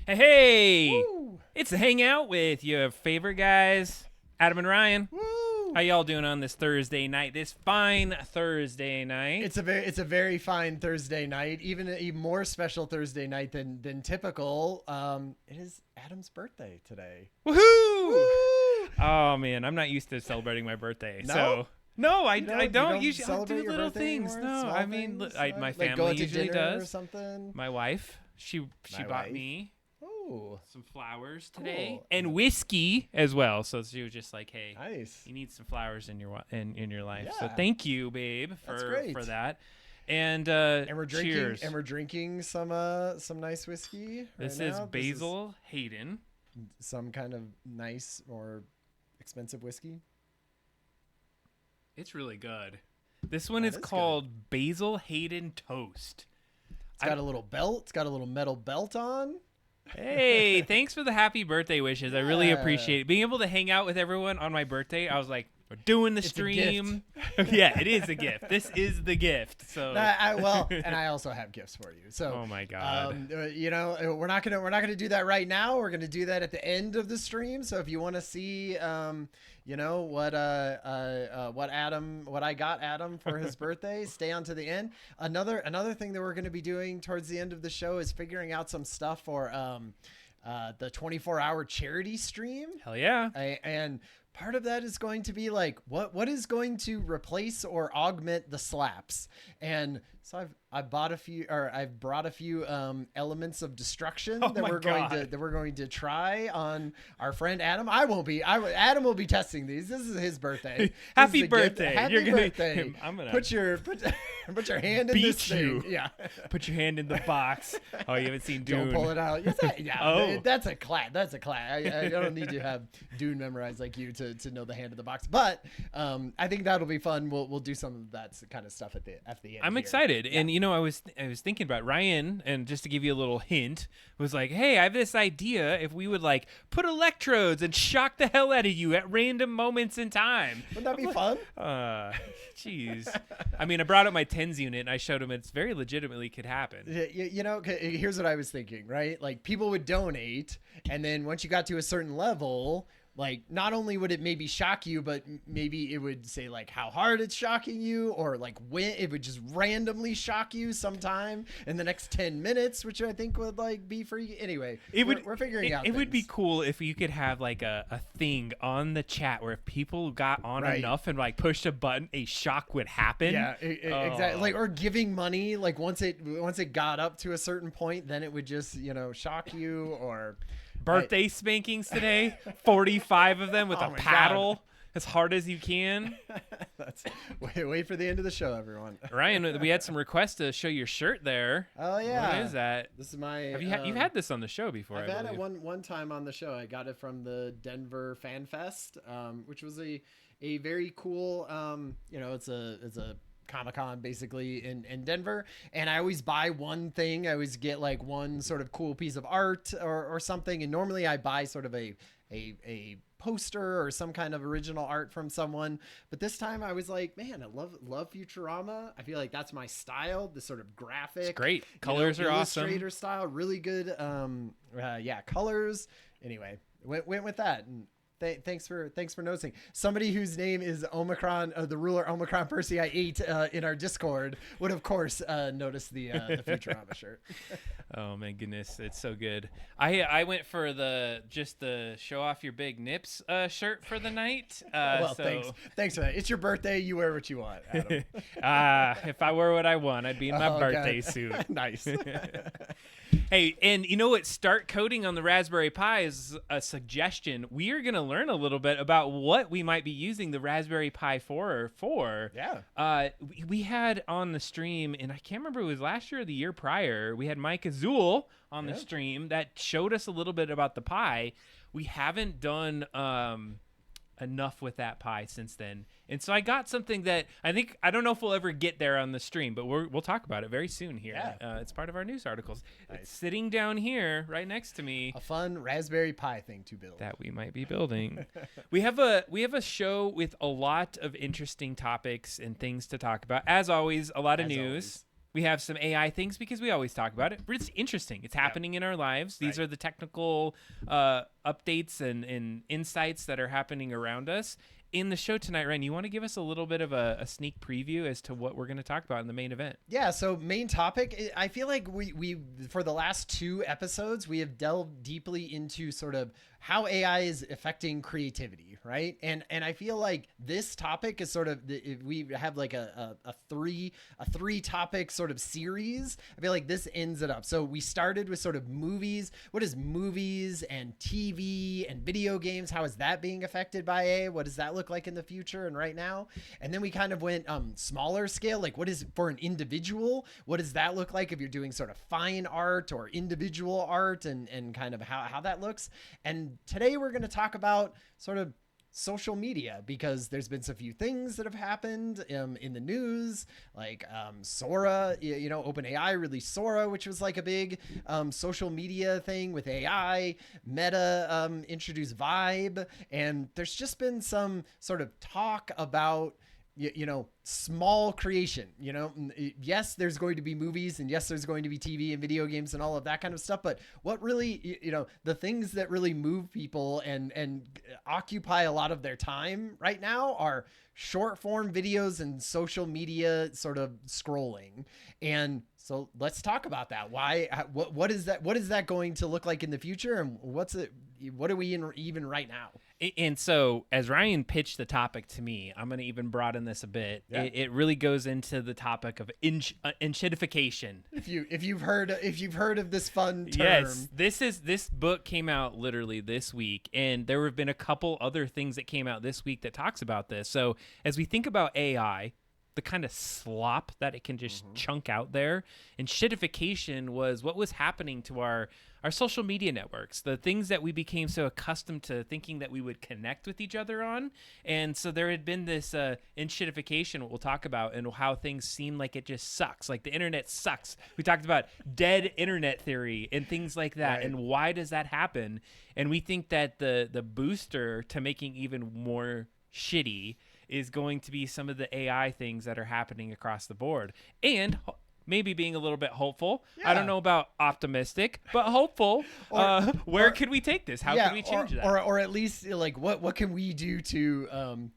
Hey, Woo! it's the Hangout with your favorite guys, Adam and Ryan. Woo! How y'all doing on this Thursday night? This fine Thursday night. It's a very fine Thursday night, even more special Thursday night than typical. It is Adam's birthday today. Woohoo! Woo! Oh man, I'm not used to celebrating my birthday. No? So no, I You don't usually. I celebrate do your little birthday things. anymore? No, Small I mean, things? my Like family go to usually dinner or does. something. My wife, she My bought wife? me Oh, some flowers today Cool. and whiskey as well. So she was just like, "Hey, nice. you need some flowers in your in your life." So Yeah. thank you, babe, That's for great. that. And And we're drinking. cheers. And we're drinking some nice whiskey. This right is now. Basil Hayden. Some kind of nice or expensive whiskey. It's really good. This one That is is called Basil Hayden Toast. It's got a little belt. It's got a little metal belt on. Hey, thanks for the happy birthday wishes. I really Yeah. appreciate it. Being able to hang out with everyone on my birthday, I was like, we're doing the It's a stream. Yeah, it is a gift. This is the gift. So And I also have gifts for you. So, oh my God. we're not gonna do that right now. We're gonna do that at the end of the stream. So if you want to see, what I got Adam for his birthday, stay on to the end. Another thing that we're gonna be doing towards the end of the show is figuring out some stuff for the 24-hour charity stream. Hell yeah. And part of that is going to be like what is going to replace or augment the slaps. And so I've brought a few elements of destruction Oh that my we're God. going to try on our friend Adam. Adam will be testing these. This is his birthday. This Happy is a gift. birthday. Happy You're gonna- birthday. I'm gonna put your hand in beat this you. thing. Yeah. Put your hand in the box. Oh, you haven't seen Dune. Don't pull it out. Yeah, Oh. that's a class. That's a class. I don't need to have Dune memorized like you to know the hand of the box. But I think that'll be fun. We'll do some of that kind of stuff at the end. I'm here. excited. Yeah. And I was thinking about Ryan, and just to give you a little hint, was like, hey, I have this idea if we would like put electrodes and shock the hell out of you at random moments in time. Wouldn't that be fun? Jeez. I mean, I brought up my TENS unit and I showed him it's very legitimately could happen. Here's what I was thinking, right? Like people would donate, and then once you got to a certain level, like not only would it maybe shock you, but maybe it would say like how hard it's shocking you, or like when it would just randomly shock you sometime in the next 10 minutes, which I think would like be free. Anyway, we're figuring out. It would be things. cool if you could have like a thing on the chat where if people got on Right. enough and like pushed a button, a shock would happen. Yeah, exactly. Oh. Like, or giving money, like once it got up to a certain point, then it would just, shock you. Or Birthday spankings today, 45 of them with Oh a my paddle as hard as you can. that's wait for the end of the show, everyone. Ryan, we had some requests to show your shirt there. Oh yeah. What is that? This is my. Have you've had this on the show before? I've I had it believe. one time on the show. I got it from the Denver Fan Fest, which was a very cool. It's a Comic-Con basically in Denver, and I always buy one thing. I always get like one sort of cool piece of art or something, and normally I buy sort of a poster or some kind of original art from someone. But this time I was like, man, I love Futurama. I feel like that's my style. This sort of graphic, It's great. Colors are awesome. Illustrator style, really good. Colors. Anyway, went with that. And thanks for noticing. Somebody whose name is Omicron, the ruler Omicron Percy I ate in our Discord would of course notice the Futurama shirt. Oh my goodness, it's so good. I went for the show off your big nips shirt for the night. Thanks for that. It's your birthday. You wear what you want, Adam. If I were what I want, I'd be in my Oh, birthday God. suit. Nice. Hey, and you know what? Start coding on the Raspberry Pi is a suggestion. We are going to learn a little bit about what we might be using the Raspberry Pi for. Yeah. We had on the stream, and I can't remember if it was last year or the year prior, we had Mike Azul on the stream that showed us a little bit about the Pi. We haven't done enough with that Pi since then. And so I got something that I don't know if we'll ever get there on the stream, but we'll talk about it very soon here. Yeah. It's part of our news articles. Nice. It's sitting down here right next to me A fun Raspberry Pi thing to build. that we might be building. we have a show with a lot of interesting topics and things to talk about. As always, a lot of As news. always. We have some AI things because we always talk about it, but it's interesting. It's happening in our lives. These are the technical updates and insights that are happening around us. In the show tonight, Ryan, you want to give us a little bit of a sneak preview as to what we're going to talk about in the main event? Yeah, so main topic, I feel like we for the last 2 episodes, we have delved deeply into sort of how AI is affecting creativity, right? And I feel like this topic is sort of, if we have like a three topic sort of series, I feel like this ends it up. So we started with sort of movies. What is movies and TV and video games? How is that being affected by AI? What does that look like in the future and right now? And then we kind of went smaller scale, like what is for an individual? What does that look like if you're doing sort of fine art or individual art and kind of how that looks? And today we're going to talk about sort of social media, because there's been so few things that have happened in the news, like Sora, OpenAI released Sora, which was like a big social media thing with AI. Meta introduced Vibe, and there's just been some sort of talk about small creation. Yes, there's going to be movies, and yes, there's going to be TV and video games and all of that kind of stuff. But what really, the things that really move people and occupy a lot of their time right now are short form videos and social media sort of scrolling. And so let's talk about that. What is that going to look like in the future? And what are we in even right now? And so as Ryan pitched the topic to me, I'm going to even broaden this a bit. Yeah. It really goes into the topic of Enshittification. If you've heard of this fun term. Yes, this book came out literally this week, and there have been a couple other things that came out this week that talks about this. So as we think about AI, the kind of slop that it can just chunk out there, Enshittification was what was happening to our social media networks, the things that we became so accustomed to thinking that we would connect with each other on. And so there had been this Enshittification, what we'll talk about, and how things seem like it just sucks. Like the internet sucks. We talked about dead internet theory and things like that. Right. And why does that happen? And we think that the booster to making even more shitty is going to be some of the AI things that are happening across the board. And maybe being a little bit hopeful. Yeah. I don't know about optimistic, but hopeful. Where could we take this? How can we change that? Or at least like what can we do to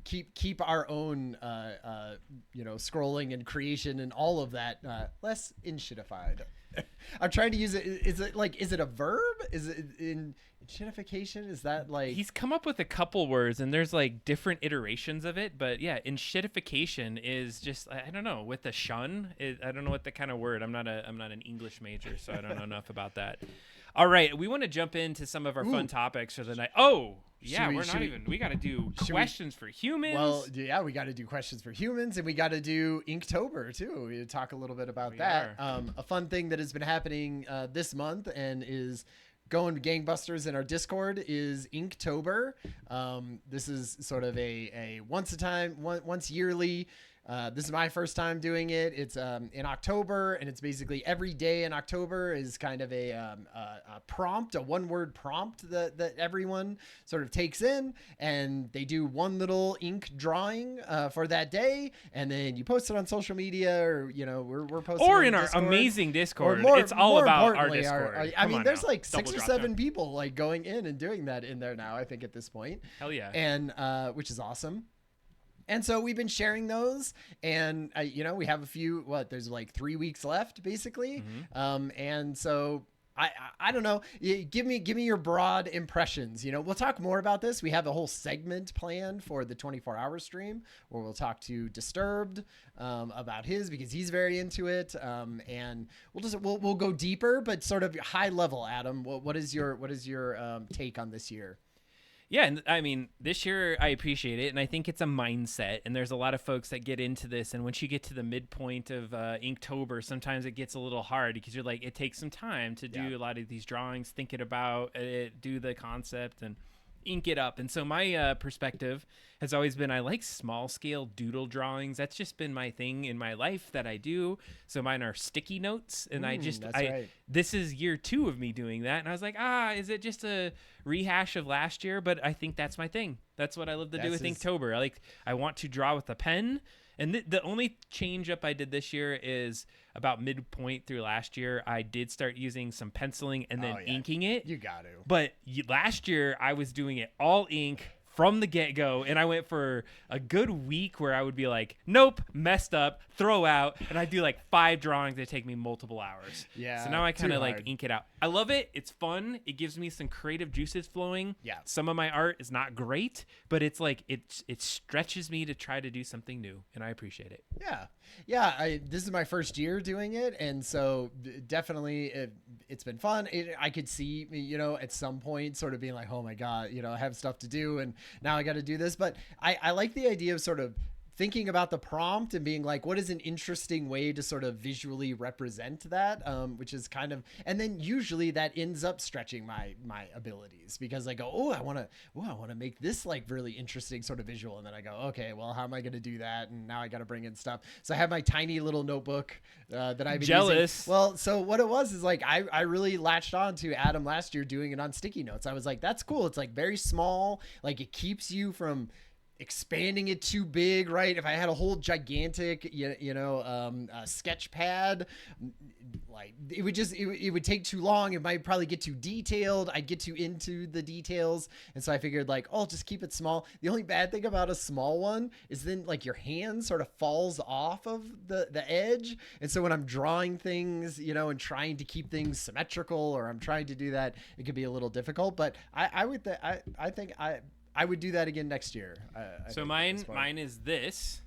keep our own scrolling and creation and all of that less enshittified. I'm trying to use it. Is it a verb? Is it in Enshittification? Is that like... He's come up with a couple words, and there's like different iterations of it, but yeah, Enshittification is just, I don't know, with the shun. I don't know what the kind of word. I'm not an English major, so I don't know enough about that. All right, we want to jump into some of our fun topics for the night. Oh, yeah, we got to do questions for humans. Well, yeah, we got to do questions for humans, and we got to do Inktober too. We talk a little bit about that. A fun thing that has been happening this month and is going gangbusters in our Discord is Inktober. This is sort of a once yearly. This is my first time doing it. It's in October, and it's basically every day in October is kind of a prompt, a one-word prompt that everyone sort of takes in, and they do one little ink drawing for that day, and then you post it on social media, or we're posting or in our Discord. Amazing Discord. It's all about our Discord. I mean, there's like 6 or 7 people like going in and doing that in there now, I think, at this point. Hell yeah. And which is awesome. And so we've been sharing those, and we have a few. There's like 3 weeks left, basically. And so I don't know. Give me your broad impressions. We'll talk more about this. We have a whole segment planned for the 24-hour stream where we'll talk to Disturbed about his, because he's very into it. And we'll go deeper, but sort of high level. Adam, what is your take on this year? Yeah, and I mean, this year I appreciate it, and I think it's a mindset, and there's a lot of folks that get into this, and once you get to the midpoint of Inktober, sometimes it gets a little hard because you're like, it takes some time to do a lot of these drawings, thinking about it, do the concept, and ink it up. And so my perspective has always been, I like small scale doodle drawings. That's just been my thing in my life that I do. So mine are sticky notes, and right. This is year 2 of me doing that, and I was like, is it just a rehash of last year? But I think that's my thing. That's what I love to do with Inktober. I want to draw with a pen, And the only change up I did this year is about midpoint through last year. I did start using some penciling and then inking it. You got to. But last year I was doing it all ink from the get-go, and I went for a good week where I would be like, nope, messed up, throw out, and I'd do like 5 drawings that take me multiple hours. Yeah. So now I kind of like ink it out. I love it. It's fun. It gives me some creative juices flowing. Yeah. Some of my art is not great, but it's like it stretches me to try to do something new, and I appreciate it. Yeah. Yeah, this is my first year doing it, and so definitely it's been fun. I could see, at some point sort of being like, oh my God, I have stuff to do, and now I got to do this. But I like the idea of sort of thinking about the prompt and being like, what is an interesting way to sort of visually represent that, which is kind of, and then usually that ends up stretching my abilities, because I go, I want to make this like really interesting sort of visual. And then I go, okay, well, how am I going to do that? And now I got to bring in stuff. So I have my tiny little notebook that I've been jealous. Using. Well, so what it was is like, I really latched on to Adam last year doing it on sticky notes. I was like, that's cool. It's like very small. Like it keeps you from expanding it too big, right? If I had a whole gigantic, sketch pad, like it would take too long. It might probably get too detailed. I'd get too into the details. And so I figured like, just keep it small. The only bad thing about a small one is then like your hand sort of falls off of the edge. And so when I'm drawing things, and trying to keep things symmetrical, or I'm trying to do that, it could be a little difficult. But I think I would do that again next year. So mine is this,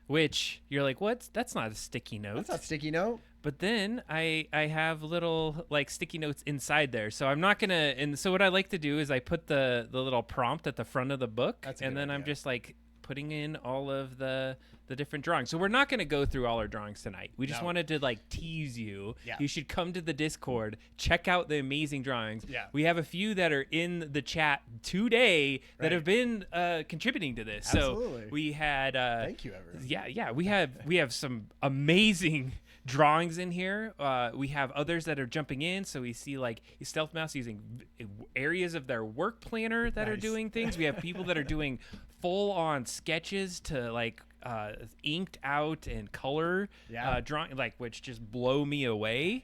which you're like, what? That's not a sticky note. That's not a sticky note. But then I have little like sticky notes inside there. So I'm not going to, and so what I like to do is I put the little prompt at the front of the book, and then I'm just like putting in all of the different drawings. So we're not going to go through all our drawings tonight. We just wanted to like tease you. Yeah. You should come to the Discord, check out the amazing drawings. Yeah. We have a few that are in the chat today that have been contributing to this. Absolutely. So we had thank you, everyone. Yeah, we have some amazing drawings in here. We have others that are jumping in, so we see like Stealth Mouse using areas of their work planner that are doing things. We have people that are doing full-on sketches to like inked out and color drawing, like, which just blow me away.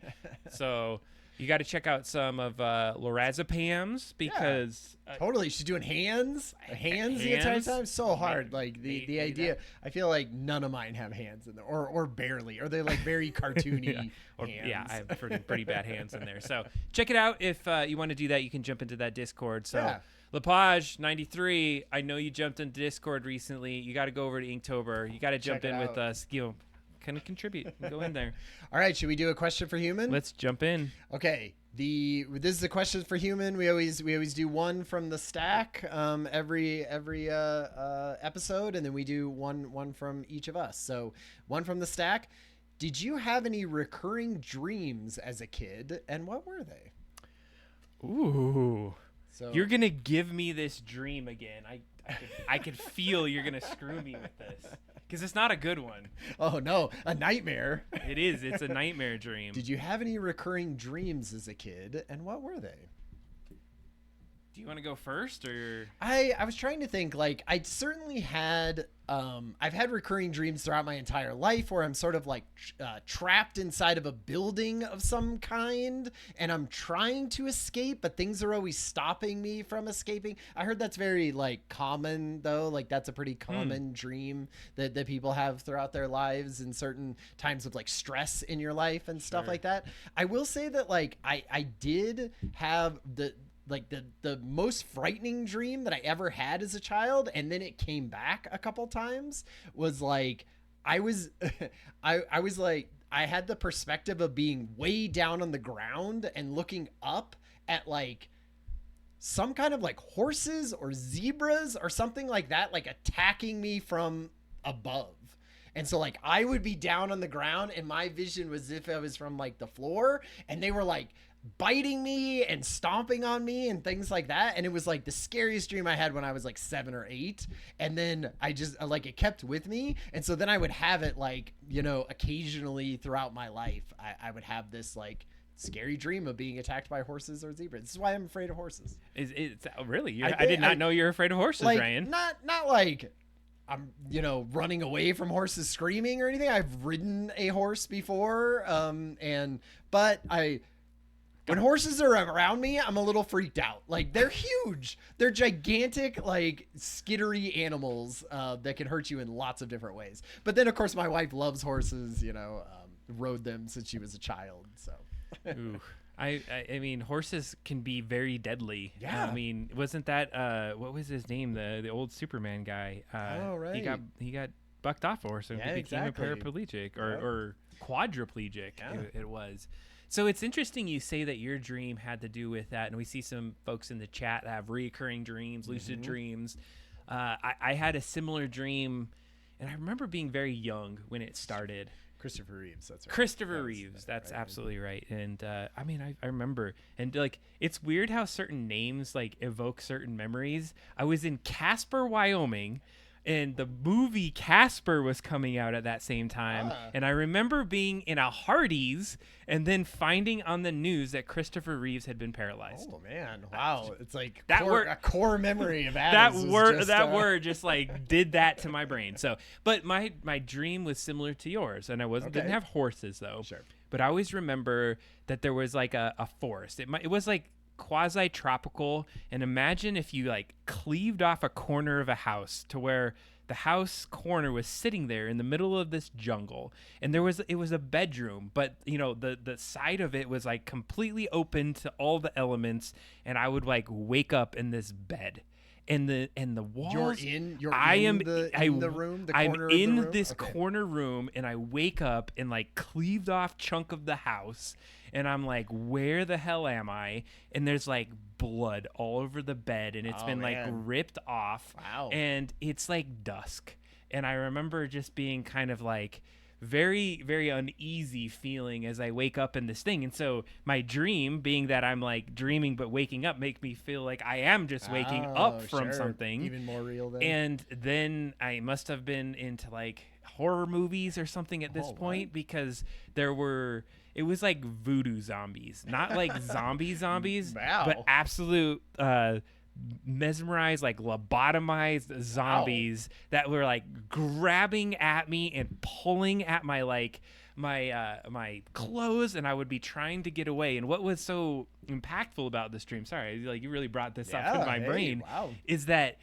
So you got to check out some of Lorazepam's, because totally, she's doing hands the entire time. So hard. Like the idea. I feel like none of mine have hands in there, or barely, or they're like very cartoony hands. I have pretty bad hands in there. So check it out if you want to do that. You can jump into that Discord. So Lepage 93, I know you jumped into Discord recently. You got to go over to Inktober. You got to jump in with us. Kind of contribute. Go in there. All right, should we do a question for human? Let's jump in. Okay. This is a question for human. We always do one from the stack every episode, and then we do one from each of us. So one from the stack. Did you have any recurring dreams as a kid, and what were they? Ooh. So you're gonna give me this dream again. I could feel you're gonna screw me with this, because it's not a good one. Oh no, a nightmare. It is. It's a nightmare dream. Did you have any recurring dreams as a kid, and what were they? Do you want to go first, or? I was trying to think. Like, I certainly had. I've had recurring dreams throughout my entire life where I'm sort of like trapped inside of a building of some kind, and I'm trying to escape, but things are always stopping me from escaping. I heard that's very like common, though. Like, that's a pretty common dream that people have throughout their lives in certain times of like stress in your life and stuff like that. I will say that like I did have the most frightening dream that I ever had as a child, and then it came back a couple times, was like I was like, I had the perspective of being way down on the ground and looking up at like some kind of like horses or zebras or something like that, like attacking me from above. And so like I would be down on the ground, and my vision was if I was from like the floor, and they were like biting me and stomping on me and things like that. And it was like the scariest dream I had when I was like 7 or 8. And then I just like, it kept with me. And so then I would have it like, occasionally throughout my life, I would have this like scary dream of being attacked by horses or zebras. This is why I'm afraid of horses. It's really? I did not know you're afraid of horses, like, Ryan. Not like I'm, running away from horses screaming or anything. I've ridden a horse before. But when horses are around me, I'm a little freaked out. Like, they're huge. They're gigantic, like, skittery animals that can hurt you in lots of different ways. But then, of course, my wife loves horses, rode them since she was a child. So. Ooh. I mean, horses can be very deadly. Yeah. I mean, wasn't that what was his name? The old Superman guy. Oh, right. He got bucked off a horse and Yeah, became exactly. a paraplegic or quadriplegic. Yeah. It was. So it's interesting you say that your dream had to do with that, and we see some folks in the chat that have recurring dreams, lucid dreams. I had a similar dream, and I remember being very young when it started. Christopher Reeves, that's right. Christopher Reeves, that's right. absolutely right. And I mean, I remember, and like, it's weird how certain names like evoke certain memories. I was in Casper, Wyoming, and the movie Casper was coming out at that same time. And I remember being in a Hardee's and then finding on the news that Christopher Reeves had been paralyzed. Oh man, wow! It's like That a core memory of that Adams. word just like did that to my brain. So, but my dream was similar to yours, and didn't have horses though. Sure. But I always remember that there was like a forest. It was like quasi tropical, and imagine if you like cleaved off a corner of a house to where the house corner was sitting there in the middle of this jungle, and it was a bedroom, but the side of it was like completely open to all the elements, and I would like wake up in this bed. And the walls. I'm in this Okay. corner room, and I wake up in like cleaved off chunk of the house, and I'm like, where the hell am I? And there's like blood all over the bed, and it's been like ripped off. Wow. And it's like dusk, and I remember just being kind of like very, very uneasy feeling as I wake up in this thing. And so my dream, being that I'm like dreaming but waking up, make me feel like I am just waking up from something. Even more real then. And then I must have been into like horror movies or something at this point, because it was like voodoo zombies, not like zombies, Wow. but absolute mesmerized, like lobotomized zombies that were like grabbing at me and pulling at my like my clothes, and I would be trying to get away. And what was so impactful about this dream, sorry, like you really brought this up in my brain, is that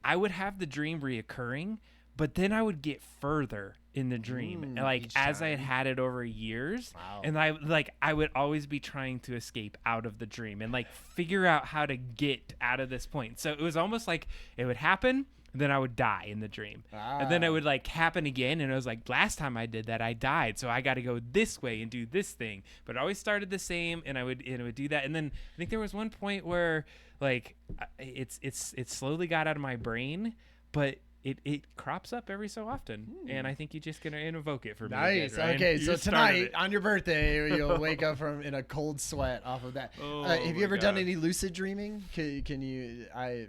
I would have the dream reoccurring, but then I would get further in the dream, like as I had it over years. Wow. And I would always be trying to escape out of the dream and like figure out how to get out of this point. So it was almost like it would happen, and then I would die in the dream. And then it would like happen again, and it was like, last time I did that, I died, so I got to go this way and do this thing. But it always started the same, and it would do that. And then I think there was one point where like it slowly got out of my brain, but it crops up every so often, and I think you're just gonna invoke it for me. Nice. Again, Ryan. Okay, You so started tonight it. on your birthday, you'll wake up in a cold sweat off of that. Have you ever done any lucid dreaming? Can you? I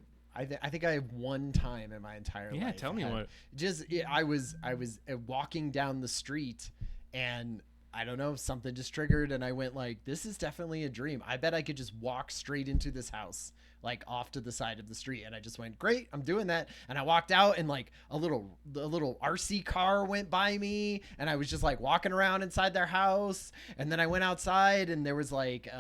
think I have one time in my entire life. Yeah, tell me what. I was walking down the street, and I don't know, something just triggered, and I went like, this is definitely a dream. I bet I could just walk straight into this house, like off to the side of the street. And I just went, great, I'm doing that. And I walked out, and like a little RC car went by me, and I was just like walking around inside their house. And then I went outside, and there was like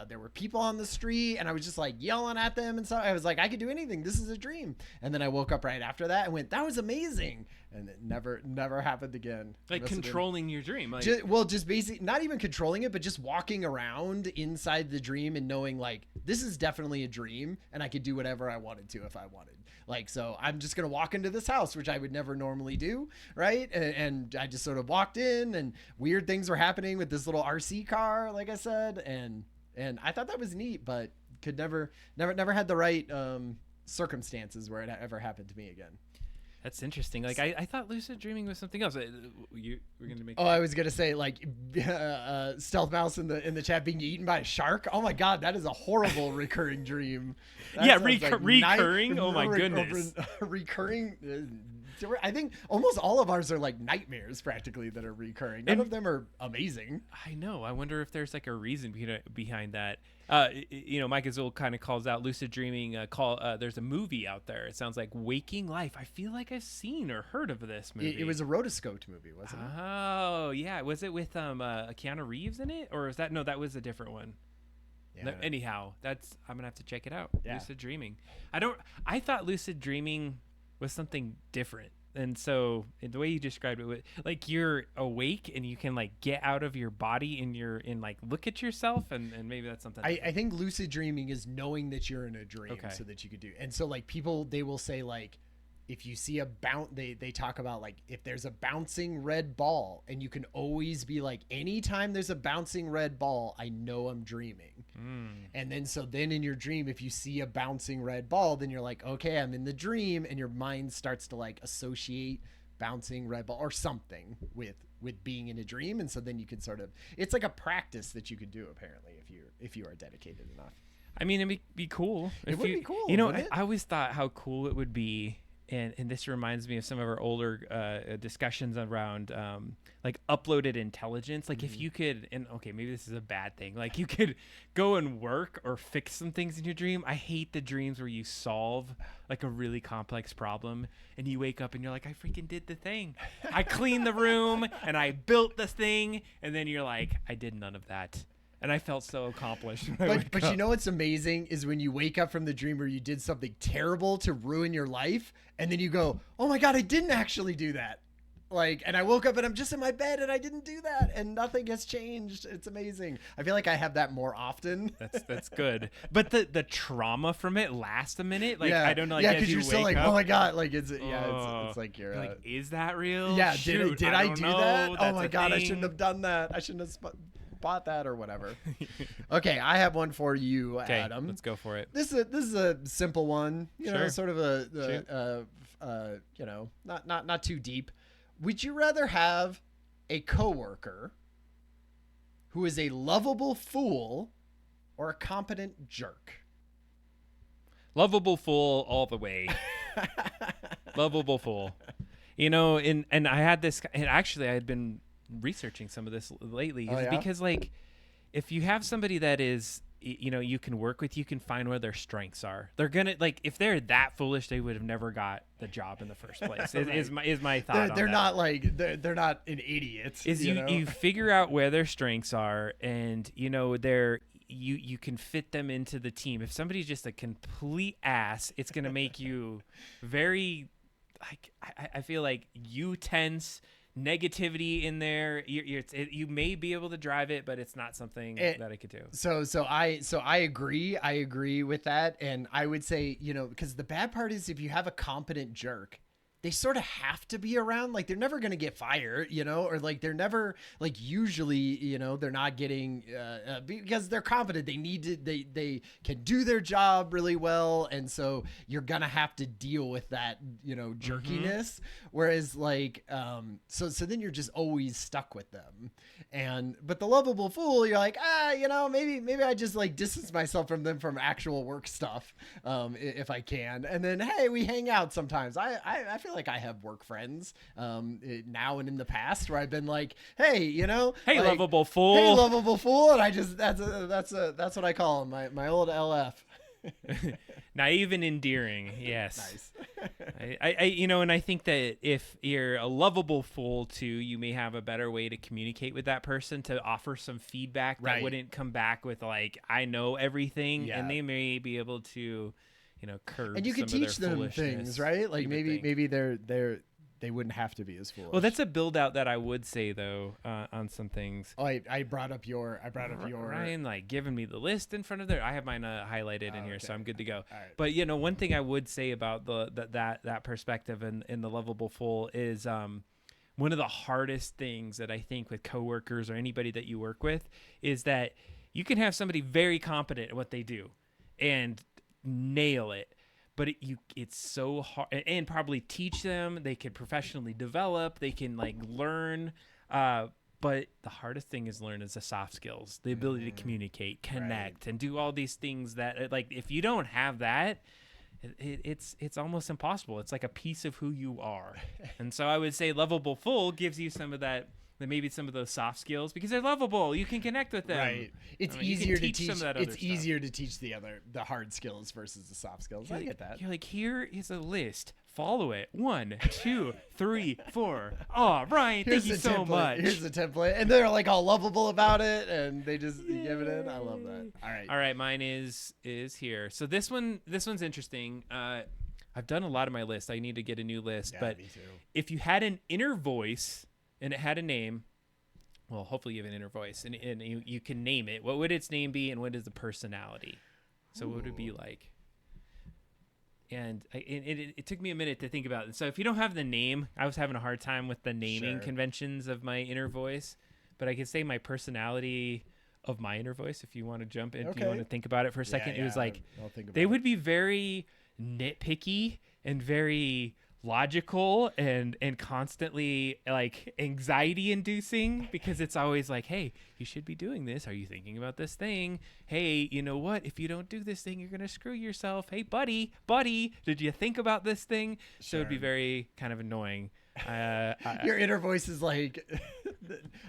there were people on the street, and I was just like yelling at them and stuff. I was like, I could do anything, this is a dream. And then I woke up right after that and went, that was amazing. And it never happened again. Like controlling your dream, like just basically not even controlling it, but just walking around inside the dream and knowing like, this is definitely a dream, and I could do whatever I wanted to if I wanted. Like, so I'm just gonna walk into this house, which I would never normally do, right? And I just sort of walked in, and weird things were happening with this little RC car, like I said, and I thought that was neat, but could never had the right circumstances where it ever happened to me again. That's interesting. Like I thought lucid dreaming was something else. You were gonna make. Oh, I was gonna say like Stealth Mouse in the chat being eaten by a shark. Oh my god, that is a horrible recurring dream. That yeah, sounds like recurring. Oh my goodness. Recurring. I think almost all of ours are like nightmares practically that are recurring. None of them are amazing. I know. I wonder if there's like a reason behind that. Mike Azul kind of calls out lucid dreaming. There's a movie out there. It sounds like Waking Life. I feel like I've seen or heard of this movie. It was a rotoscoped movie, wasn't it? Oh yeah, was it with Keanu Reeves in it, or is that no? That was a different one. Yeah, No, anyhow, I'm gonna have to check it out. Yeah. Lucid dreaming. I thought lucid dreaming was something different. And so the way you described it, like you're awake and you can like get out of your body and like look at yourself, and maybe that's something. I think lucid dreaming is knowing that you're in a dream so that you could do. And so like people, they will say like, if you see they talk about like if there's a bouncing red ball, and you can always be like, anytime there's a bouncing red ball, I know I'm dreaming. And then in your dream, if you see a bouncing red ball, then you're like, okay, I'm in the dream, and your mind starts to like associate bouncing red ball or something with being in a dream. And so then you can sort of, it's like a practice that you could do apparently if you are dedicated enough. I mean, it'd be cool. It would be cool. You know, I always thought how cool it would be. And this reminds me of some of our older discussions around like uploaded intelligence. Like if you could, and okay, maybe this is a bad thing. Like you could go and work or fix some things in your dream. I hate the dreams where you solve like a really complex problem and you wake up and you're like, I freaking did the thing. I cleaned the room and I built the thing. And then you're like, I did none of that. And I felt so accomplished. But you know what's amazing is when you wake up from the dream where you did something terrible to ruin your life, and then you go, oh my God, I didn't actually do that. Like, and I woke up and I'm just in my bed and I didn't do that and nothing has changed. It's amazing. I feel like I have that more often. That's good. But the trauma from it lasts a minute. Like, yeah. I don't know. Like, yeah, because you're still like, up, oh my God. Like, it's like you're like, is that real? Yeah, Shoot, did I do that? Oh my God, thing. I shouldn't have done that. I shouldn't have bought that or whatever. Okay, I have one for you, Adam. Let's go for it. This is a simple one. You know, Sure. sort of not too deep. Would you rather have a coworker who is a lovable fool or a competent jerk? Lovable fool all the way. Lovable fool. You know, and I had this, and actually I had been researching some of this lately because like if you have somebody that is, you know, you can work with, you can find where their strengths are. They're gonna, like, if they're that foolish, they would have never got the job in the first place. Right. is my thought. They're not like they're not an idiot. You figure out where their strengths are, and you know you can fit them into the team. If somebody's just a complete ass, it's gonna make you very, like, I feel like you tense. Negativity in there. You may be able to drive it, but it's not something that I could do. So I agree. I agree with that, and I would say, you know, because the bad part is if you have a competent jerk, they sort of have to be around. Like, they're never going to get fired, you know, or like they're never, like, usually, you know, they're not getting because they're competent. They need to, they can do their job really well. And so you're going to have to deal with that, you know, jerkiness. Whereas like, so then you're just always stuck with them. But the lovable fool, you're like, you know, maybe I just like distance myself from them from actual work stuff, if I can. And then, hey, we hang out sometimes. I feel like I have work friends now and in the past where I've been like, hey, you know, hey, like, lovable fool, hey, lovable fool, and I just that's what I call him, my old LF. Naive and endearing, yes. Nice. I you know, and I think that if you're a lovable fool too, you may have a better way to communicate with that person to offer some feedback that wouldn't come back with like, I know everything, and they may be able to, you know, curb. And you can teach them things, right? Like maybe they wouldn't have to be as foolish. Well, that's a build out that I would say though on some things. Oh, I brought up your Ryan like giving me the list in front of there. I have mine highlighted in here, so I'm good to go. All right. But you know, one thing I would say about that perspective and the lovable fool is one of the hardest things that I think with coworkers or anybody that you work with is that you can have somebody very competent at what they do and nail it. But it's so hard, and probably teach them. They can professionally develop. They can like learn. But the hardest thing is learn is the soft skills, the ability to communicate, connect, and do all these things that like if you don't have that, it's almost impossible. It's like a piece of who you are. And so I would say lovable full gives you some of that, maybe some of those soft skills, because they're lovable. You can connect with them. Right. It's easier to teach. It's easier to teach the hard skills versus the soft skills. I get that. You're like, here is a list. Follow it. 1, 2, 3, 4. Oh, Ryan, thank you so much. Here's the template, and they're like all lovable about it, and they just give it in. I love that. All right. Mine is here. So this one's interesting. I've done a lot of my list. I need to get a new list. Yeah, but me too. If you had an inner voice and it had a name, well, hopefully you have an inner voice, and you can name it. What would its name be, and what is the personality? So what would it be like? And it took me a minute to think about it. So if you don't have the name, I was having a hard time with the naming conventions of my inner voice, but I could say my personality of my inner voice. If you want to jump in, if you want to think about it for a second, it was like they would be very nitpicky and very logical and constantly like anxiety inducing, because it's always like, hey, you should be doing this. Are you thinking about this thing? Hey, you know what? If you don't do this thing, you're going to screw yourself. Hey, buddy, did you think about this thing? So it'd be very kind of annoying. Your inner voice is like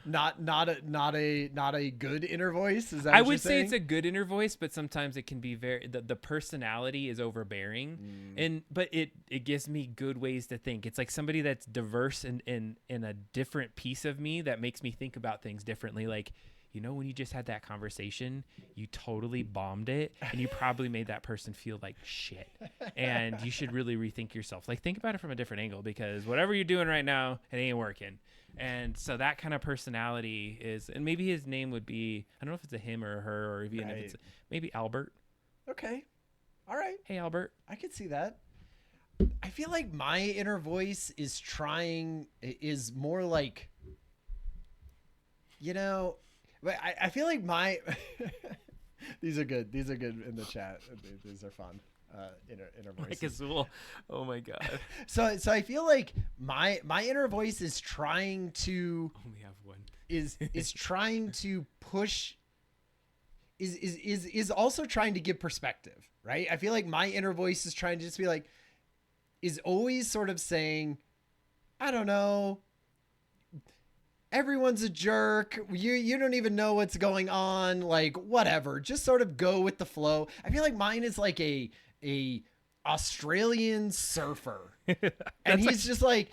not a good inner voice. Is that I what would you're say saying? it's a good inner voice, but sometimes it can be very the personality is overbearing, but it gives me good ways to think. It's like somebody that's diverse in a different piece of me that makes me think about things differently. Like, you know, when you just had that conversation, you totally bombed it, and you probably made that person feel like shit. And you should really rethink yourself. Like, think about it from a different angle, because whatever you're doing right now, it ain't working. And so that kind of personality is, and maybe his name would be, I don't know if it's a him or a her, or even if it's maybe Albert. Okay. All right. Hey, Albert. I could see that. I feel like my inner voice is more like, you know, but I feel like my these are good in the chat. These are fun. Inner voices. Like Azul. Oh my god. So I feel like my inner voice is trying to only have one. Is trying to push is also trying to give perspective, right? I feel like my inner voice is trying to just be like, is always sort of saying, I don't know, everyone's a jerk. You don't even know what's going on. Like, whatever, just sort of go with the flow. I feel like mine is like a Australian surfer. And he's just like,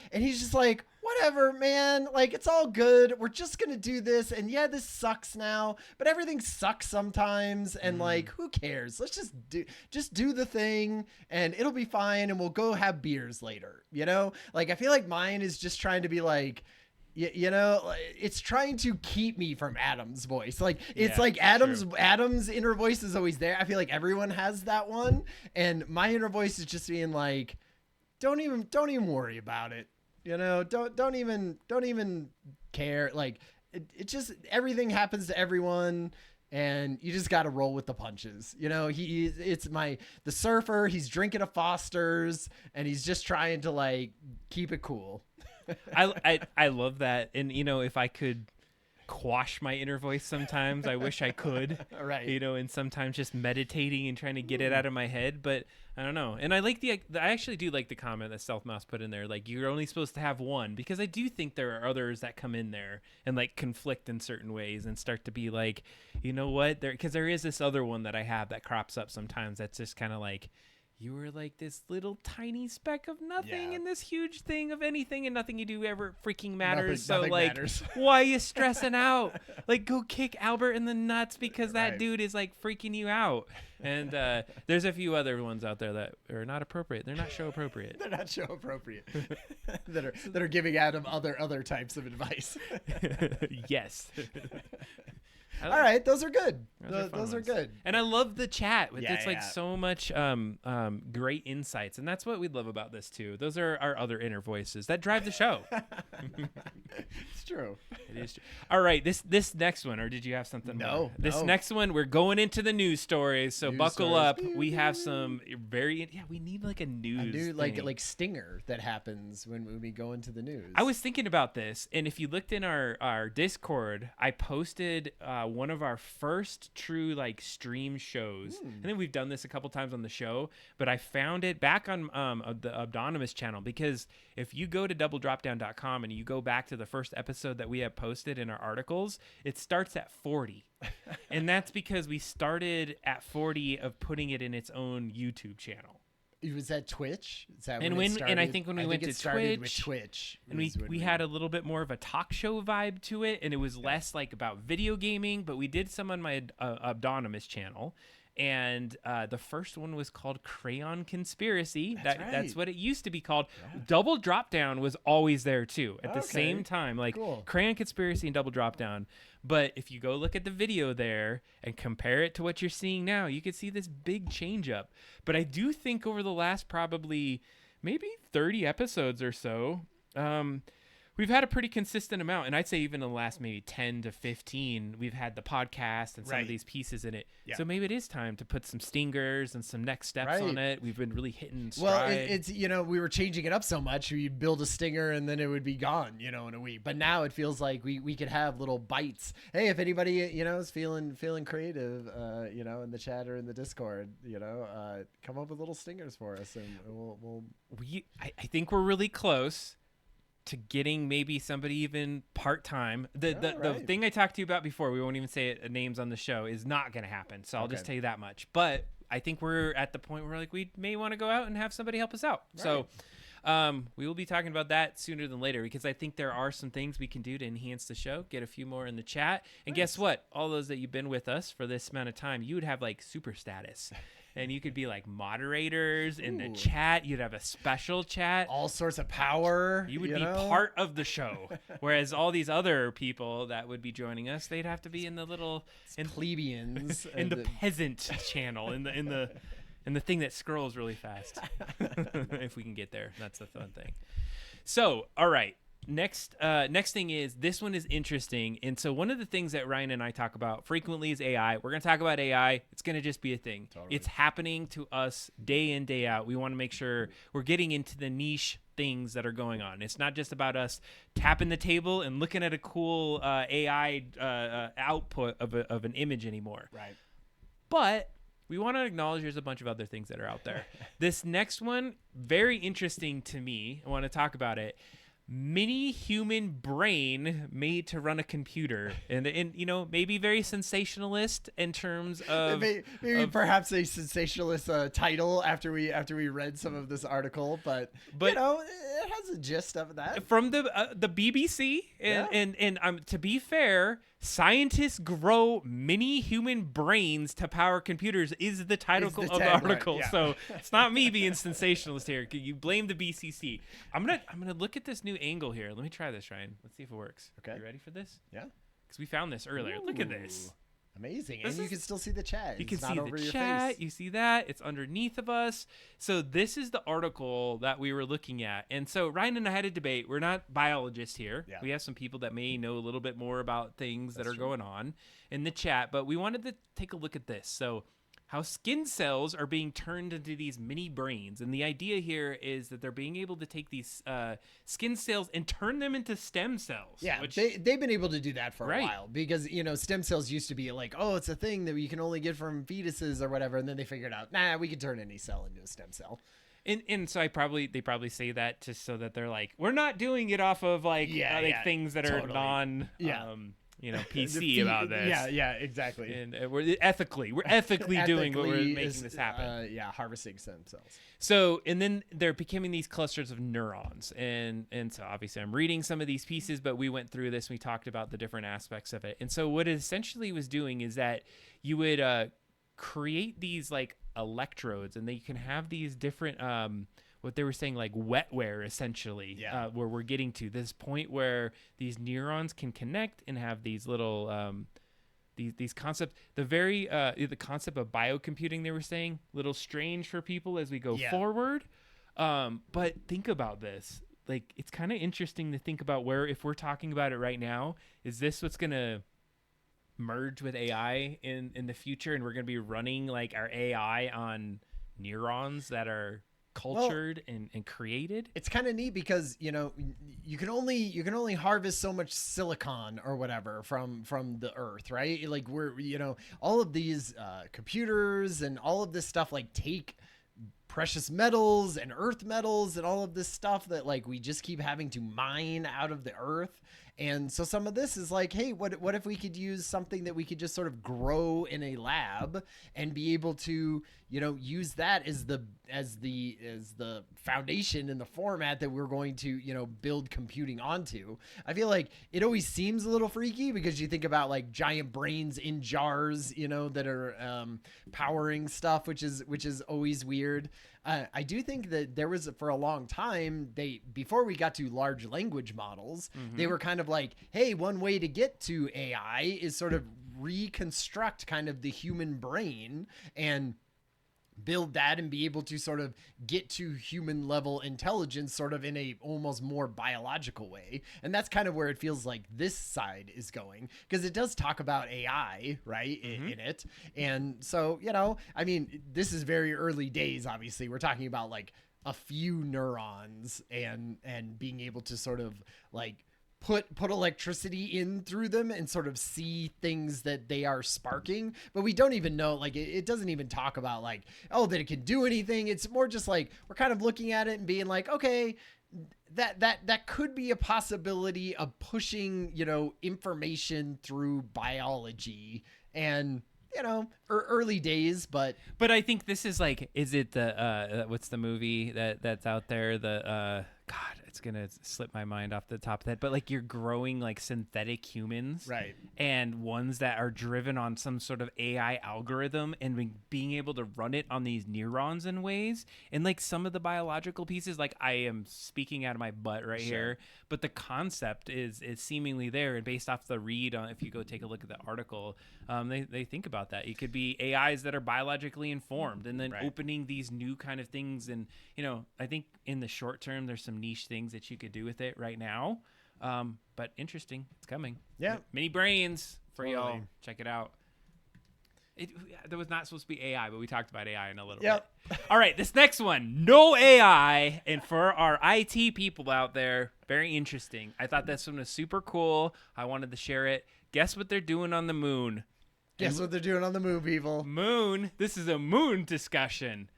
whatever, man. Like, it's all good. We're just going to do this. And yeah, this sucks now, but everything sucks sometimes. And like, who cares? Let's just do the thing, and it'll be fine. And we'll go have beers later. You know, like, I feel like mine is just trying to be like, you know, it's trying to keep me from Adam's voice. Like, it's like Adam's inner voice is always there. I feel like everyone has that one. And my inner voice is just being like, don't even worry about it. You know, don't even care. Like, it just, everything happens to everyone, and you just got to roll with the punches. You know, the surfer, he's drinking a Foster's, and he's just trying to like keep it cool. I love that. And, you know, if I could quash my inner voice sometimes, I wish I could. Right. You know, and sometimes just meditating and trying to get it out of my head. But I don't know. And I actually do like the comment that Stealth Mouse put in there. Like, you're only supposed to have one, because I do think there are others that come in there and like conflict in certain ways and start to be like, you know what? Because there is this other one that I have that crops up sometimes that's just kind of like, you were like this little tiny speck of nothing in this huge thing of anything, and nothing you do ever freaking matters. Nothing like, matters. Why are you stressing out? Like, go kick Albert in the nuts because that dude is like freaking you out. And there's a few other ones out there that are not appropriate. They're not show appropriate. They're not show appropriate. that are giving Adam other types of advice. Yes. All right, those are good. Those are ones. good. And I love the chat. It's like so much great insights, and that's what we love about this too. Those are our other inner voices that drive the show. It's true. It is true. All right, this next one, or did you have something more? No. This next one, we're going into the news stories, so buckle up. We have some we need like a news thing. like stinger that happens when we go into the news. I was thinking about this, and if you looked in our Discord, I posted one of our first true like stream shows. I think we've done this a couple times on the show, but I found it back on the Abdonymous channel, because if you go to doubledropdown.com and you go back to the first episode that we have posted in our articles, it starts at 40. And that's because we started at 40 of putting it in its own YouTube channel. It was at Twitch. Is that And when it started? and I think when we went to started Twitch, with Twitch, and we had a little bit more of a talk show vibe to it, and it was less like about video gaming, but we did some on my Abdonymous channel. And the first one was called Crayon Conspiracy. That's what it used to be called. Yeah. Double Drop Down was always there too at the same time, like cool. Crayon Conspiracy and Double Drop Down. But if you go look at the video there and compare it to what you're seeing now, you can see this big change up. But I do think over the last probably maybe 30 episodes or so, we've had a pretty consistent amount. And I'd say even in the last maybe 10 to 15, we've had the podcast and some of these pieces in it. Yeah. So maybe it is time to put some stingers and some next steps on it. We've been really hitting stride. Well, it's, we were changing it up so much. We'd build a stinger and then it would be gone, in a week. But now it feels like we could have little bites. Hey, if anybody, is feeling creative, in the chat or in the Discord, come up with little stingers for us, and I think we're really close to getting maybe somebody even part-time. The thing I talked to you about before, we won't even say it, names on the show, is not going to happen. So I'll just tell you that much. But I think we're at the point where we may want to go out and have somebody help us out. Right. So we will be talking about that sooner than later, because I think there are some things we can do to enhance the show, get a few more in the chat. And guess what? All those that you've been with us for this amount of time, you would have like super status. And you could be like moderators in the chat. You'd have a special chat. All sorts of power. You would be part of the show. Whereas all these other people that would be joining us, they'd have to be in the little plebeians in the peasant channel, in the thing that scrolls really fast. If we can get there, that's the fun thing. So, all right. Next thing is, this one is interesting. And so one of the things that Ryan and I talk about frequently is AI. We're going to talk about AI. It's going to just be a thing. Totally. It's happening to us day in, day out. We want to make sure we're getting into the niche things that are going on. It's not just about us tapping the table and looking at a cool AI output of an image anymore. Right. But we want to acknowledge there's a bunch of other things that are out there. This next one, very interesting to me. I want to talk about it. Mini human brain made to run a computer, and maybe very sensationalist in terms of maybe perhaps a sensationalist title after we read some of this article, but it has a gist of that from the BBC, and to be fair, scientists grow mini human brains to power computers is the title of the article. Yeah. So it's not me being sensationalist here. You blame the BCC. I'm gonna look at this new angle here. Let me try this, Ryan. Let's see if it works. Okay. You ready for this? Yeah. Because we found this earlier. Look at this. Amazing. And you can still see the chat. You can see the chat. You see that. It's underneath of us. So this is the article that we were looking at. And so Ryan and I had a debate. We're not biologists here. Yeah. We have some people that may know a little bit more about things that are going on in the chat. But we wanted to take a look at this. So how skin cells are being turned into these mini brains. And the idea here is that they're being able to take these skin cells and turn them into stem cells. Yeah, they've been able to do that for a while, because, stem cells used to be like, oh, it's a thing that you can only get from fetuses or whatever. And then they figured out, we can turn any cell into a stem cell. And so they probably say that just so that they're like, we're not doing it off of things that are non... PC about this. Yeah, exactly. And we're ethically doing what we're making this happen. Harvesting stem cells. So, and then they're becoming these clusters of neurons. And so obviously I'm reading some of these pieces, but we went through this and we talked about the different aspects of it. And so what it essentially was doing is that you would create these like electrodes, and they can have these different what they were saying, like wetware, essentially, where we're getting to this point where these neurons can connect and have these little these concepts. The concept of biocomputing, they were saying, little strange for people as we go forward. But think about this. Like, it's kind of interesting to think about where, if we're talking about it right now, is this what's going to merge with AI in the future, and we're going to be running like our AI on neurons that are cultured and created. It's kind of neat because you can only harvest so much silicon or whatever from the earth, right? Like we're all of these computers and all of this stuff like take precious metals and earth metals and all of this stuff that like we just keep having to mine out of the earth. And so some of this is like, hey, what if we could use something that we could just sort of grow in a lab and be able to, use that as the foundation and the format that we're going to, build computing onto. I feel like it always seems a little freaky because you think about like giant brains in jars, that are powering stuff, which is always weird. I do think that there was for a long time before we got to large language models, they were kind of like, hey, one way to get to AI is sort of reconstruct kind of the human brain and build that and be able to sort of get to human level intelligence sort of in a almost more biological way. And that's kind of where it feels like this side is going, because it does talk about AI, right, in it. And so, I mean, this is very early days. Obviously, we're talking about like a few neurons and being able to sort of like put electricity in through them and sort of see things that they are sparking, but we don't even know, like it doesn't even talk about like, oh, that it can do anything. It's more just like we're kind of looking at it and being like, okay, that could be a possibility of pushing, information through biology and early days, but I think this is like, is it the what's the movie that's out there, the God, it's gonna slip my mind off the top of that, but like you're growing like synthetic humans, right, and ones that are driven on some sort of AI algorithm and being able to run it on these neurons in ways, and like some of the biological pieces, like I am speaking out of my butt right here, but the concept is seemingly there, and based off the read on, if you go take a look at the article, they think about that. It could be AIs that are biologically informed, and then opening these new kind of things, and I think in the short term there's some niche things that you could do with it right now, but interesting, it's coming. Mini brains for y'all, check it out. There was not supposed to be AI, but we talked about AI in a little bit. All right, this next one, no AI, and for our IT people out there, very interesting. I thought this one was super cool. I wanted to share it. Guess what they're doing on the moon? Guess what they're doing on the moon, people? Moon. This is a moon discussion.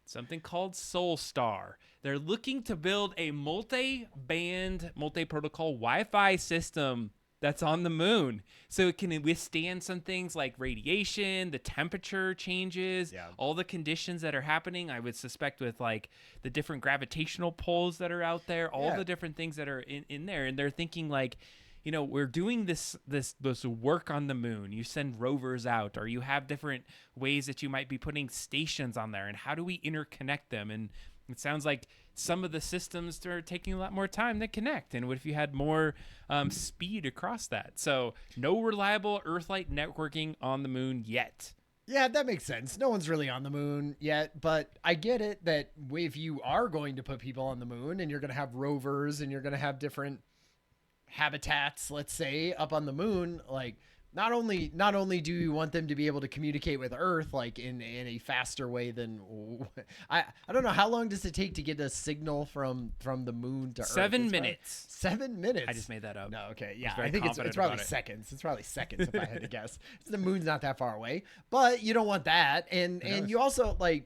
Something called Solstar. They're looking to build a multi-band, multi-protocol Wi-Fi system that's on the moon, so it can withstand some things like radiation, the temperature changes, all the conditions that are happening. I would suspect with like the different gravitational pulls that are out there, all the different things that are in there. And they're thinking like, we're doing this work on the moon. You send rovers out, or you have different ways that you might be putting stations on there, and how do we interconnect them? And it sounds like some of the systems are taking a lot more time to connect. And what if you had more speed across that? So no reliable Earth-like networking on the moon yet. Yeah, that makes sense. No one's really on the moon yet, but I get it that if you are going to put people on the moon and you're going to have rovers and you're going to have different habitats, let's say, up on the moon, like not only do you want them to be able to communicate with Earth like in a faster way than I don't know, how long does it take to get a signal from the moon to Earth? 7 minutes. 7 minutes. I just made that up. No, okay, yeah, I think it's probably seconds. It's probably seconds if I had to guess. The moon's not that far away, but you don't want that, and you also like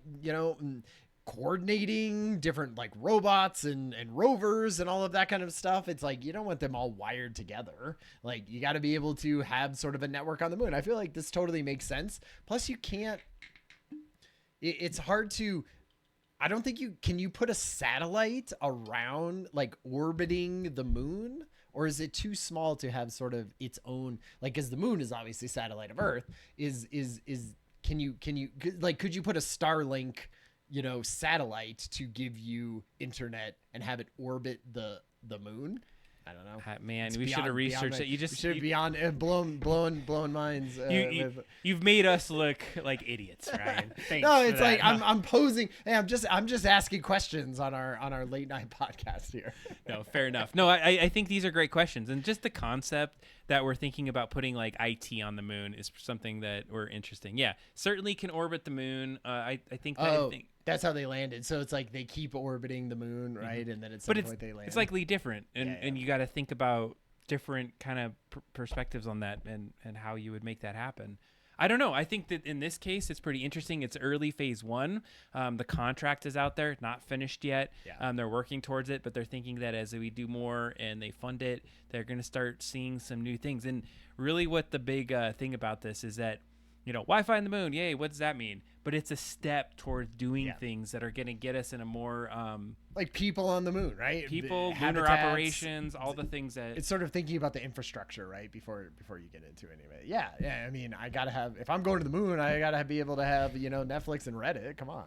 coordinating different like robots and rovers and all of that kind of stuff. It's like you don't want them all wired together. Like you got to be able to have sort of a network on the moon. I feel like this totally makes sense. Plus you can't, it's hard to, I don't think can you put a satellite around like orbiting the moon, or is it too small to have sort of its own, like, because the moon is obviously satellite of Earth, can you like, could you put a Starlink satellite to give you internet and have it orbit the moon? I don't know. Man, we should have researched it. You just should beyond blown minds. You've made us look like idiots, Ryan. Thanks. No, it's like I'm posing. Hey, I'm just asking questions on our late night podcast here. No, fair enough. No, I think these are great questions, and just the concept that we're thinking about putting like IT on the moon is something that we're interesting. Yeah, certainly can orbit the moon. I think. That's how they landed. So it's like they keep orbiting the moon, right? And then at some point they land. It's likely different, and Yeah. and you got to think about different kind of perspectives on that, and how you would make that happen. I don't know. I think that in this case, it's pretty interesting. It's early phase 1. The contract is out there, not finished yet. Yeah. They're working towards it, but they're thinking that as we do more and they fund it, they're going to start seeing some new things. And really what the big thing about this is that, Wi-Fi on the moon, yay, what does that mean? But it's a step towards doing things that are going to get us in a more... like people on the moon, right? People, lunar Habitats, operations, all the things that... It's sort of thinking about the infrastructure, right? Before you get into it anyway. Yeah. I mean, I got to have... If I'm going to the moon, I got to be able to have, Netflix and Reddit. Come on.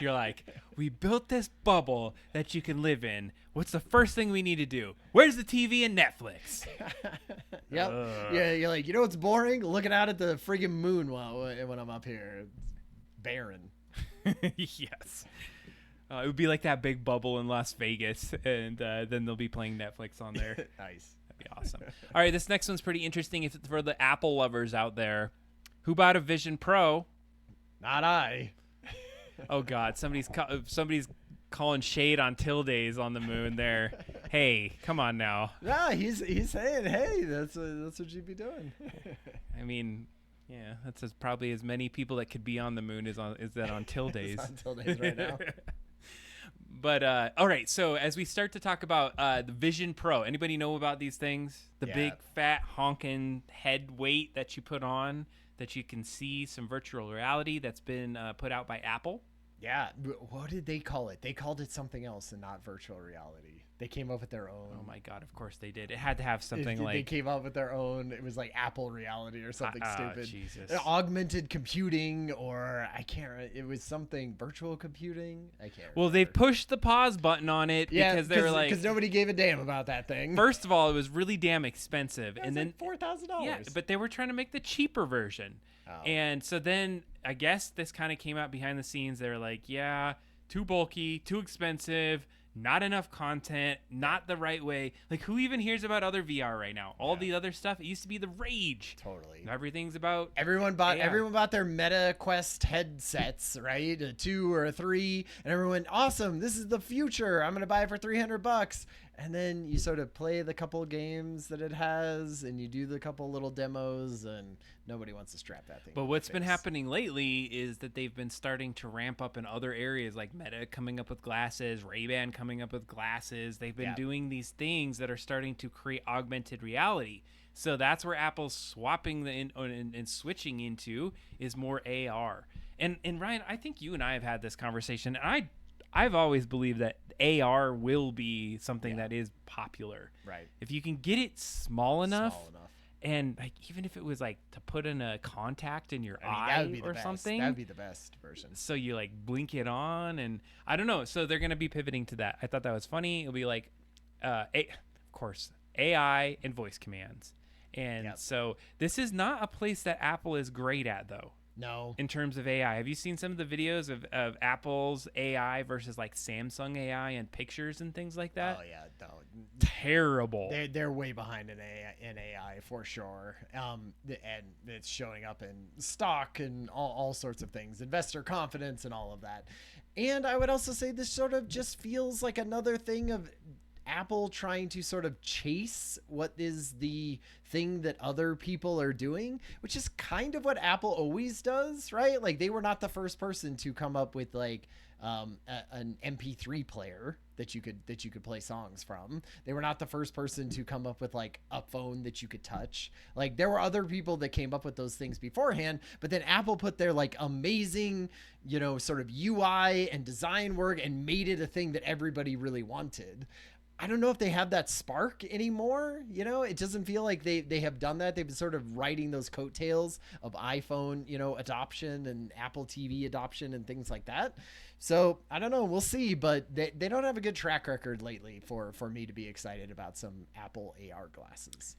You're like, we built this bubble that you can live in. What's the first thing we need to do? Where's the TV and Netflix? Yep. Yeah, you're like, what's boring? Looking out at the friggin' moon when I'm up here. It's barren. Yes. It would be like that big bubble in Las Vegas, and then they'll be playing Netflix on there. Nice. That'd be awesome. All right, this next one's pretty interesting. It's for the Apple lovers out there. Who bought a Vision Pro? Not I. Oh God, somebody's calling shade on Tildays on the moon there. Hey, come on now. Nah, he's saying, hey, that's what you'd be doing. I mean, yeah, that's probably as many people that could be on the moon is that on Tildays. On Tildays right now. But all right, so as we start to talk about the Vision Pro, anybody know about these things? The big fat honking head weight that you put on that you can see some virtual reality that's been put out by Apple. Yeah, what did they call it? They called it something else and not virtual reality. They came up with their own. Oh my God, of course they did. It had to have something like... They came up with their own. It was like Apple reality or something stupid. Jesus. Augmented computing, or I can't remember. It was something virtual computing. I can't Well, remember. they pushed the pause button on it because they were like... Because nobody gave a damn about that thing. First of all, it was really damn expensive. It was and then like $4,000. Yeah, but they were trying to make the cheaper version. Oh. And so then I guess this kind of came out behind the scenes. They were like, yeah, too bulky, too expensive, not enough content, not the right way. Like, who even hears about other VR right now? All the other stuff, it used to be the rage. Totally. Everything's about... Everyone bought their Meta Quest headsets, right? A 2 or a 3, and everyone went, awesome, this is the future. I'm going to buy it for $300. And then you sort of play the couple games that it has, and you do the couple little demos, and nobody wants to strap that thing. But what's been happening lately is that they've been starting to ramp up in other areas, like Meta coming up with glasses, Ray-Ban coming up with glasses. They've been doing these things that are starting to create augmented reality. So that's where Apple's swapping and switching into is more AR. And Ryan, I think you and I have had this conversation, and I've always believed that AR will be something that is popular. Right. If you can get it small enough. And like, even if it was like to put in a contact in your eye or something, that'd be the best version. So you like blink it on, and I don't know. So they're gonna be pivoting to that. I thought that was funny. It'll be like, of course, AI and voice commands. And so this is not a place that Apple is great at, though. No. In terms of AI, have you seen some of the videos of Apple's AI versus like Samsung AI and pictures and things like that? Oh yeah, no. Terrible. They're way behind in AI for sure. And it's showing up in stock and all sorts of things, investor confidence and all of that. And I would also say this sort of just feels like another thing of Apple trying to sort of chase what is the thing that other people are doing, which is kind of what Apple always does, right? Like they were not the first person to come up with like an MP3 player that you could play songs from. They were not the first person to come up with like a phone that you could touch. Like there were other people that came up with those things beforehand, but then Apple put their like amazing, sort of UI and design work and made it a thing that everybody really wanted. I don't know if they have that spark anymore. It doesn't feel like they have done that. They've been sort of riding those coattails of iPhone, adoption and Apple TV adoption and things like that. So I don't know. We'll see, but they don't have a good track record lately for me to be excited about some Apple AR glasses.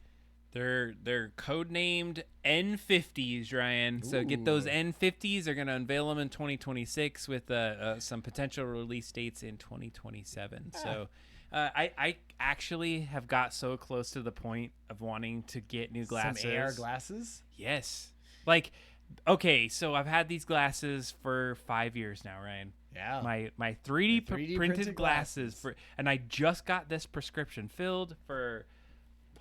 They're codenamed N50s, Ryan. So get those N50s. They're going to unveil them in 2026 with some potential release dates in 2027. So I actually have got so close to the point of wanting to get new glasses. Some AR glasses? Yes. Like, okay, so I've had these glasses for 5 years now, Ryan. Yeah. My 3D, 3D printed glasses for, and I just got this prescription filled for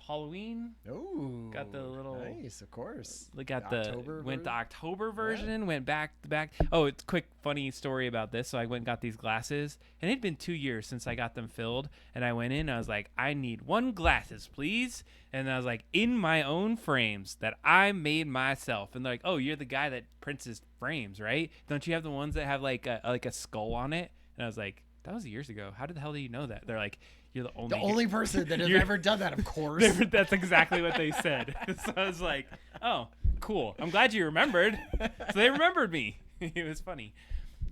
Halloween. Oh, Got the little nice, of course. Got went the version? October version, went back to back. Oh, it's a quick funny story about this. So I went and got these glasses, and it'd been 2 years since I got them filled. And I went in, I was like, I need 1 glasses, please. And I was like, in my own frames that I made myself. And they're like, oh, you're the guy that prints his frames, right? Don't you have the ones that have like a skull on it? And I was like, that was years ago. How the hell do you know that? They're like, you're the only person that has ever done that, of course. That's exactly what they said. So I was like, oh, cool. I'm glad you remembered. So they remembered me. It was funny.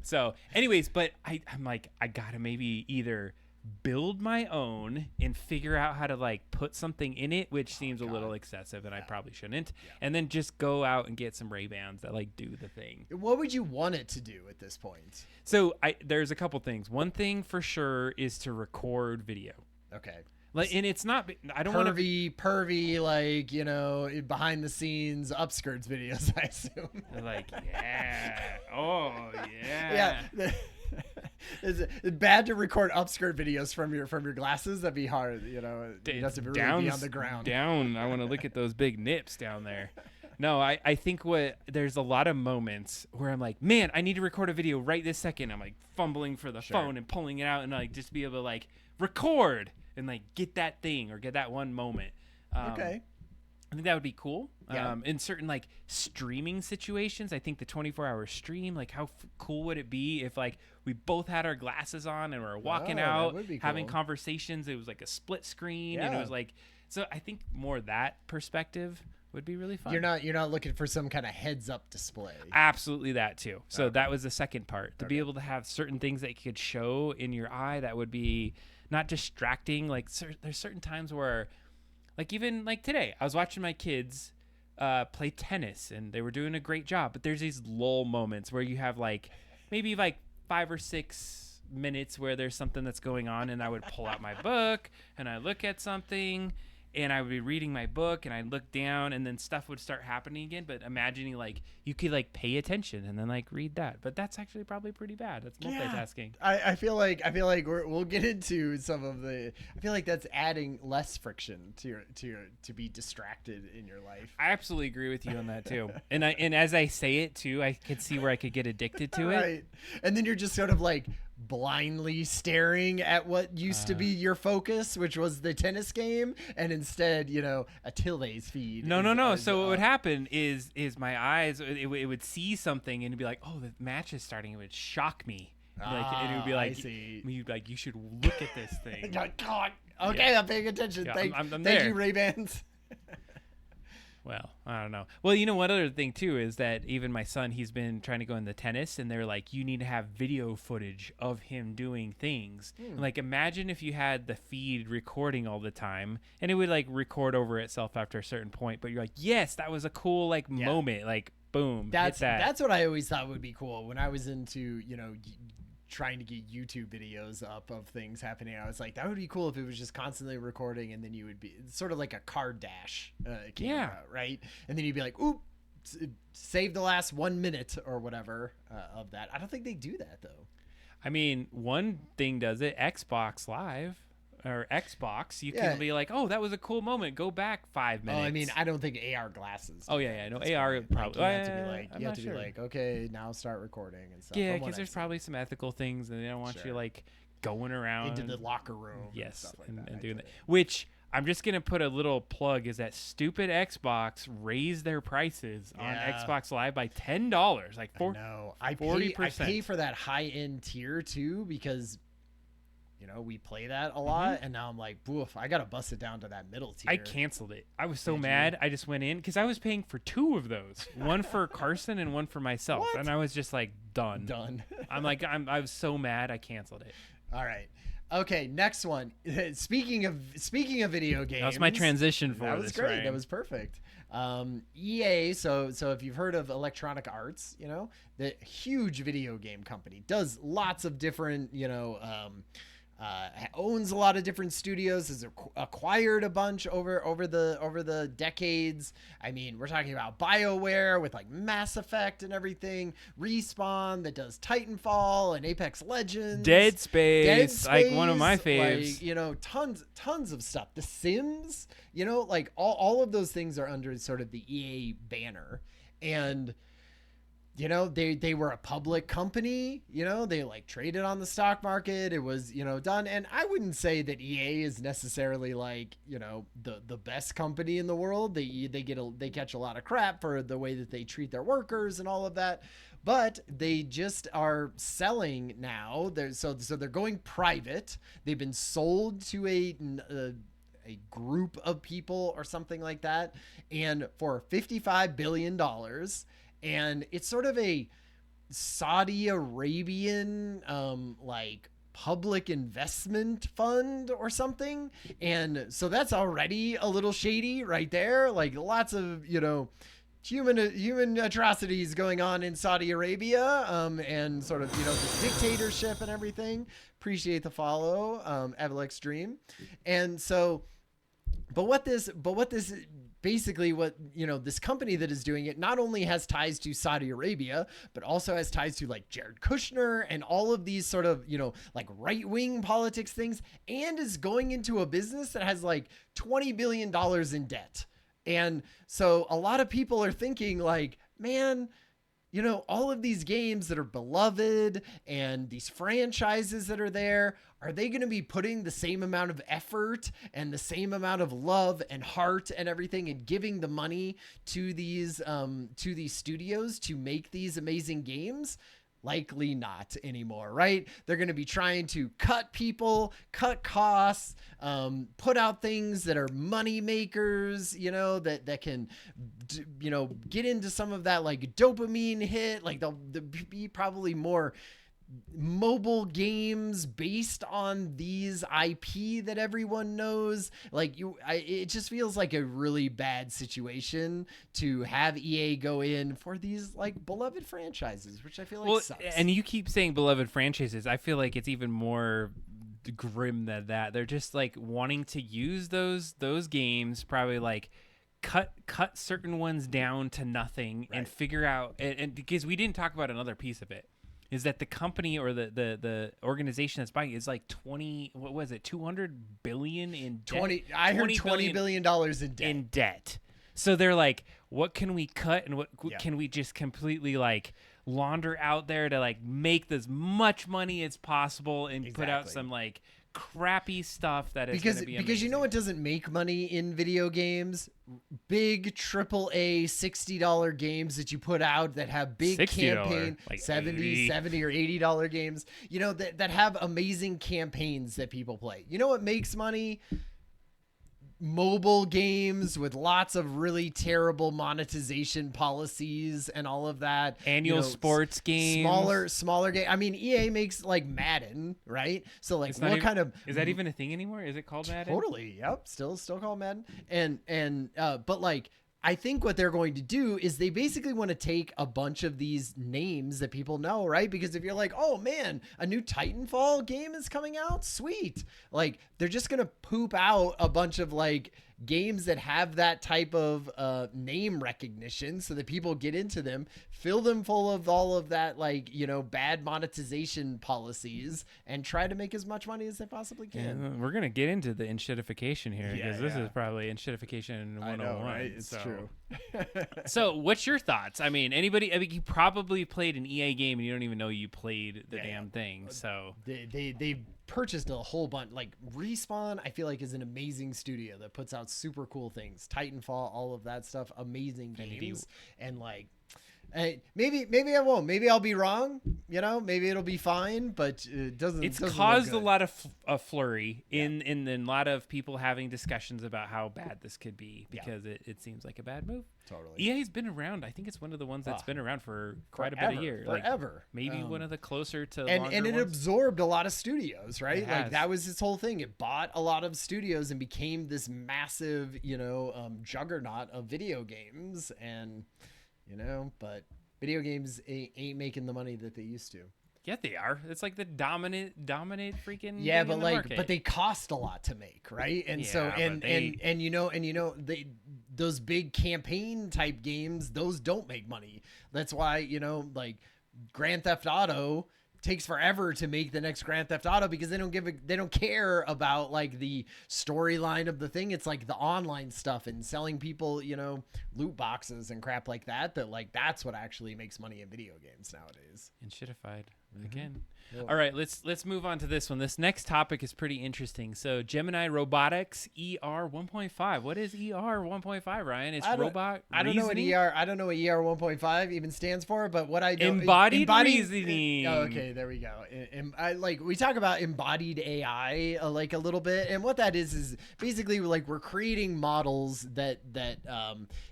So anyways, but I'm like, I gotta maybe either build my own and figure out how to like put something in it, which seems a little excessive and I probably shouldn't. And then just go out and get some Ray-Bans that like do the thing. What would you want it to do at this point? So there's a couple things. One thing for sure is to record video. Okay. Like, and it's not, I don't want to be pervy, like, you know, behind the scenes upskirts videos, I assume. Like, yeah. Oh, yeah. Yeah. Is it bad to record upskirt videos from your glasses? That'd be hard, you know. You have to really be on the ground. Down. I want to look at those big nips down there. No, I think there's a lot of moments where I'm like, man, I need to record a video right this second. I'm like fumbling for the phone and pulling it out and like just be able to like record and like get that thing or get that one moment. Okay. I think that would be cool. Yeah. In certain like streaming situations, I think the 24-hour stream, like how cool would it be if like we both had our glasses on and we're walking out, having conversations. It was like a split screen and it was like, so I think more that perspective would be really fun. You're not looking for some kind of heads up display. Absolutely that too. So that was the second part, to be able to have certain things that you could show in your eye that would be not distracting. Like there's certain times where, like even like today, I was watching my kids play tennis and they were doing a great job. But there's these lull moments where you have like maybe like 5 or 6 minutes where there's something that's going on, and I would pull out my book and I look at something. And I would be reading my book and I'd look down and then stuff would start happening again. But imagining like you could like pay attention and then like read that. But that's actually probably pretty bad. That's multitasking. I feel like we'll get into some of the. I feel like that's adding less friction to be distracted in your life. I absolutely agree with you on that too. And as I say it too, I could see where I could get addicted to it. Right. And then you're just sort of like blindly staring at what used to be your focus, which was the tennis game, and instead, you know, Atile's feed. No. So what would happen is my eyes, it would see something and it'd be like, oh, the match is starting. It would shock me. And it would be like, you'd like, you should look at this thing. Okay, I'm paying attention. Yeah, thank you, Ray-Bans. Well, I don't know. Well, you know, one other thing too is that even my son, he's been trying to go into tennis, and they're like, you need to have video footage of him doing things. And like, imagine if you had the feed recording all the time, and it would like record over itself after a certain point. But you're like, yes, that was a cool like moment. Like, boom. That's what I always thought would be cool when I was into, you know, trying to get YouTube videos up of things happening. I was like, that would be cool if it was just constantly recording, and then you would be sort of like a card dash camera, right? And then you'd be like, oop, save the last 1 minute or whatever of that. I don't think they do that though. I mean, one thing does it, Xbox Live or Xbox, you can be like, oh, that was a cool moment. Go back 5 minutes. Oh, I mean, I don't think AR glasses. Oh yeah, no, AR probably. Like, you have to be like, okay, now start recording and stuff. Yeah, because there's probably some ethical things, and they don't want you like going around into the locker room. Yes, and stuff like and that. doing that. Which I'm just gonna put a little plug is that stupid Xbox raised their prices on Xbox Live by $10, like 40%. I pay for that high end tier too because, you know, we play that a lot, and now I'm like, boof, I gotta bust it down to that middle tier. I canceled it. I was so mad. I just went in because I was paying for 2 of those, one for Carson and one for myself, and I was just like, done. I'm like, I was so mad. I canceled it. All right. Okay, next one. Speaking of video games, that was my transition for this. That was great. Ryan. That was perfect. EA. So if you've heard of Electronic Arts, you know, the huge video game company does lots of different, you know, owns a lot of different studios, has acquired a bunch over the decades. I mean, we're talking about BioWare with like Mass Effect and everything, Respawn that does Titanfall and Apex Legends, Dead Space, like one of my faves. like, you know, tons of stuff. The Sims, you know, like all of those things are under sort of the EA banner. And you know, they were a public company, you know, they like traded on the stock market. It was, you know, done. And I wouldn't say that EA is necessarily like, you know, the best company in the world. They catch a lot of crap for the way that they treat their workers and all of that. But they just are selling now. So they're going private. They've been sold to a group of people or something like that. And for $55 billion. And it's sort of a Saudi Arabian, like public investment fund or something. And so that's already a little shady right there. Like lots of, you know, human atrocities going on in Saudi Arabia, and sort of, you know, the dictatorship and everything. Appreciate the follow, Evelix Stream. And so, but what this basically, what, you know, this company that is doing it not only has ties to Saudi Arabia, but also has ties to like Jared Kushner and all of these sort of, you know, like right-wing politics things, and is going into a business that has like $20 billion in debt. And so a lot of people are thinking like, man, you know, all of these games that are beloved and these franchises that are there, are they going to be putting the same amount of effort and the same amount of love and heart and everything and giving the money to these studios to make these amazing games? Likely not anymore, right? They're going to be trying to cut people, cut costs, put out things that are money makers, you know, that can, you know, get into some of that like dopamine hit. Like they'll be probably more mobile games based on these IP that everyone knows. Like it just feels like a really bad situation to have EA go in for these like beloved franchises, which I feel like sucks. And you keep saying beloved franchises. I feel like it's even more grim than that. They're just like wanting to use those games, probably like cut certain ones down to nothing, right, and figure out, and because we didn't talk about another piece of it, is that the company or the organization that's buying is like 200 billion in debt. I heard $20 billion in debt. So they're like, what can we cut and what can we just completely like launder out there to like make as much money as possible and put out some like crappy stuff that is going to be amazing. Because you know what doesn't make money in video games? Big AAA $60 games that you put out that have big campaign, like $70 or $80 games, you know, that have amazing campaigns that people play. You know what makes money? Mobile games with lots of really terrible monetization policies and all of that. Annual sports games. Smaller game. I mean, EA makes like Madden, right? So like, what kind of, is that even a thing anymore? Is it called Madden? Totally. Yep. Still called Madden. And but like, I think what they're going to do is they basically want to take a bunch of these names that people know, right? Because if you're like, oh man, a new Titanfall game is coming out, sweet. Like they're just going to poop out a bunch of like games that have that type of name recognition so that people get into them, fill them full of all of that, like, you know, bad monetization policies, and try to make as much money as they possibly can. Yeah, we're going to get into the Enshittification here, because this is probably Enshittification 101. I know, right? It's true. So what's your thoughts? I mean, you probably played an EA game and you don't even know you played the damn thing. So they purchased a whole bunch. Like Respawn, I feel like is an amazing studio that puts out super cool things. Titanfall, all of that stuff, amazing games. And like, maybe I won't. Maybe I'll be wrong. You know, maybe it'll be fine. But it doesn't. It's caused a lot of flurry in a lot of people having discussions about how bad this could be, because it seems like a bad move. Totally. EA's been around. I think it's one of the ones that's been around for quite a bit of years. Forever. Like, maybe one of the closer to and it ones. Absorbed a lot of studios, right? Like that was its whole thing. It bought a lot of studios and became this massive, you know, juggernaut of video games. And you know, but video games ain't making the money that they used to. Yeah, they are. It's like the dominant freaking Yeah, thing but in the like, market. but they cost a lot to make, right? And Yeah, so, but they- and they those big campaign type games, those don't make money. That's why, like Grand Theft Auto takes forever to make the next Grand Theft Auto because they don't care about like the storyline of the thing. It's like the online stuff and selling people, loot boxes and crap like that, like that's what actually makes money in video games nowadays. Enshittified again. Yep. All right, let's move on to this one. This next topic is pretty interesting. So Gemini Robotics ER 1.5. What is ER 1.5, Ryan? It's robot I don't know what reasoning? ER 1.5 even stands for, but what I know Embodied reasoning. Oh, okay, there we go. We talk about embodied AI like a little bit, and what that is basically like we're creating models that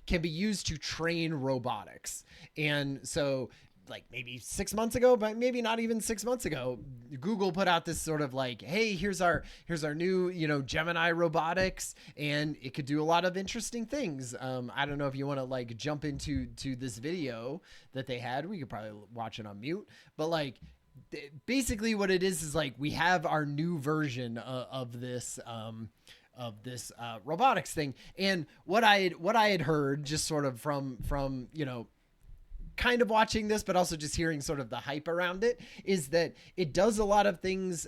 can be used to train robotics. And so like maybe 6 months ago, but maybe not even 6 months ago, Google put out this sort of like, hey, here's our new, Gemini robotics, and it could do a lot of interesting things. I don't know if you want to like jump into this video that they had. We could probably watch it on mute, but like basically what it is like we have our new version of this robotics thing. And what I had heard just sort of from kind of watching this, but also just hearing sort of the hype around it, is that it does a lot of things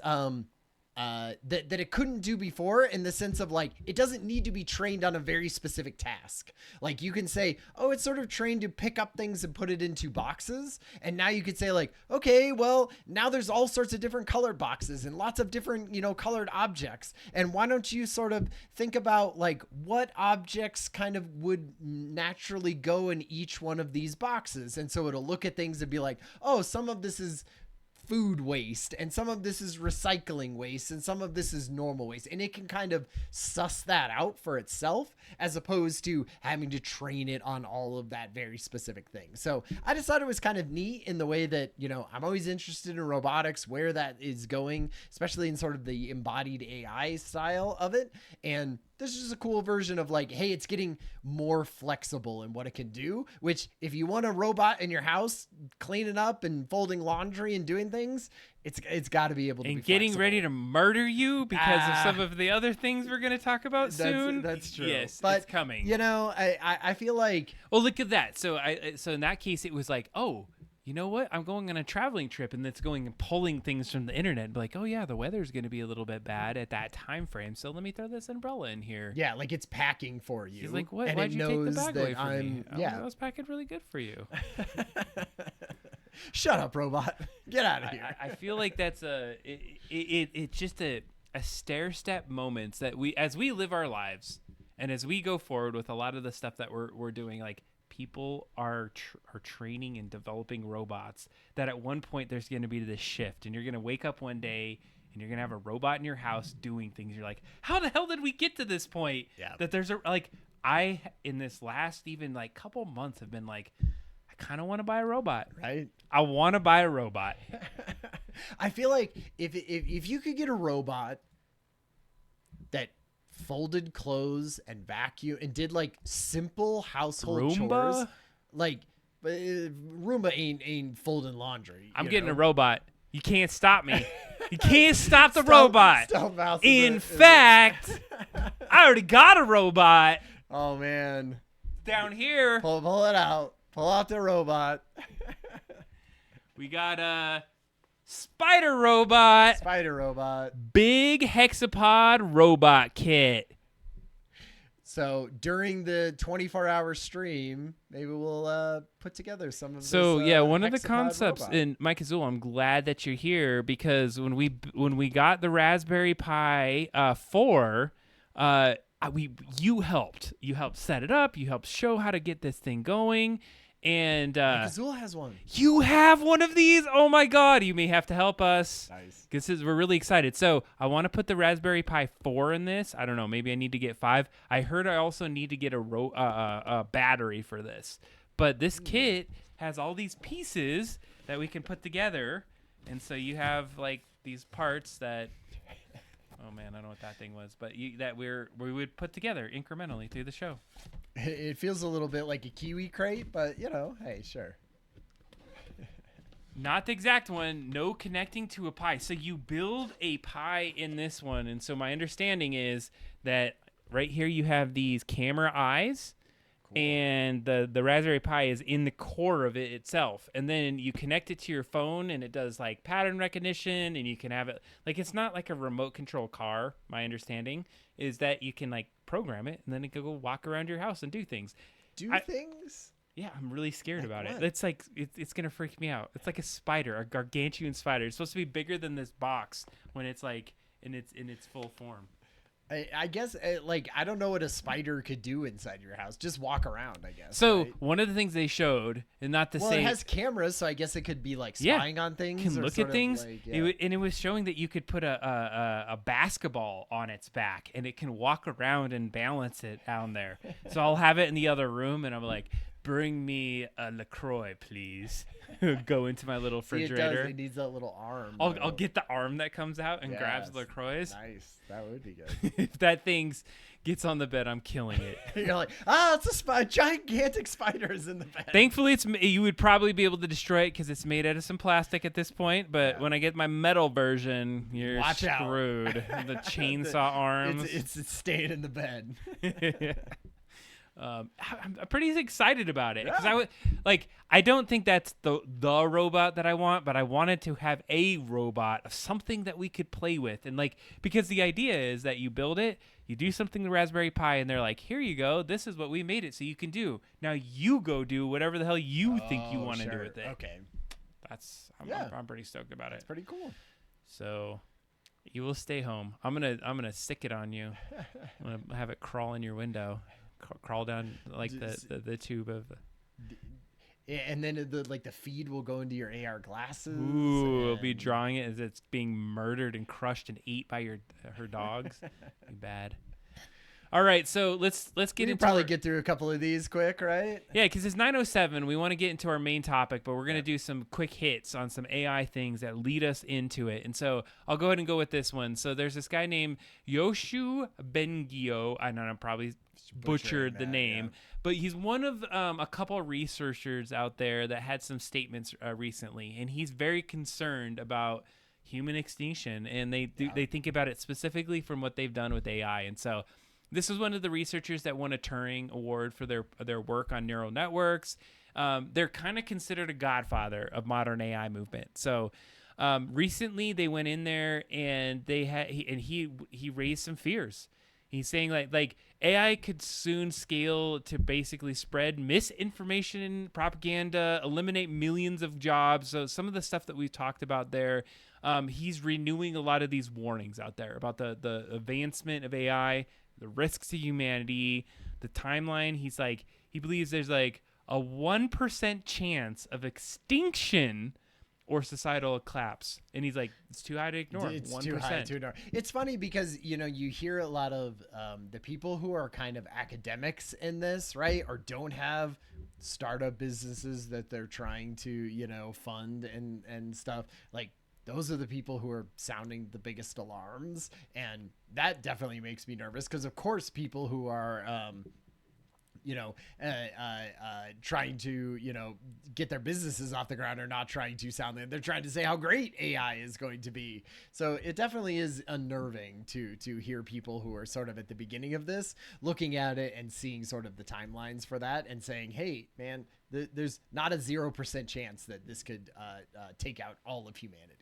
that it couldn't do before, in the sense of like, it doesn't need to be trained on a very specific task. Like you can say, oh, it's sort of trained to pick up things and put it into boxes. And now you could say like, okay, well, now there's all sorts of different colored boxes and lots of different, colored objects. And why don't you sort of think about like what objects kind of would naturally go in each one of these boxes? And so it'll look at things and be like, oh, some of this is food waste, and some of this is recycling waste, and some of this is normal waste, and it can kind of suss that out for itself, as opposed to having to train it on all of that very specific thing. So I just thought it was kind of neat in the way that, I'm always interested in robotics, where that is going, especially in sort of the embodied AI style of it. And this is just a cool version of like, hey, it's getting more flexible in what it can do, which if you want a robot in your house cleaning up and folding laundry and doing things, it's got to be able to and be getting flexible. ready to murder you because of some of the other things we're going to talk about soon. That's true. Yes, but it's coming. I feel like, oh, look at that. So in that case, it was like, oh, you know what? I'm going on a traveling trip, and it's going and pulling things from the internet and be like, oh yeah, the weather's going to be a little bit bad at that time frame, so let me throw this umbrella in here. Yeah, like it's packing for you. He's like, what? And Why'd you take the bag away from me? Yeah, I was packing really good for you. Shut up, robot. Get out of here. I feel like that's it's just a stair step moments that as we live our lives, and as we go forward with a lot of the stuff that we're doing, like people are training and developing robots that at one point there's going to be this shift, and you're going to wake up one day and you're going to have a robot in your house doing things. You're like, how the hell did we get to this point? Yeah. That there's I in this last even like couple months have been like, I kind of want to buy a robot. Right. I want to buy a robot. I feel like if you could get a robot that folded clothes and vacuum and did like simple household chores, like, but Roomba ain't folding laundry. I'm getting a robot. You can't stop me. You can't stop the robot. In fact, I already got a robot. Oh man. Down here. Pull it out. Pull out the robot. We got a spider robot. Spider robot. Big hexapod robot kit. So during the 24-hour stream, maybe we'll put together some of this. So yeah, one of the hexapod concepts robot. in Mike Azul, I'm glad that you're here, because when we got the Raspberry Pi 4, you helped set it up, you helped show how to get this thing going. And Mike Azul has one. You have one of these? Oh my God! You may have to help us. Nice. Because we're really excited. So I want to put the Raspberry Pi 4 in this. I don't know. Maybe I need to get 5. I heard I also need to get a battery for this. But this kit has all these pieces that we can put together, and so you have like these parts that. Oh man, I don't know what that thing was, but we would put together incrementally through the show. It feels a little bit like a kiwi crate, but hey, sure. Not the exact one. No connecting to a Pi. So you build a Pi in this one, and so my understanding is that right here you have these camera eyes. Cool. And the Raspberry Pi is in the core of it itself, and then you connect it to your phone, and it does like pattern recognition, and you can have it like it's not like a remote control car. My understanding is that you can like program it, and then it can go walk around your house and do things. Things? Yeah, I'm really scared about what? it. It's like it's gonna freak me out. It's like a spider, a gargantuan spider. It's supposed to be bigger than this box when it's like in its full form. I guess, like, I don't know what a spider could do inside your house. Just walk around, I guess. So right? one of the things they showed, and not to say... Well, it has cameras, so I guess it could be, like, spying on things. Can look at things. Like, and it was showing that you could put a basketball on its back, and it can walk around and balance it down there. So I'll have it in the other room, and I'm like... Bring me a LaCroix, please. Go into my little refrigerator. It needs that little arm. I'll get the arm that comes out and grabs LaCroix. Nice. That would be good. If that thing gets on the bed, I'm killing it. You're like, it's a gigantic spider is in the bed. Thankfully, you would probably be able to destroy it because it's made out of some plastic at this point. But when I get my metal version, you're screwed. The chainsaw arms. It's staying in the bed. I'm pretty excited about it because I don't think that's the robot that I want, but I wanted to have a robot of something that we could play with, and because the idea is that you build it, you do something to Raspberry Pi, and they're like, here you go, this is what we made it so you can do. Now you go do whatever the hell you think you want to do with it. Okay, I'm pretty stoked about it. It's pretty cool. So you will stay home. I'm gonna stick it on you. I'm gonna have it crawl in your window. Crawl down like the tube of and then the feed will go into your AR glasses. Ooh, it'll be drawing it as it's being murdered and crushed and ate by her dogs. Be bad. All right, so let's get into probably get through a couple of these quick, right? Yeah, because it's 9:07. We want to get into our main topic, but we're going to do some quick hits on some AI things that lead us into it. And so I'll go ahead and go with this one. So there's this guy named Yoshu Bengio. I know I'm probably butchered the name, but he's one of a couple of researchers out there that had some statements recently, and he's very concerned about human extinction, and they think about it specifically from what they've done with AI. And so this is one of the researchers that won a Turing Award for their work on neural networks. They're kind of considered a godfather of modern AI movement. So recently they went in there and he raised some fears. He's saying like AI could soon scale to basically spread misinformation, propaganda, eliminate millions of jobs. So some of the stuff that we've talked about there, he's renewing a lot of these warnings out there about the advancement of AI, the risks to humanity, the timeline. He believes there's like a 1% chance of extinction or societal collapse, and he's like, it's too high to ignore. It's 1%. too high to ignore. It's funny because you hear a lot of the people who are kind of academics in this, right, or don't have startup businesses that they're trying to fund and stuff. Like, those are the people who are sounding the biggest alarms, and that definitely makes me nervous because, of course, people who are trying to, get their businesses off the ground are not trying to sound them. They're trying to say how great AI is going to be. So it definitely is unnerving to hear people who are sort of at the beginning of this looking at it and seeing sort of the timelines for that and saying, hey, man, there's not a 0% chance that this could take out all of humanity.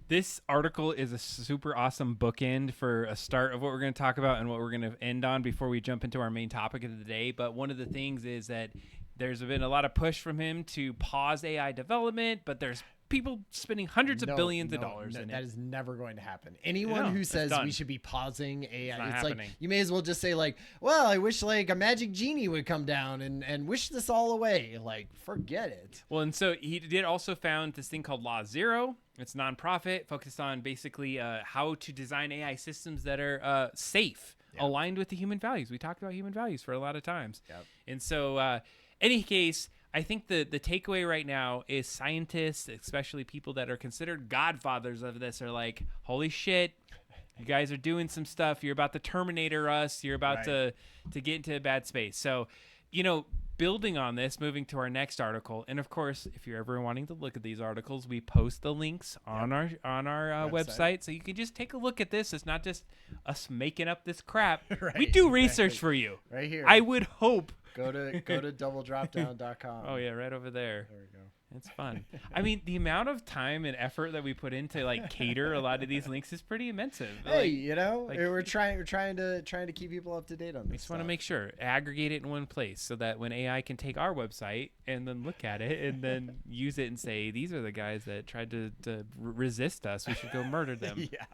This article is a super awesome bookend for a start of what we're going to talk about and what we're going to end on before we jump into our main topic of the day. But one of the things is that there's been a lot of push from him to pause AI development, but there's people spending hundreds of billions of dollars in it. That is never going to happen. Anyone who says we should be pausing AI, it's happening. Like you may as well just say like, well, I wish like a magic genie would come down and wish this all away. Like, forget it. Well, and so he did also found this thing called Law Zero. It's nonprofit, focused on basically how to design AI systems that are safe, aligned with the human values. We talked about human values for a lot of times. Yep. And so any case, I think the takeaway right now is scientists, especially people that are considered godfathers of this, are like, holy shit, you guys are doing some stuff. You're about to Terminator us. You're about to get into a bad space. So, building on this, moving to our next article, and of course, if you're ever wanting to look at these articles, we post the links on our website, so you can just take a look at this. It's not just us making up this crap. Right, we do research for you. Right here. I would hope. Go to doubledropdown.com. Oh yeah, right over there. There we go. It's fun. I mean, the amount of time and effort that we put into like cater a lot of these links is pretty immense. Hey, we're trying to keep people up to date on this. We just want to make sure aggregate it in one place so that when AI can take our website and then look at it and then use it and say, these are the guys that tried to resist us. We should go murder them. Yeah,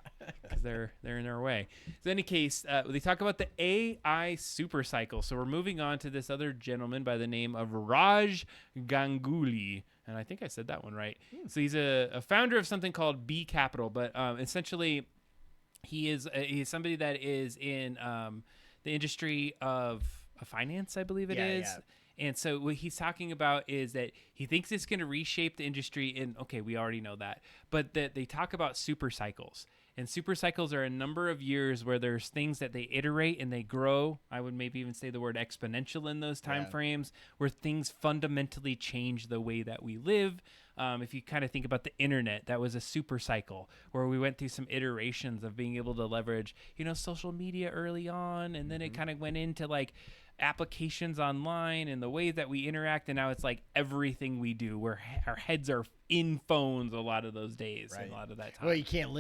because they're in our way. So in any case, they talk about the AI super cycle. So we're moving on to this other gentleman by the name of Raj Ganguly. And I think I said that one right. So he's a founder of something called B Capital, but essentially he is somebody that is in the industry of finance, I believe it is. Yeah. And so what he's talking about is that he thinks it's going to reshape the industry. And okay, we already know that, but that they talk about super cycles. And super cycles are a number of years where there's things that they iterate and they grow. I would maybe even say the word exponential in those time frames, where things fundamentally change the way that we live. If you kind of think about the internet, that was a super cycle where we went through some iterations of being able to leverage, social media early on. And then it kind of went into like applications online and the way that we interact, and now it's like everything we do where our heads are in phones a lot of those days. Right. And a lot of that time. Well, you can't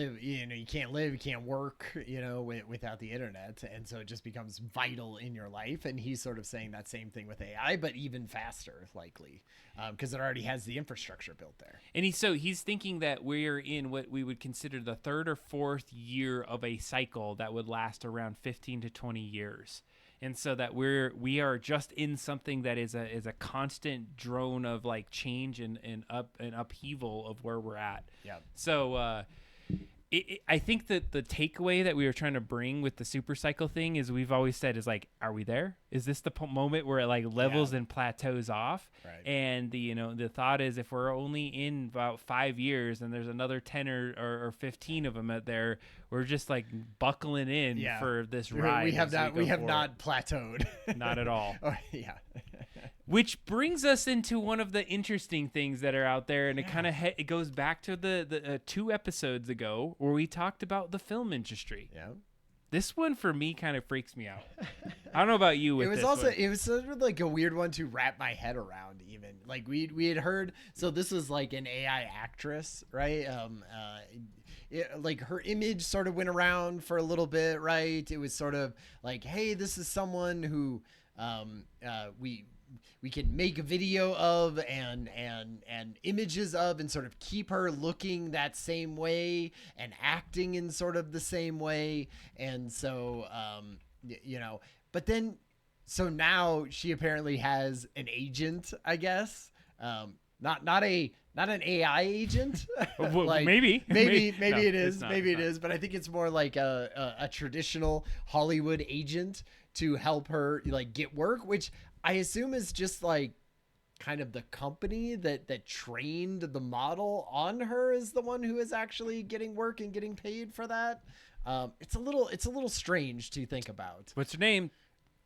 work without the internet, and so it just becomes vital in your life. And he's sort of saying that same thing with AI, but even faster likely, because it already has the infrastructure built there. And he's thinking that we're in what we would consider the third or fourth year of a cycle that would last around 15 to 20 years. And so that we are just in something that is a constant drone of like change and upheaval of where we're at. Yeah. So I think that the takeaway that we were trying to bring with the super cycle thing is we've always said is like, are we there? Is this the moment where it like levels and plateaus off? Right. And the thought is if we're only in about 5 years and there's another 10 or 15 of them out there, we're just like buckling in for this ride. We have not plateaued. Not at all. Oh, yeah. Which brings us into one of the interesting things that are out there, and it kind of it goes back to the 2 episodes ago where we talked about the film industry. Yeah. This one for me kind of freaks me out. I don't know about you with this one. It was sort of like a weird one to wrap my head around even. Like we had heard, so this was like an AI actress, right? Like her image sort of went around for a little bit, right? It was sort of like, hey, this is someone who we can make a video of and images of and sort of keep her looking that same way and acting in sort of the same way. And so, but then, so now she apparently has an agent, I guess. Not an AI agent. Like, maybe no, it is. Maybe it is. But I think it's more like a traditional Hollywood agent to help her like get work, which I assume is just like kind of the company that trained the model on her is the one who is actually getting work and getting paid for that. It's a little strange to think about. What's her name?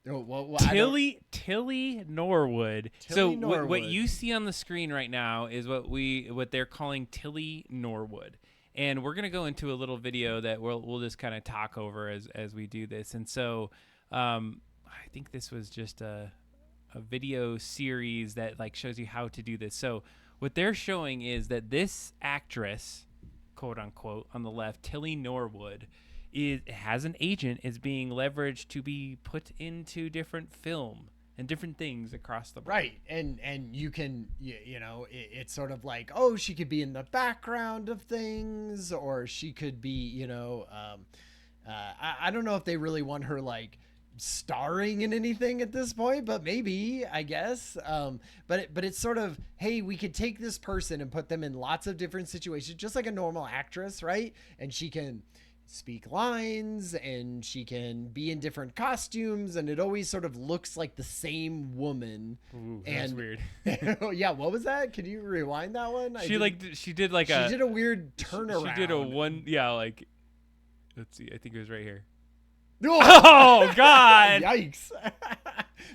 Well, Tilly Norwood. Norwood. What you see on the screen right now is what they're calling Tilly Norwood. And we're going to go into a little video that we'll just kind of talk over as we do this. And so I think this was just a video series that like shows you how to do this. So what they're showing is that this actress, quote unquote, on the left, Tilly Norwood, has an agent, is being leveraged to be put into different film and different things across the board. Right. And you can, it's sort of like, oh, she could be in the background of things, or she could be, I don't know if they really want her like starring in anything at this point, but maybe, I guess. But it's sort of, hey, we could take this person and put them in lots of different situations, just like a normal actress, right? And she can speak lines and she can be in different costumes, and it always sort of looks like the same woman. Ooh, that's weird. Yeah, what was that? Can you rewind that one? She did a weird turnaround. She did a one, like, let's see, I think it was right here. Oh God! Yikes!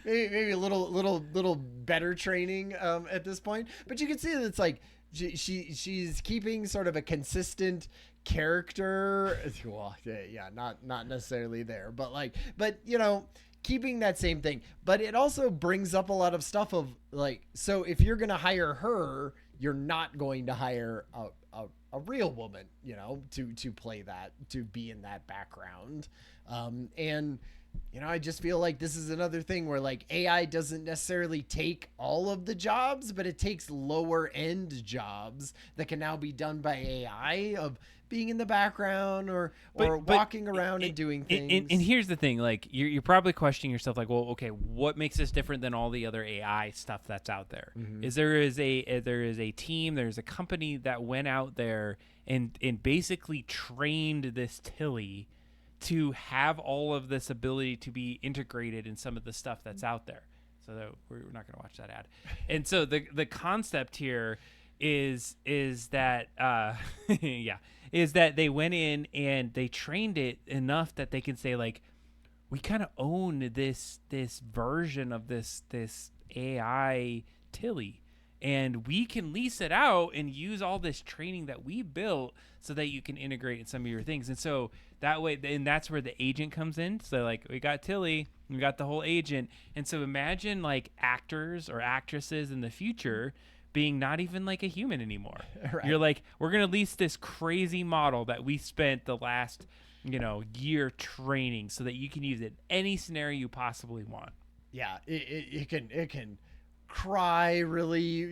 maybe a little better training at this point. But you can see that it's like she's keeping sort of a consistent character. Well, yeah, not necessarily there, but keeping that same thing. But it also brings up a lot of stuff of like, so if you're gonna hire her, you're not going to hire a real woman, to play that, to be in that background. And I just feel like this is another thing where like AI doesn't necessarily take all of the jobs, but it takes lower end jobs that can now be done by AI of being in the background or walking around and doing things. And here's the thing, like you're probably questioning yourself, like, well, okay, what makes this different than all the other AI stuff that's out there? Mm-hmm. There is a team, there's a company that went out there and basically trained this Tilly to have all of this ability to be integrated in some of the stuff that's out there. So we're not going to watch that ad. And so the concept here is that is that they went in and they trained it enough that they can say, like, we kind of own this version of this AI Tilly, and we can lease it out and use all this training that we built so that you can integrate in some of your things. And so that way, and that's where the agent comes in. So like, we got Tilly, we got the whole agent. And so imagine like actors or actresses in the future being not even like a human anymore. Right. You're like, we're going to lease this crazy model that we spent the last, year training so that you can use it in any scenario you possibly want. Yeah, it can cry really,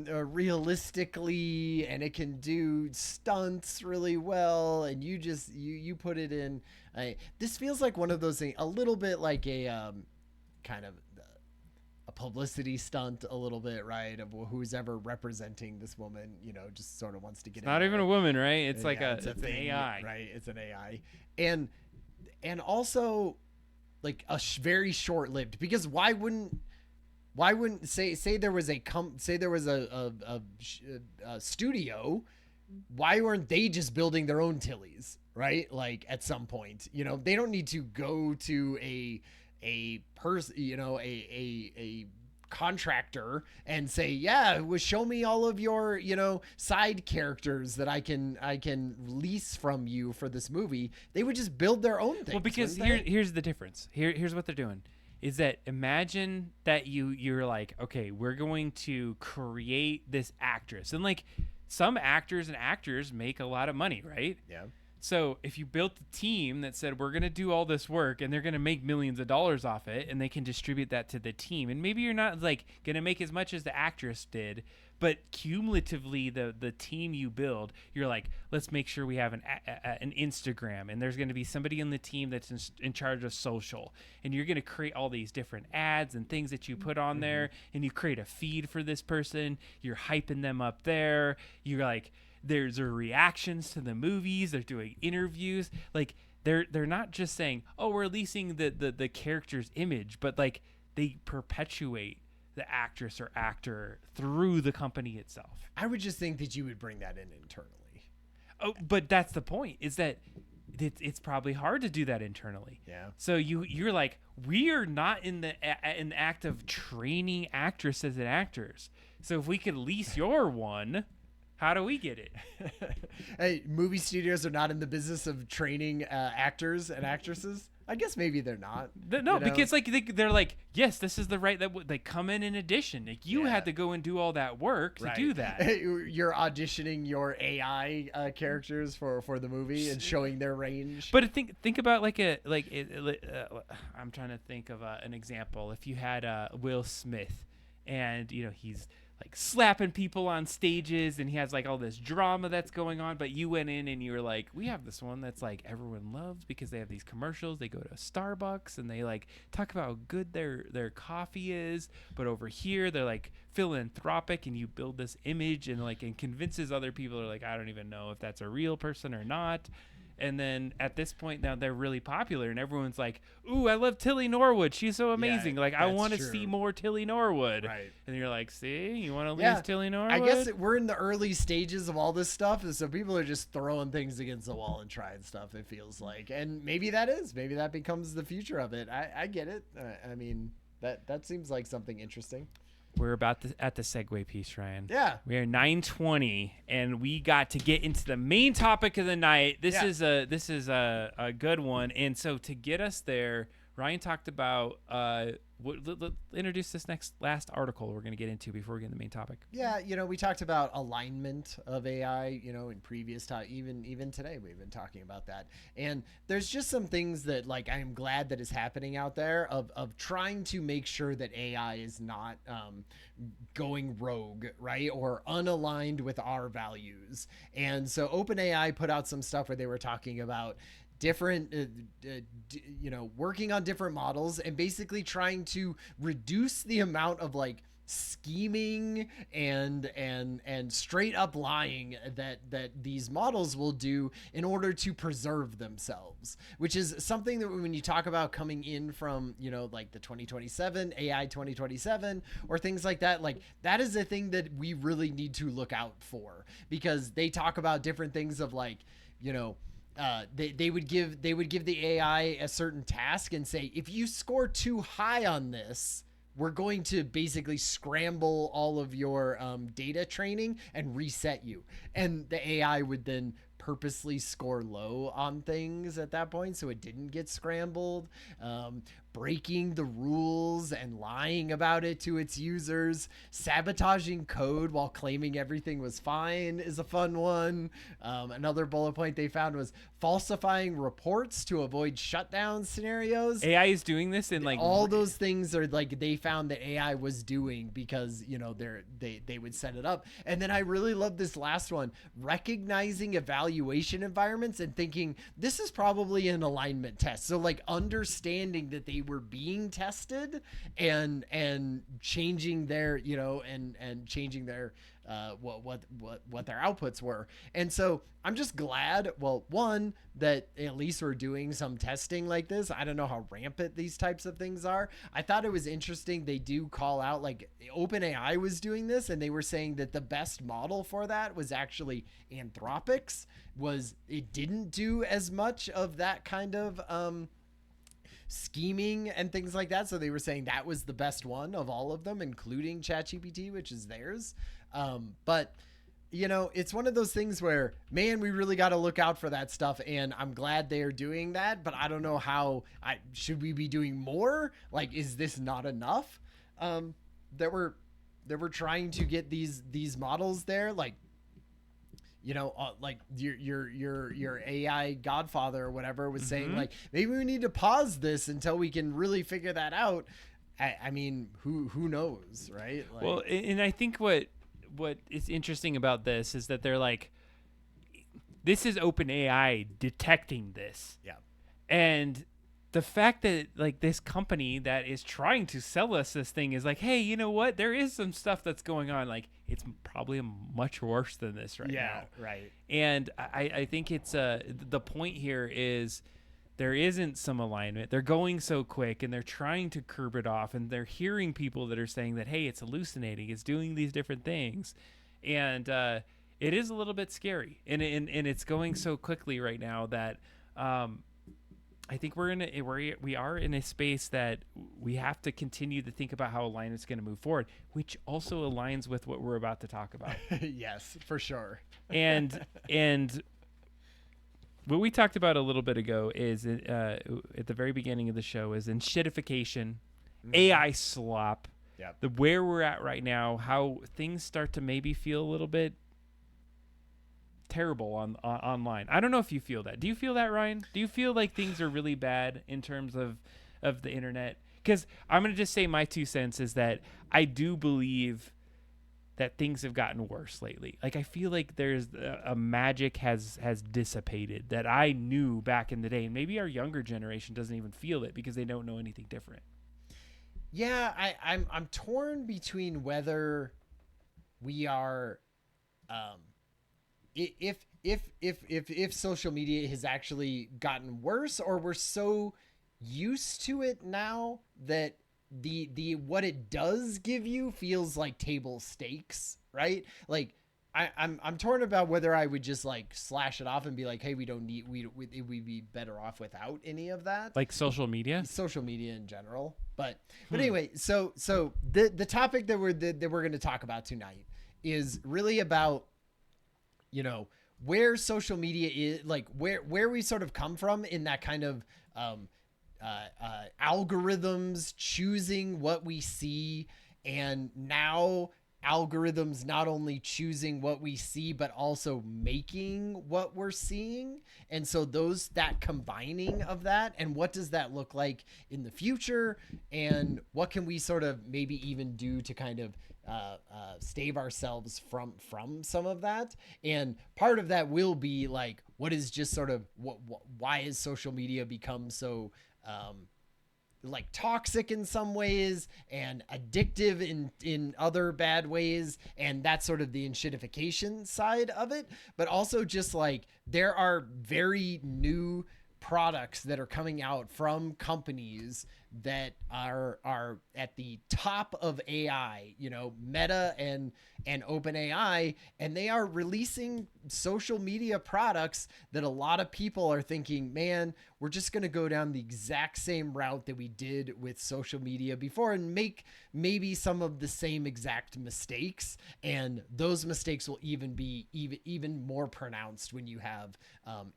realistically, and it can do stunts really well, and you put it in. This feels like one of those things, a little bit like a kind of a publicity stunt, a little bit, right? Of who's ever representing this woman, just sort of wants to get. It's not even a woman, right? It's like it's an thing, AI, right? It's an AI, and also like very short-lived, because why wouldn't say there was a studio, why weren't they just building their own Tillys, right? Like at some point, they don't need to go to a person, a contractor and say, yeah, show me all of your, side characters that I can lease from you for this movie. They would just build their own things. Well, because here's the difference. Here's what they're doing. Is that imagine that you're like, okay, we're going to create this actress. And like some actors and actors make a lot of money, right? Yeah. So if you built a team that said, we're going to do all this work and they're going to make millions of dollars off it, and they can distribute that to the team. And maybe you're not like going to make as much as the actress did, but cumulatively the team you build, you're like, let's make sure we have an Instagram, and there's going to be somebody on the team that's in charge of social, and you're going to create all these different ads and things that you put on there, and you create a feed for this person. You're hyping them up there. You're like, there's reactions to the movies. They're doing interviews. Like they're not just saying, oh, we're leasing the character's image, but like they perpetuate the actress or actor through the company itself. I would just think that you would bring that in internally. Oh, but that's the point, is that it's probably hard to do that internally. Yeah. So you're like, we are not in the act of training actresses and actors. So if we could lease your one, how do we get it? Hey, movie studios are not in the business of training actors and actresses. I guess maybe they're not. No, because like they're like, yes, this is the right that they come in addition. Like you had to go and do all that work to do that. You're auditioning your AI characters for the movie and showing their range. But think about I'm trying to think of an example. If you had Will Smith, and he's like slapping people on stages, and he has like all this drama that's going on, but you went in and you were like, we have this one that's like everyone loves because they have these commercials. They go to Starbucks and they like talk about how good their coffee is, but over here they're like philanthropic, and you build this image and convinces other people, are like, I don't even know if that's a real person or not. and then at this point now they're really popular, and everyone's like, "Ooh, I love Tilly Norwood. She's so amazing. Like I want to see more Tilly Norwood." Right. And you're like, "See, you want to lose Tilly Norwood?" I guess we're in the early stages of all this stuff, and so people are just throwing things against the wall and trying stuff. It feels like, and maybe that becomes the future of it. I get it. I mean, that seems like something interesting. We're about at the segue piece, Ryan. Yeah. We are 9:20, and we got to get into the main topic of the night. This is a good one, and so to get us there, Ryan talked about introduce this last article we're going to get into before we get into the main topic. Yeah, we talked about alignment of AI, in previous time, even today we've been talking about that. And there's just some things that like I'm glad that is happening out there of trying to make sure that AI is not going rogue, right? Or unaligned with our values. And so OpenAI put out some stuff where they were talking about different working on different models and basically trying to reduce the amount of like scheming and straight up lying that these models will do in order to preserve themselves, which is something that when you talk about coming in from like the 2027 AI 2027 or things like that, like that is a thing that we really need to look out for, because they talk about different things of like they would give the AI a certain task and say, if you score too high on this, we're going to basically scramble all of your data training and reset you. And the AI would then purposely score low on things at that point so it didn't get scrambled. Breaking the rules and lying about it to its users, sabotaging code while claiming everything was fine is a fun one. Another bullet point they found was falsifying reports to avoid shutdown scenarios. AI is doing this in like all those things are like they found that AI was doing because they would set it up. And then I really love this last one, recognizing evaluation environments and thinking this is probably an alignment test. So like understanding that they were being tested and changing their and changing their what their outputs were. And so I'm just glad, well, one, that at least we're doing some testing like this. I don't know how rampant these types of things are. I thought it was interesting. They do call out like OpenAI was doing this, and they were saying that the best model for that was actually Anthropic's. It didn't do as much of that kind of scheming and things like that. So they were saying that was the best one of all of them, including ChatGPT, which is theirs. But it's one of those things where, man, we really got to look out for that stuff. And I'm glad they are doing that, but I don't know how should we be doing more? Like, is this not enough? That we're trying to get these models there, like, like your AI godfather or whatever was saying, like, maybe we need to pause this until we can really figure that out. I mean, who knows, right? Like, well, and I think what is interesting about this is that they're like, this is OpenAI detecting this. Yeah. And the fact that like this company that is trying to sell us this thing is like, hey, you know what? There is some stuff that's going on. Like, it's probably much worse than this right now. Yeah, right. And I think it's the point here is there isn't some alignment. They're going so quick and they're trying to curb it off, and they're hearing people that are saying that, hey, it's hallucinating, it's doing these different things. And it is a little bit scary. And it's going so quickly right now that I think we are in a space that we have to continue to think about how alignment's going to move forward, which also aligns with what we're about to talk about. Yes, for sure. and what we talked about a little bit ago is at the very beginning of the show is Enshittification, AI slop, where we're at right now, how things start to maybe feel a little bit terrible online. I don't know if you feel that. Do you feel that, Ryan? Do you feel like things are really bad in terms of the internet? Because I'm going to just say my 2 cents is that I do believe that things have gotten worse lately. Like, I feel like there's a magic has dissipated that I knew back in the day. And maybe our younger generation doesn't even feel it because they don't know anything different. Yeah, I'm torn between whether we are if social media has actually gotten worse, or we're so used to it now that the what it does give you feels like table stakes, right? Like I'm torn about whether I would just like slash it off and be like, hey, we don't need we'd be better off without any of that, Like social media in general. But anyway, so the topic that we're going to talk about tonight is really about, you know, where social media is, like where we sort of come from in that kind of algorithms choosing what we see, and now algorithms not only choosing what we see but also making what we're seeing, and so that combining of that, and what does that look like in the future, and what can we sort of maybe even do to kind of stave ourselves from some of that. And part of that will be like, what is just sort of why has social media become so like toxic in some ways and addictive in other bad ways, and that's sort of the enshittification side of it. But also just like there are very new products that are coming out from companies that are at the top of AI, you know, Meta and OpenAI, and they are releasing social media products that a lot of people are thinking, man, we're just going to go down the exact same route that we did with social media before and make maybe some of the same exact mistakes, and those mistakes will be even more pronounced when you have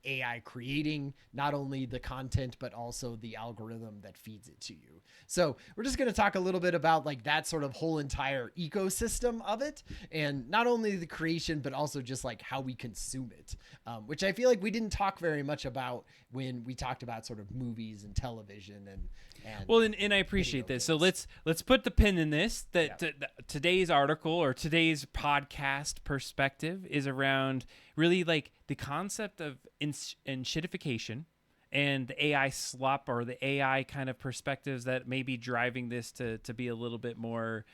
AI creating not only the content but also the algorithm that feeds it to you. So we're just going to talk a little bit about like that sort of whole entire ecosystem of it, and not only the creation but also just like how we consume it, which I feel like we didn't talk very much about when we talked about sort of movies and television and well, and I appreciate this. So let's put the pin in this. Today's article or today's podcast perspective is around really like the concept of enshittification and the AI slop, or the AI kind of perspectives that may be driving this to be a little bit more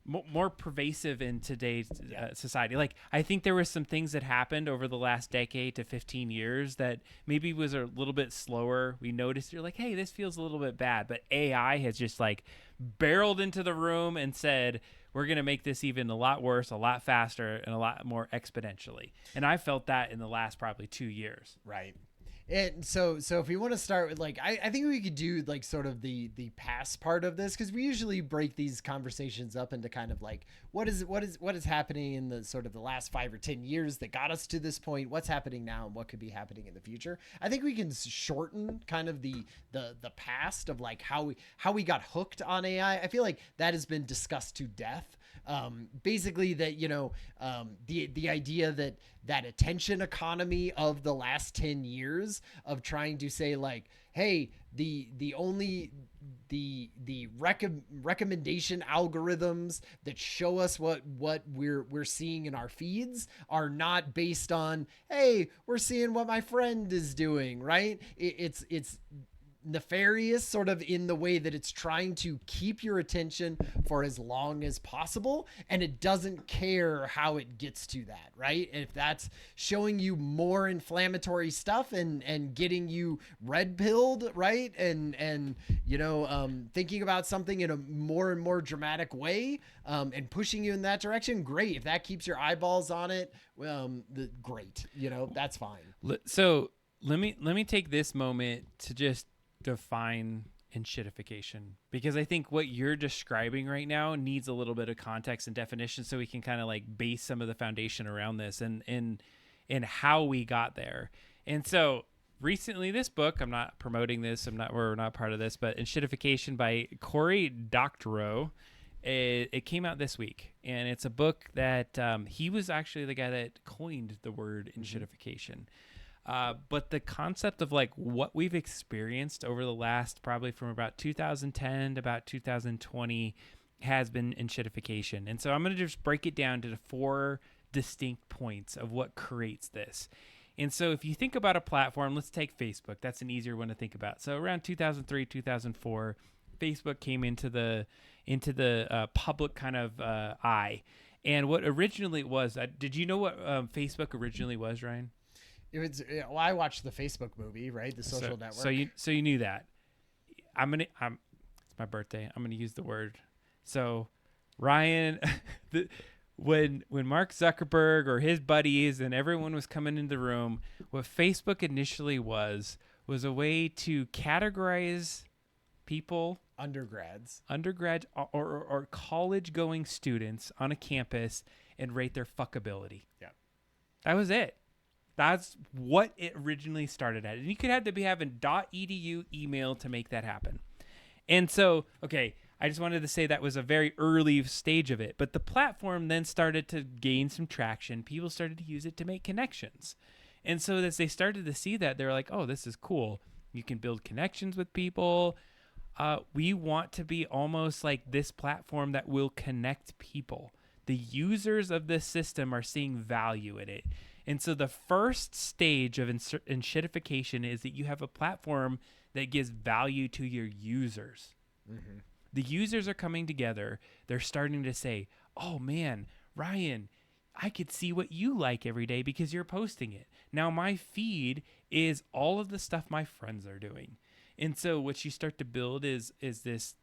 more pervasive in today's society. Like, I think there were some things that happened over the last decade to 15 years that maybe was a little bit slower. We noticed, you're like, hey, this feels a little bit bad. But AI has just like barreled into the room and said, we're going to make this even a lot worse, a lot faster, and a lot more exponentially. And I felt that in the last probably 2 years. Right. And so if we want to start with like, I think we could do like sort of the past part of this, because we usually break these conversations up into kind of like what is happening in the sort of the last 5 or 10 years that got us to this point, what's happening now, and what could be happening in the future. I think we can shorten kind of the past of like how we got hooked on AI. I feel like that has been discussed to death. Basically that, you know, the idea that attention economy of the last 10 years of trying to say like, hey, the recommendation algorithms that show us what we're seeing in our feeds are not based on, hey, we're seeing what my friend is doing, right? It's nefarious sort of in the way that it's trying to keep your attention for as long as possible, and it doesn't care how it gets to that, right? And if that's showing you more inflammatory stuff and getting you red pilled, right, and you know, thinking about something in a more and more dramatic way, and pushing you in that direction, great. If that keeps your eyeballs on it, great, you know, that's fine. So let me take this moment to just define enshittification, because I think what you're describing right now needs a little bit of context and definition, so we can kind of like base some of the foundation around this and how we got there. And so recently, this book, I'm not promoting this, we're not part of this, but Enshittification by Cory Doctorow, it came out this week, and it's a book that he was actually the guy that coined the word enshittification. But the concept of like what we've experienced over the last, probably from about 2010 to about 2020, has been enshittification. And so I'm going to just break it down to 4 distinct points of what creates this. And so if you think about a platform, let's take Facebook. That's an easier one to think about. So around 2003, 2004, Facebook came into the public kind of eye. And what originally it was, did you know what Facebook originally was, Ryan? It was, well, I watched the Facebook movie, right? The Social Network. So you knew that. It's my birthday. I'm gonna use the word. So Ryan, when Mark Zuckerberg or his buddies and everyone was coming into the room, what Facebook initially was a way to categorize people, undergrad or college going students on a campus, and rate their fuckability. Yeah. That was it. That's what it originally started at. And you could have to be having .edu email to make that happen. And so, okay, I just wanted to say that was a very early stage of it. But the platform then started to gain some traction. People started to use it to make connections. And so as they started to see that, they were like, oh, this is cool. You can build connections with people. We want to be almost like this platform that will connect people. The users of this system are seeing value in it. And so the first stage of Enshittification is that you have a platform that gives value to your users. Mm-hmm. The users are coming together. They're starting to say, oh man, Ryan, I could see what you like every day because you're posting it. Now my feed is all of the stuff my friends are doing. And so what you start to build is this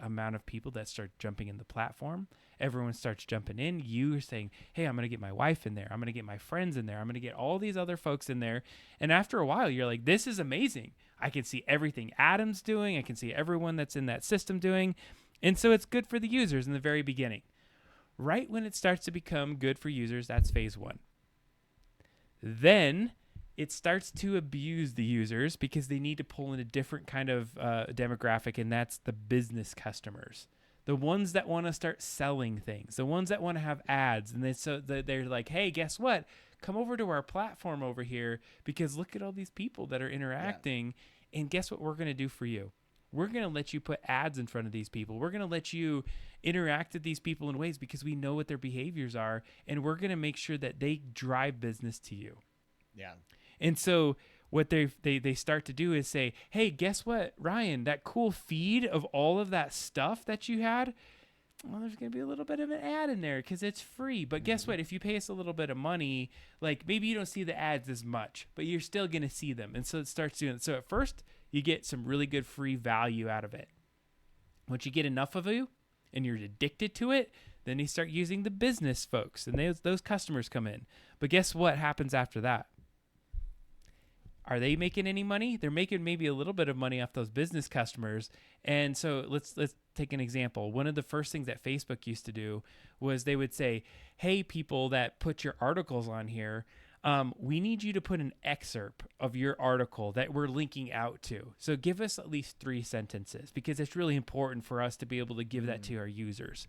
amount of people that start jumping in the platform. Everyone starts jumping in. You are saying, hey, I'm going to get my wife in there. I'm going to get my friends in there. I'm going to get all these other folks in there. And after a while, you're like, this is amazing. I can see everything Adam's doing. I can see everyone that's in that system doing. And so it's good for the users in the very beginning. Right when it starts to become good for users, that's phase one. Then it starts to abuse the users because they need to pull in a different kind of demographic, and that's the business customers. The ones that want to start selling things, the ones that want to have ads. And they're like, hey, guess what? Come over to our platform over here because look at all these people that are interacting. Yeah. And guess what we're going to do for you? We're going to let you put ads in front of these people. We're going to let you interact with these people in ways because we know what their behaviors are. And we're going to make sure that they drive business to you. Yeah. And so what they start to do is say, hey, guess what, Ryan, that cool feed of all of that stuff that you had, well, there's going to be a little bit of an ad in there because it's free. But guess what? If you pay us a little bit of money, like maybe you don't see the ads as much, but you're still going to see them. And so it starts doing it. So at first, you get some really good free value out of it. Once you get enough of you and you're addicted to it, then you start using the business folks and those customers come in. But guess what happens after that? Are they making any money? They're making maybe a little bit of money off those business customers. And so let's take an example. One of the first things that Facebook used to do was they would say, hey, people that put your articles on here, we need you to put an excerpt of your article that we're linking out to. So give us at least 3 sentences because it's really important for us to be able to give that to our users.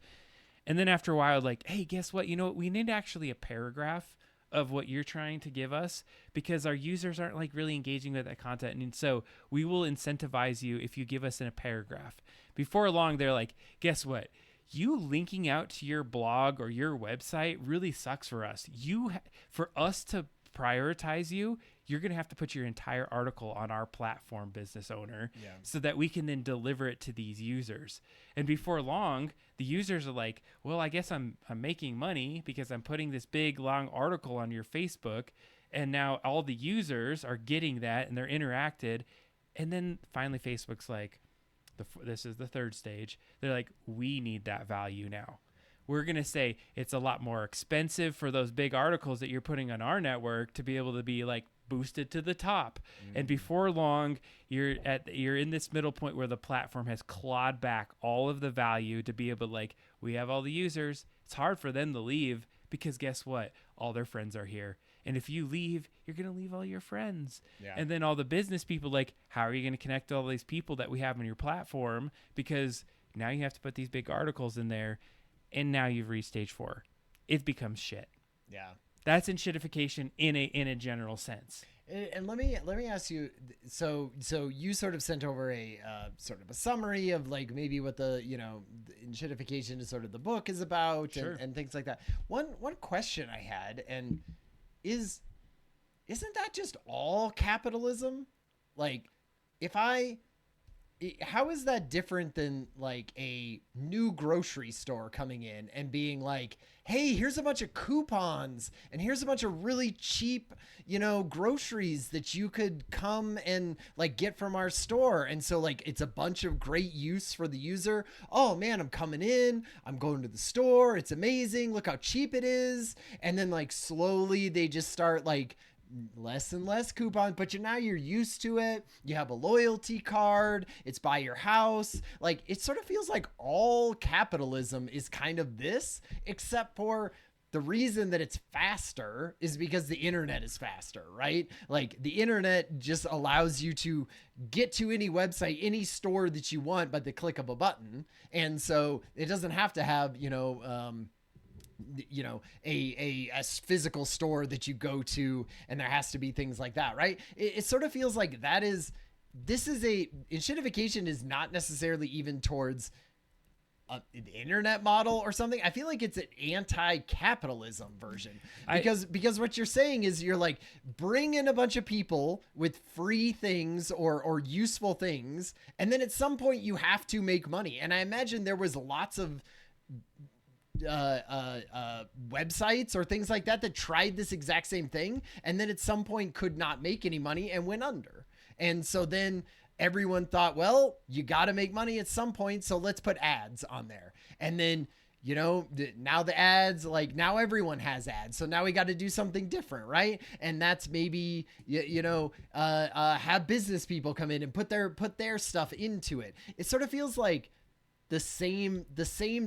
And then after a while, like, hey, guess what? You know what? We need actually a paragraph of what you're trying to give us because our users aren't like really engaging with that content. And so we will incentivize you if you give us in a paragraph. Before long, they're like, guess what? You linking out to your blog or your website really sucks for us. For us to prioritize you, you're going to have to put your entire article on our platform, business owner, so that we can then deliver it to these users. And before long, the users are like, well, I guess I'm making money because I'm putting this big, long article on your Facebook. And now all the users are getting that and they're interacted. And then finally, Facebook's like, this is the third stage. They're like, we need that value now. We're going to say it's a lot more expensive for those big articles that you're putting on our network to be able to be like boosted to the top. And before long, you're in this middle point where the platform has clawed back all of the value to be able to, like, we have all the users. It's hard for them to leave because guess what? All their friends are here. And if you leave, you're going to leave all your friends. Yeah. And then all the business people, like, how are you going to connect all these people that we have on your platform? Because now you have to put these big articles in there. And now you've reached stage 4. It becomes shit. Yeah. That's Enshittification in a general sense. And let me ask you. So you sort of sent over a sort of a summary of like maybe what the Enshittification is sort of the book is about. Sure. and things like that. One question I had isn't that just all capitalism? Like if I how is that different than like a new grocery store coming in and being like, hey, here's a bunch of coupons and here's a bunch of really cheap, groceries that you could come and like get from our store. And so like it's a bunch of great use for the user. Oh man, I'm coming in, I'm going to the store, it's amazing, look how cheap it is. And then like slowly they just start like less and less coupons, but now you're used to it. You have a loyalty card, it's by your house. Like it sort of feels like all capitalism is kind of this, except for the reason that it's faster is because the internet is faster, right? Like the internet just allows you to get to any website, any store that you want by the click of a button. And so it doesn't have to have, a physical store that you go to, and there has to be things like that, right? It sort of feels like Enshittification is not necessarily even towards an internet model or something. I feel like it's an anti-capitalism version because what you're saying is you're like, bring in a bunch of people with free things or useful things, and then at some point you have to make money. And I imagine there was lots of websites or things like that tried this exact same thing, and then at some point could not make any money and went under. And so then everyone thought, well, you got to make money at some point, so let's put ads on there. And then now the ads, like now everyone has ads, so now we got to do something different, right? And that's maybe have business people come in and put their stuff into it. It sort of feels like the same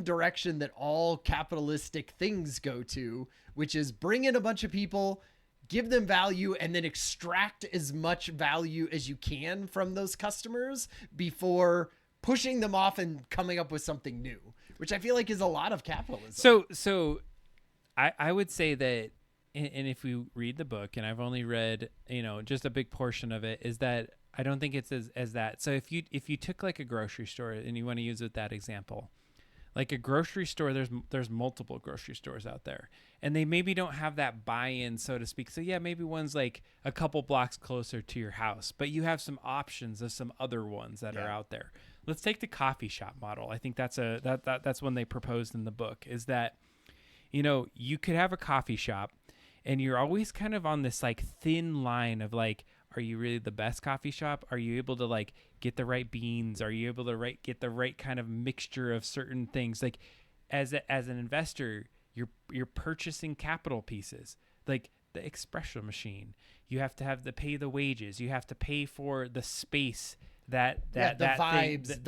direction that all capitalistic things go to, which is bring in a bunch of people, give them value, and then extract as much value as you can from those customers before pushing them off and coming up with something new, which I feel like is a lot of capitalism. So I would say that, and if we read the book, and I've only read, just a big portion of it, is that I don't think it's as that. So if you took like a grocery store and you want to use it that example, like a grocery store, there's multiple grocery stores out there, and they maybe don't have that buy-in, so to speak. So yeah, maybe one's like a couple blocks closer to your house, but you have some options of some other ones that are out there. Let's take the coffee shop model. I think that's one they proposed in the book, is that you could have a coffee shop, and you're always kind of on this like thin line of like, are you really the best coffee shop? Are you able to like get the right beans? Are you able to get the right kind of mixture of certain things? Like as an investor, you're purchasing capital pieces, like the espresso machine. You have to pay the wages. You have to pay for the space the vibes of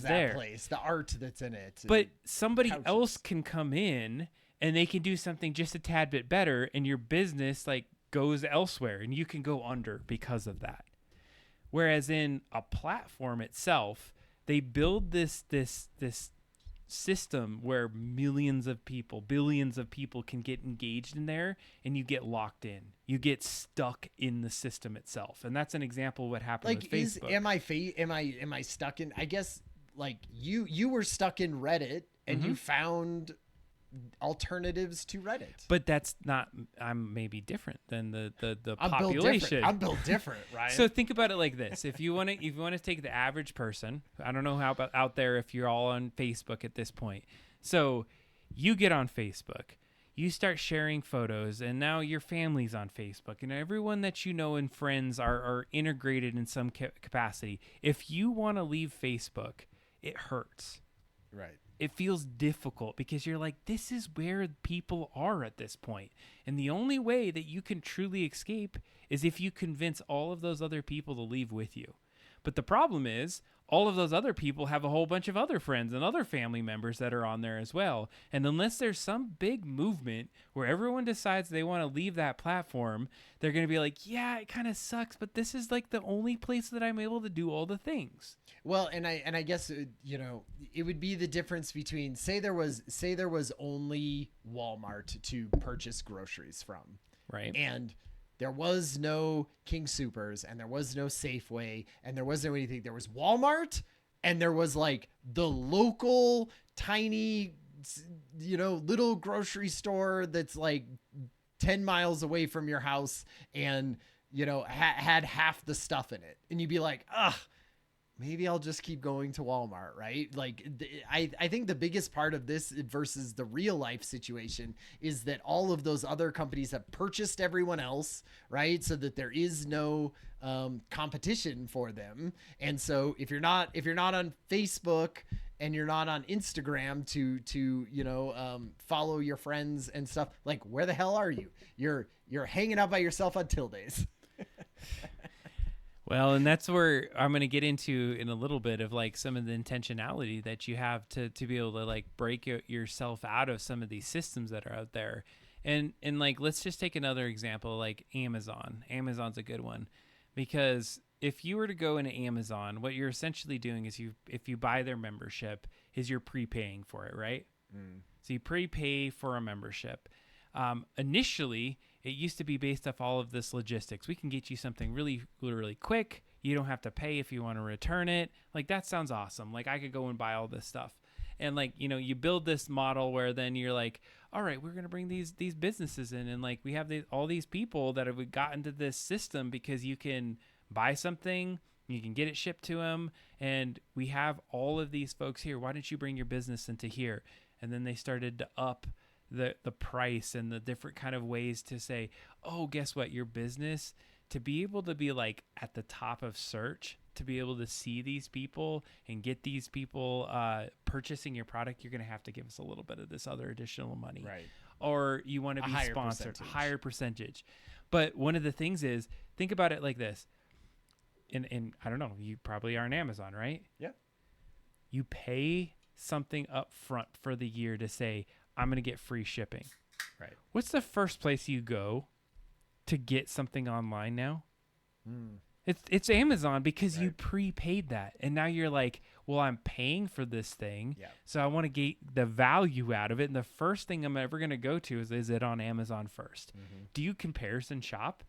that place, the art that's in it. But somebody else can come in and they can do something just a tad bit better, and your business like goes elsewhere, and you can go under because of that. Whereas in a platform itself, they build this system where millions of people, billions of people can get engaged in there, and you get locked in. You get stuck in the system itself. And that's an example of what happened with Facebook. Am I stuck in, I guess, like you were stuck in Reddit, and you found alternatives to Reddit. But that's not, I'm maybe different than the population. I'm built different, right? So think about it like this. If you want to take the average person, I don't know how about out there if you're all on Facebook at this point. So you get on Facebook, you start sharing photos, and now your family's on Facebook, and everyone that you know and friends are integrated in some capacity. If you want to leave Facebook, it hurts. Right. It feels difficult because you're like, this is where people are at this point. And the only way that you can truly escape is if you convince all of those other people to leave with you. But the problem is, all of those other people have a whole bunch of other friends and other family members that are on there as well. And unless there's some big movement where everyone decides they want to leave that platform, they're going to be like, yeah, it kind of sucks, but this is like the only place that I'm able to do all the things. Well, and I guess, it would be the difference between, say there was only Walmart to purchase groceries from. Right. And there was no King Soopers, and there was no Safeway, and there was no anything. There was Walmart, and there was like the local tiny, little grocery store that's like 10 miles away from your house, and, had half the stuff in it. And you'd be like, ugh, maybe I'll just keep going to Walmart, right? Like, I think the biggest part of this versus the real life situation is that all of those other companies have purchased everyone else, right? So that there is no competition for them. And so if you're not on Facebook and you're not on Instagram to follow your friends and stuff, like, where the hell are you? You're hanging out by yourself on till days. Well, and that's where I'm going to get into in a little bit of like some of the intentionality that you have to be able to like break yourself out of some of these systems that are out there. And like, let's just take another example, like Amazon. Amazon's a good one, because if you were to go into Amazon, what you're essentially doing is if you buy their membership, is you're prepaying for it, right? So you prepay for a membership. Initially, it used to be based off all of this logistics. We can get you something really, really quick. You don't have to pay if you want to return it. Like, that sounds awesome. Like, I could go and buy all this stuff. And like, you build this model where then you're like, all right, we're going to bring these businesses in. And like, we have all these people that have gotten to this system because you can buy something, you can get it shipped to them. And we have all of these folks here. Why don't you bring your business into here? And then they started to up the price and the different kind of ways to say, oh, guess what? Your business, to be able to be like at the top of search, to be able to see these people and get these people purchasing your product, you're going to have to give us a little bit of this other additional money. Right. Or you want to be sponsored, a higher percentage. But one of the things is, think about it like this. And I don't know, you probably are on Amazon, right? Yeah. You pay something up front for the year to say, I'm going to get free shipping. Right. What's the first place you go to get something online now? It's Amazon, because you prepaid that. And now you're like, well, I'm paying for this thing. Yeah. So I want to get the value out of it. And the first thing I'm ever going to go to is it on Amazon first. Do you comparison shop?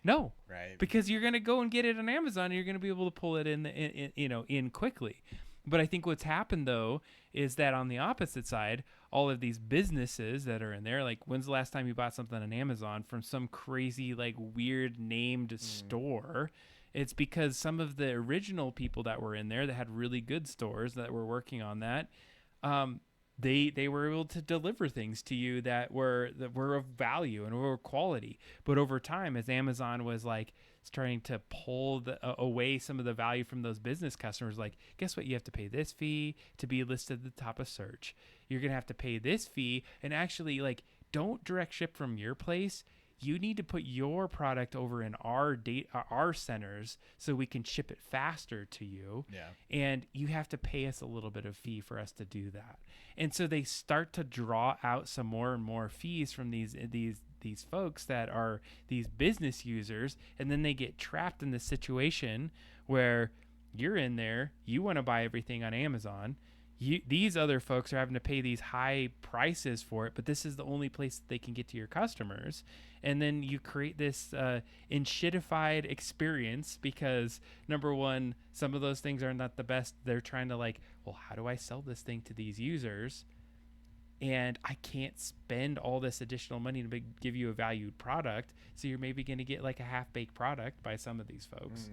No. Right. Because you're going to go and get it on Amazon and you're going to be able to pull it in quickly. But I think what's happened, though, is that on the opposite side, all of these businesses that are in there, like, when's the last time you bought something on Amazon from some crazy, like, weird named store? It's because some of the original people that were in there that had really good stores that were working on that, they were able to deliver things to you that were of value and were quality. But over time, as Amazon was like trying to pull away some of the value from those business customers, like, guess what? You have to pay this fee to be listed at the top of search. You're going to have to pay this fee, and actually, like, don't direct ship from your place. You need to put your product over in our centers so we can ship it faster to you. Yeah. And you have to pay us a little bit of fee for us to do that. And so they start to draw out some more and more fees from these folks that are these business users, and then they get trapped in this situation where you're in there, you want to buy everything on Amazon. These other folks are having to pay these high prices for it, but this is the only place that they can get to your customers. And then you create this enshittified experience because, number one, some of those things are not the best. They're trying to like, well, how do I sell this thing to these users? And I can't spend all this additional money to give you a valued product. So you're maybe going to get like a half-baked product by some of these folks.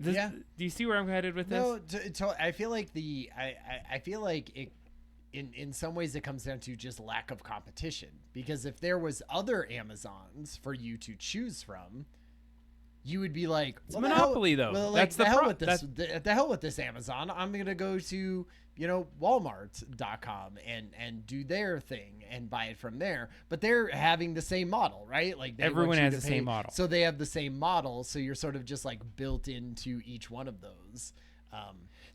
Do you see where I'm headed with this? No, I feel like I feel like it, in some ways, it comes down to just lack of competition. Because if there was other Amazons for you to choose from, you would be like, it's a monopoly, though. Well, like, the hell with this Amazon. I'm gonna go to Walmart.com and do their thing and buy it from there. But they're having the same model, right? Like, everyone has the same model, so they have the same model. So you're sort of just like built into each one of those.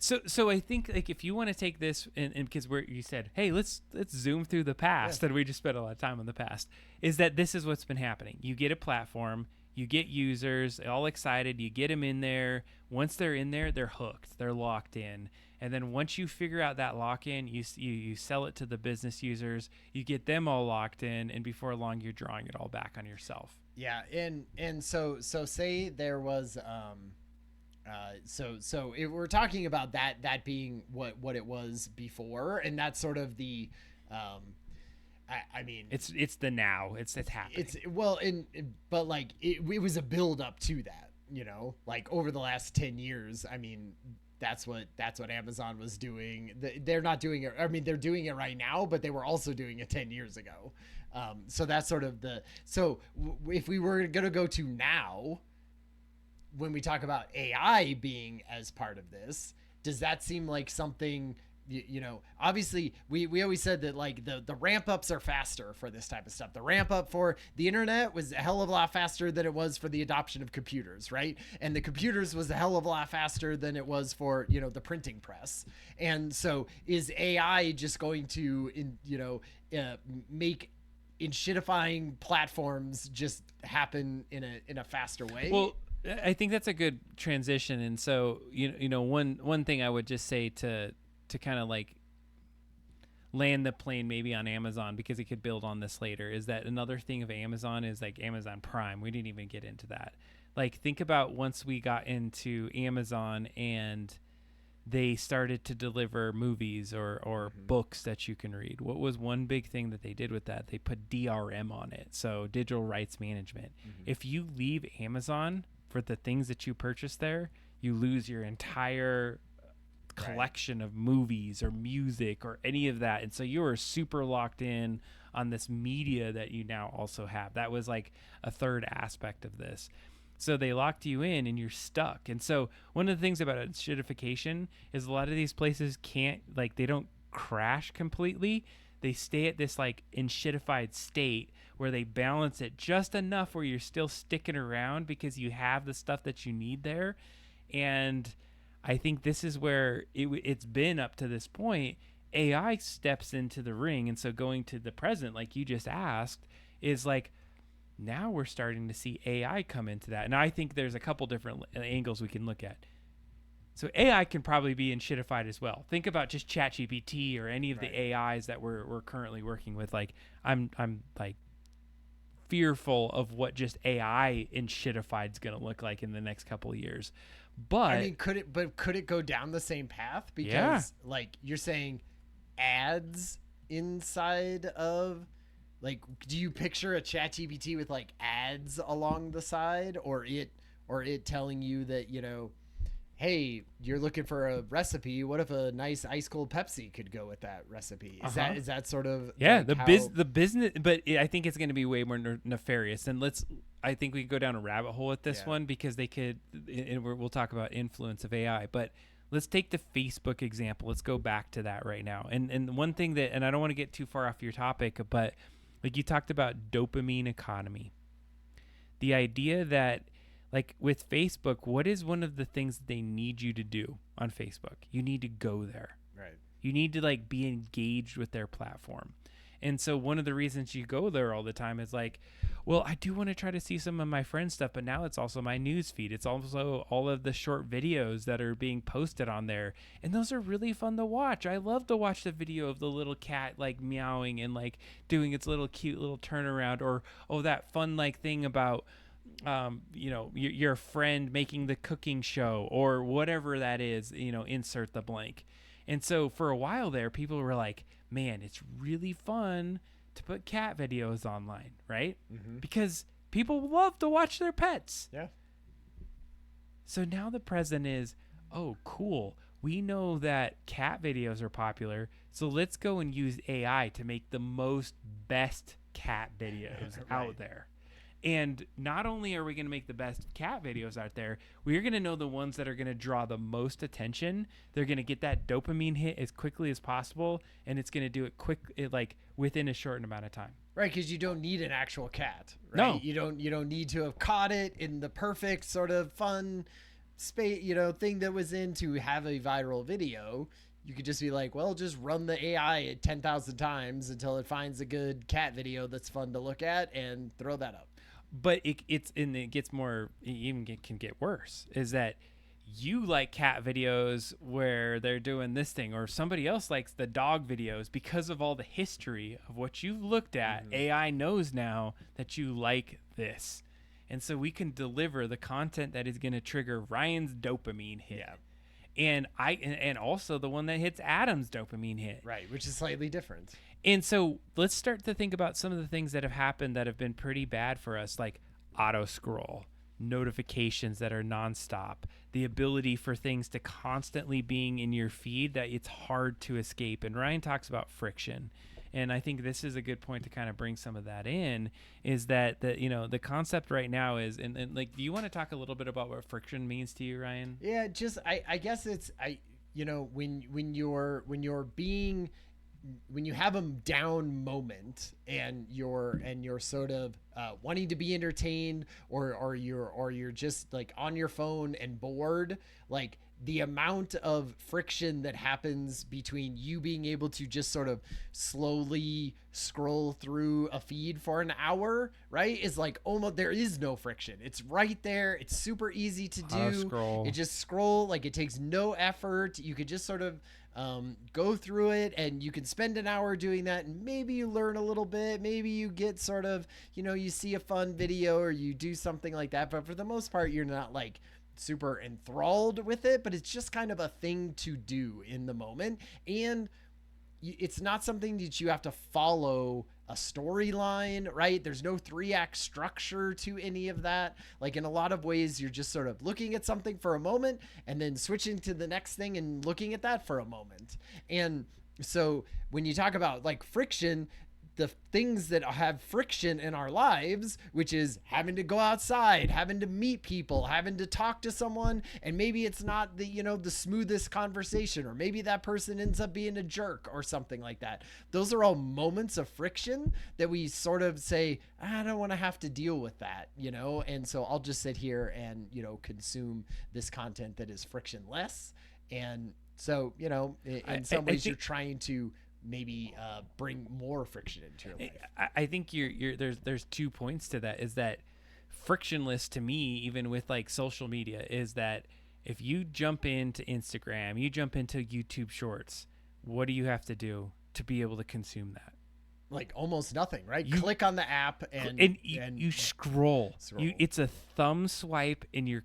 So I think, like, if you want to take this and because you said, hey, let's zoom through the past, and we just spent a lot of time on the past, is that this is what's been happening. You get a platform, you get users all excited, you get them in there. Once they're in there, they're hooked, they're locked in. And then once you figure out that lock-in, you sell it to the business users, you get them all locked in, and before long, you're drawing it all back on yourself. Yeah, and so say there was so we're talking about that being what it was before, and that's sort of the I mean, it's the now, it's happening. But like it was a build up to that. like over the last 10 years, I mean, that's what Amazon was doing. They're not doing it. I mean, they're doing it right now, but they were also doing it 10 years ago. So that's sort of if we were going to go to now, when we talk about AI being as part of this, does that seem like something, obviously we always said that like the ramp ups are faster for this type of stuff. The ramp up for the internet was a hell of a lot faster than it was for the adoption of computers, right? And the computers was a hell of a lot faster than it was for, the printing press. And so is AI just going to, make enshittifying platforms just happen in a faster way? Well, I think that's a good transition. And so, one thing I would just say to kind of like land the plane maybe on Amazon, because it could build on this later, is that another thing of Amazon is like Amazon Prime. We didn't even get into that. Like, think about once we got into Amazon and they started to deliver movies or books that you can read. What was one big thing that they did with that? They put DRM on it, so digital rights management. If you leave Amazon for the things that you purchase there, you lose your entire collection of movies or music or any of that. And so you are super locked in on this media that you now also have. That was like a third aspect of this. So they locked you in and you're stuck. And so one of the things about enshittification is a lot of these places they don't crash completely. They stay at this like enshittified state where they balance it just enough where you're still sticking around because you have the stuff that you need there. And I think this is where it's been up to this point. AI steps into the ring. And so going to the present, like you just asked, is like, now we're starting to see AI come into that. And I think there's a couple different angles we can look at. So AI can probably be enshittified as well. Think about just ChatGPT or any of the AIs that we're currently working with. Like I'm like fearful of what just AI enshittified is going to look like in the next couple of years. But I mean, could it go down the same path? Because like you're saying ads inside of, like, do you picture a ChatGPT with like ads along the side, or it telling you that, hey, you're looking for a recipe. What if a nice ice cold Pepsi could go with that recipe? Is that sort of like the business? But I think it's going to be way more nefarious. And I think we can go down a rabbit hole with this one, because they could, and we'll talk about influence of AI, but let's take the Facebook example. Let's go back to that right now. And one thing that, and I don't want to get too far off your topic, but like you talked about dopamine economy. The idea that, like with Facebook, what is one of the things that they need you to do on Facebook? You need to go there. Right. You need to like be engaged with their platform. And so one of the reasons you go there all the time is like, well, I do want to try to see some of my friends' stuff, but now it's also my news feed. It's also all of the short videos that are being posted on there. And those are really fun to watch. I love to watch the video of the little cat like meowing and like doing its little cute little turnaround, or, oh, that fun like thing about, your friend making the cooking show or whatever that is, insert the blank. And so for a while there, people were like, man, it's really fun to put cat videos online, right? Because people love to watch their pets. Yeah. So now the present is, oh, cool. We know that cat videos are popular, so let's go and use AI to make the best cat videos out there. And not only are we going to make the best cat videos out there, we're going to know the ones that are going to draw the most attention. They're going to get that dopamine hit as quickly as possible, and it's going to do it like within a short amount of time. Right, because you don't need an actual cat. Right? No, you don't need to have caught it in the perfect sort of fun space, thing that was in to have a viral video. You could just be like, well, just run the AI at 10,000 times until it finds a good cat video that's fun to look at and throw that up. But it gets more, can get worse, is that you like cat videos where they're doing this thing, or somebody else likes the dog videos because of all the history of what you've looked at. AI knows now that you like this. And so we can deliver the content that is going to trigger Ryan's dopamine hit. Yeah. And also the one that hits Adam's dopamine hit. Right, which is slightly different. And so let's start to think about some of the things that have happened that have been pretty bad for us, like auto scroll. notifications that are nonstop, the ability for things to constantly being in your feed that it's hard to escape. And Ryan talks about friction. And I think this is a good point to kind of bring some of that in, is that the concept right now is, and like, do you want to talk a little bit about what friction means to you, Ryan? Yeah, just I guess it's when you have a down moment and you're sort of wanting to be entertained, or you're just like on your phone and bored, like the amount of friction that happens between you being able to just sort of slowly scroll through a feed for an hour, right, is like almost, there is no friction. It's right there. It's super easy to do. Scroll. It just scroll, like it takes no effort. You could just sort of go through it, and you can spend an hour doing that, and maybe you learn a little bit, maybe you get sort of, you see a fun video or you do something like that, but for the most part you're not like super enthralled with it, but it's just kind of a thing to do in the moment. And it's not something that you have to follow a storyline, right? There's no 3-act structure to any of that. Like in a lot of ways, you're just sort of looking at something for a moment and then switching to the next thing and looking at that for a moment. And so when you talk about like friction, the things that have friction in our lives, which is having to go outside, having to meet people, having to talk to someone, and maybe it's not the smoothest conversation, or maybe that person ends up being a jerk or something like that. Those are all moments of friction that we sort of say, I don't want to have to deal with that, and so I'll just sit here and, consume this content that is frictionless. And so, in some ways you're trying to maybe bring more friction into your life. I think there's 2 points to that. Is that frictionless to me, even with like social media, is that if you jump into Instagram, you jump into YouTube Shorts, what do you have to do to be able to consume that? Like almost nothing, right? You click on the app and you scroll. It's a thumb swipe and you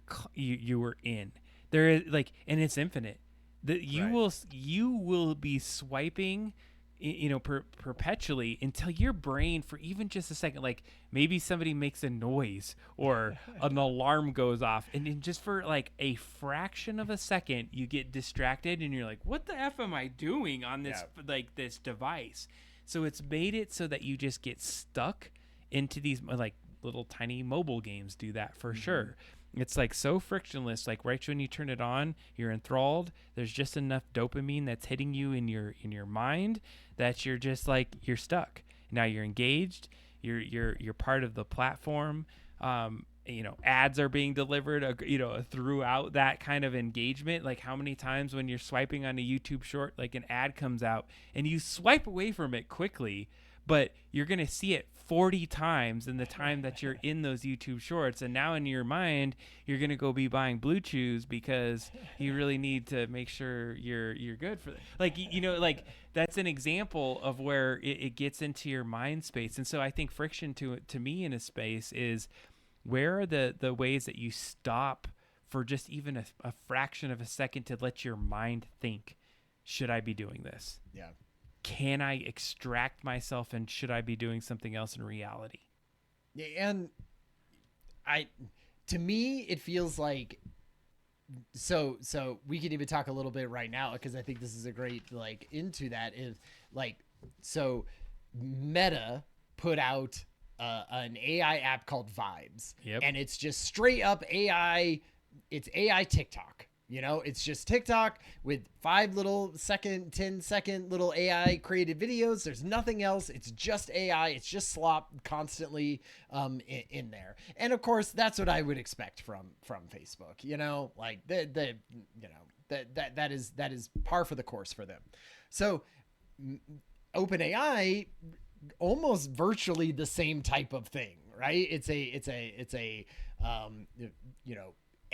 were in. There is like, and it's infinite. You will be swiping, perpetually until your brain, for even just a second, like maybe somebody makes a noise or an alarm goes off, and then just for like a fraction of a second, you get distracted and you're like, what the F am I doing on this, like this device? So it's made it so that you just get stuck into these like little tiny mobile games do that for sure. It's like so frictionless, like right when you turn it on, you're enthralled. There's just enough dopamine that's hitting you in your mind that you're just like, you're stuck. Now you're engaged. You're part of the platform. Ads are being delivered, throughout that kind of engagement. Like how many times when you're swiping on a YouTube short, like an ad comes out and you swipe away from it quickly, but you're going to see it 40 times in the time that you're in those YouTube shorts. And now in your mind, you're going to go be buying Blue Chews because you really need to make sure you're good for that. Like, like that's an example of where it gets into your mind space. And so I think friction to me in a space is, where are the ways that you stop for just even a fraction of a second to let your mind think, should I be doing this? Yeah. Can I extract myself, and should I be doing something else in reality? Yeah, and to me, it feels like, so we can even talk a little bit right now, because I think this is a great, like, into that is like, so Meta put out an AI app called Vibes. Yep. And it's just straight up AI. It's AI TikTok. It's just TikTok with 5 little 10-second little AI created videos. There's nothing else. It's just AI. It's just slop constantly in there. And of course, that's what I would expect from Facebook. Like that is par for the course for them. So OpenAI, almost virtually the same type of thing, right? It's a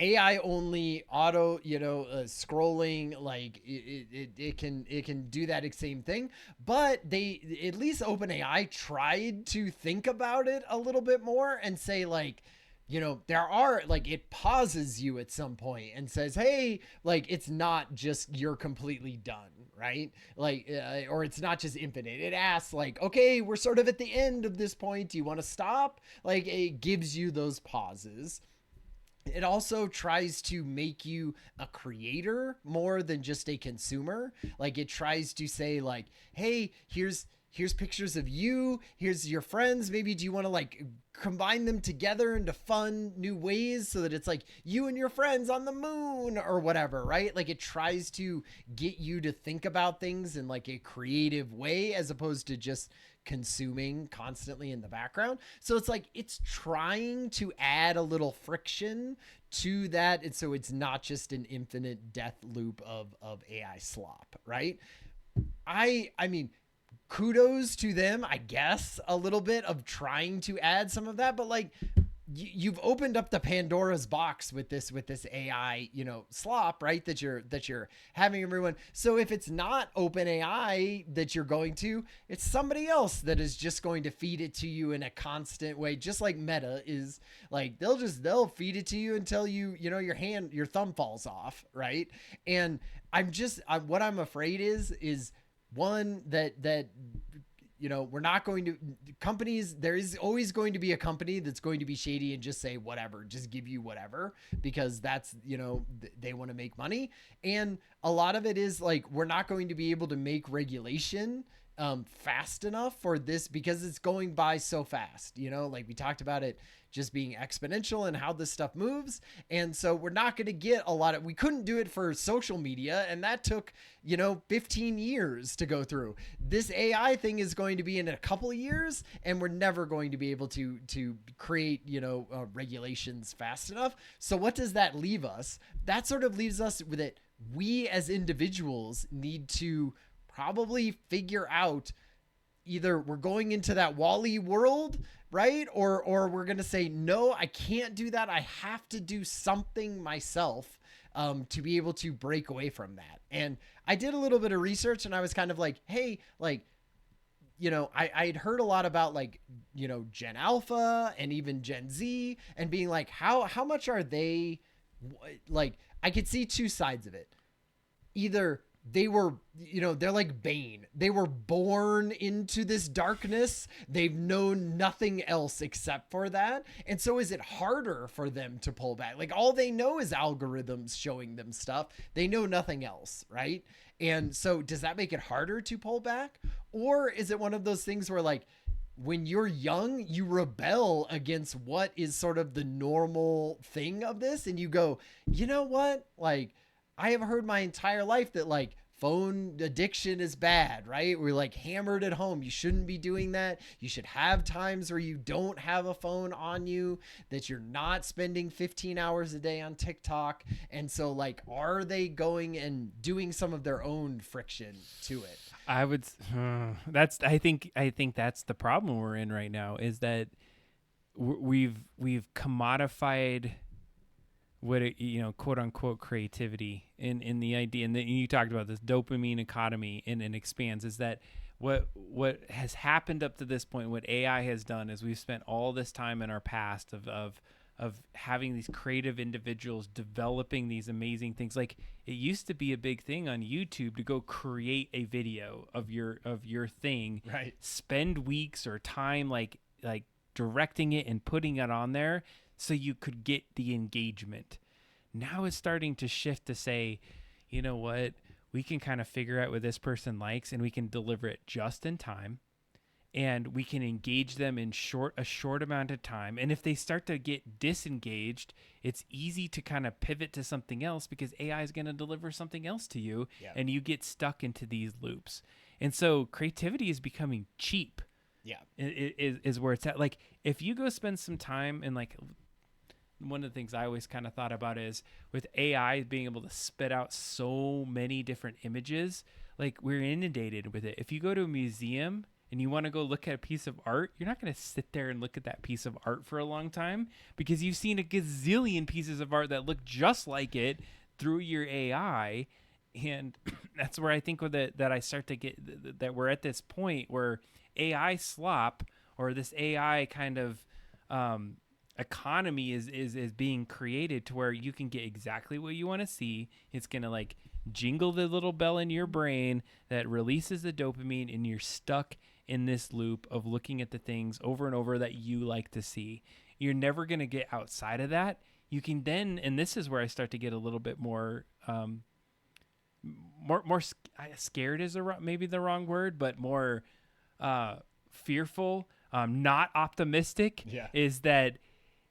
AI only auto, scrolling, like it can do that same thing, but they, at least OpenAI, tried to think about it a little bit more and say, like, there are, like, it pauses you at some point and says, hey, like, it's not just you're completely done, right? Like, or it's not just infinite. It asks, like, okay, we're sort of at the end of this point. Do you want to stop? Like, it gives you those pauses. it also tries to make you a creator more than just a consumer. Like it tries to say like, hey, here's pictures of you, here's your friends, maybe do you want to like combine them together into fun new ways so that it's like you and your friends on the moon or whatever, right? Like it tries to get you to think about things in like a creative way as opposed to just consuming constantly in the background. So it's like it's trying to add a little friction to that, and so it's not just an infinite death loop of AI slop, right? I mean, kudos to them, I guess, a little bit of trying to add some of that, but like you've opened up the Pandora's box with this AI, slop, right? That you're having everyone. So if it's not open AI that you're going to, it's somebody else that is just going to feed it to you in a constant way, just like Meta is like they'll feed it to you until your thumb falls off, right? And what I'm afraid is one that we're not going to companies. There is always going to be a company that's going to be shady and just say whatever, just give you whatever, because that's, they want to make money. And a lot of it is like, we're not going to be able to make regulation fast enough for this because it's going by so fast, like we talked about it just being exponential and how this stuff moves. And so we're not going to get we couldn't do it for social media. And that took, 15 years to go through. This AI thing is going to be in a couple of years, and we're never going to be able to create, regulations fast enough. So what does that leave us? That sort of leaves us with it. We as individuals need to probably figure out either we're going into that Wall-E world, right? Or we're going to say, no, I can't do that. I have to do something myself to be able to break away from that. And I did a little bit of research, and I was kind of like, hey, like, I'd heard a lot about like, Gen Alpha and even Gen Z, and being like, how much are they, like, I could see two sides of it. Either they were, they're like Bane. They were born into this darkness. They've known nothing else except for that. And so is it harder for them to pull back? Like all they know is algorithms showing them stuff. They know nothing else, right? And so does that make it harder to pull back? Or is it one of those things where like, when you're young, you rebel against what is sort of the normal thing of this, and you go, you know what? Like, I have heard my entire life that like phone addiction is bad, right? We're like hammered at home. You shouldn't be doing that. You should have times where you don't have a phone on you, that you're not spending 15 hours a day on TikTok. And so like, are they going and doing some of their own friction to it? I think that's the problem we're in right now, is that we've commodified what quote unquote creativity in the idea, and you talked about this dopamine economy, and it expands, is that what has happened up to this point, what AI has done is we've spent all this time in our past of having these creative individuals developing these amazing things. Like it used to be a big thing on YouTube to go create a video of your thing, right? Spend weeks or time like directing it and putting it on there so you could get the engagement. Now it's starting to shift to say, you know what, we can kind of figure out what this person likes, and we can deliver it just in time, and we can engage them in a short amount of time. And if they start to get disengaged, it's easy to kind of pivot to something else because AI is going to deliver something else to you, and you get stuck into these loops. And so creativity is becoming cheap. Yeah. Is where it's at. Like if you go spend some time, and like one of the things I always kind of thought about is with AI being able to spit out so many different images, like we're inundated with it. If you go to a museum and you want to go look at a piece of art, you're not going to sit there and look at that piece of art for a long time because you've seen a gazillion pieces of art that look just like it through your AI. And that's where I think that I start to get that we're at this point where AI slop, or this AI kind of economy is being created to where you can get exactly what you want to see. It's going to like jingle the little bell in your brain that releases the dopamine, and you're stuck in this loop of looking at the things over and over that you like to see. You're never going to get outside of that. you can then, and this is where I start to get a little bit more, scared is maybe the wrong word, but more fearful, not optimistic. Yeah. Is that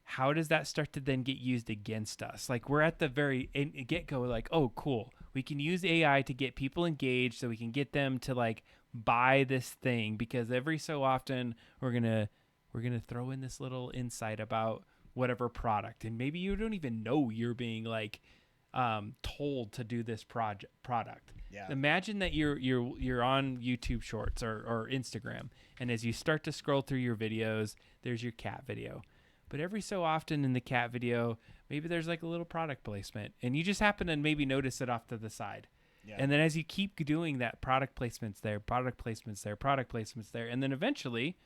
how does that start to then get used against us? Like we're at the very get-go, like, oh, cool, we can use AI to get people engaged, so we can get them to like buy this thing, because every so often we're gonna throw in this little insight about whatever product, and maybe you don't even know you're being like told to do this product. Yeah. Imagine that you're on YouTube Shorts or Instagram, and as you start to scroll through your videos, there's your cat video. But every so often in the cat video, maybe there's like a little product placement, and you just happen to maybe notice it off to the side. Yeah. And then as you keep doing that, product placements there, product placements there, product placements there, and then eventually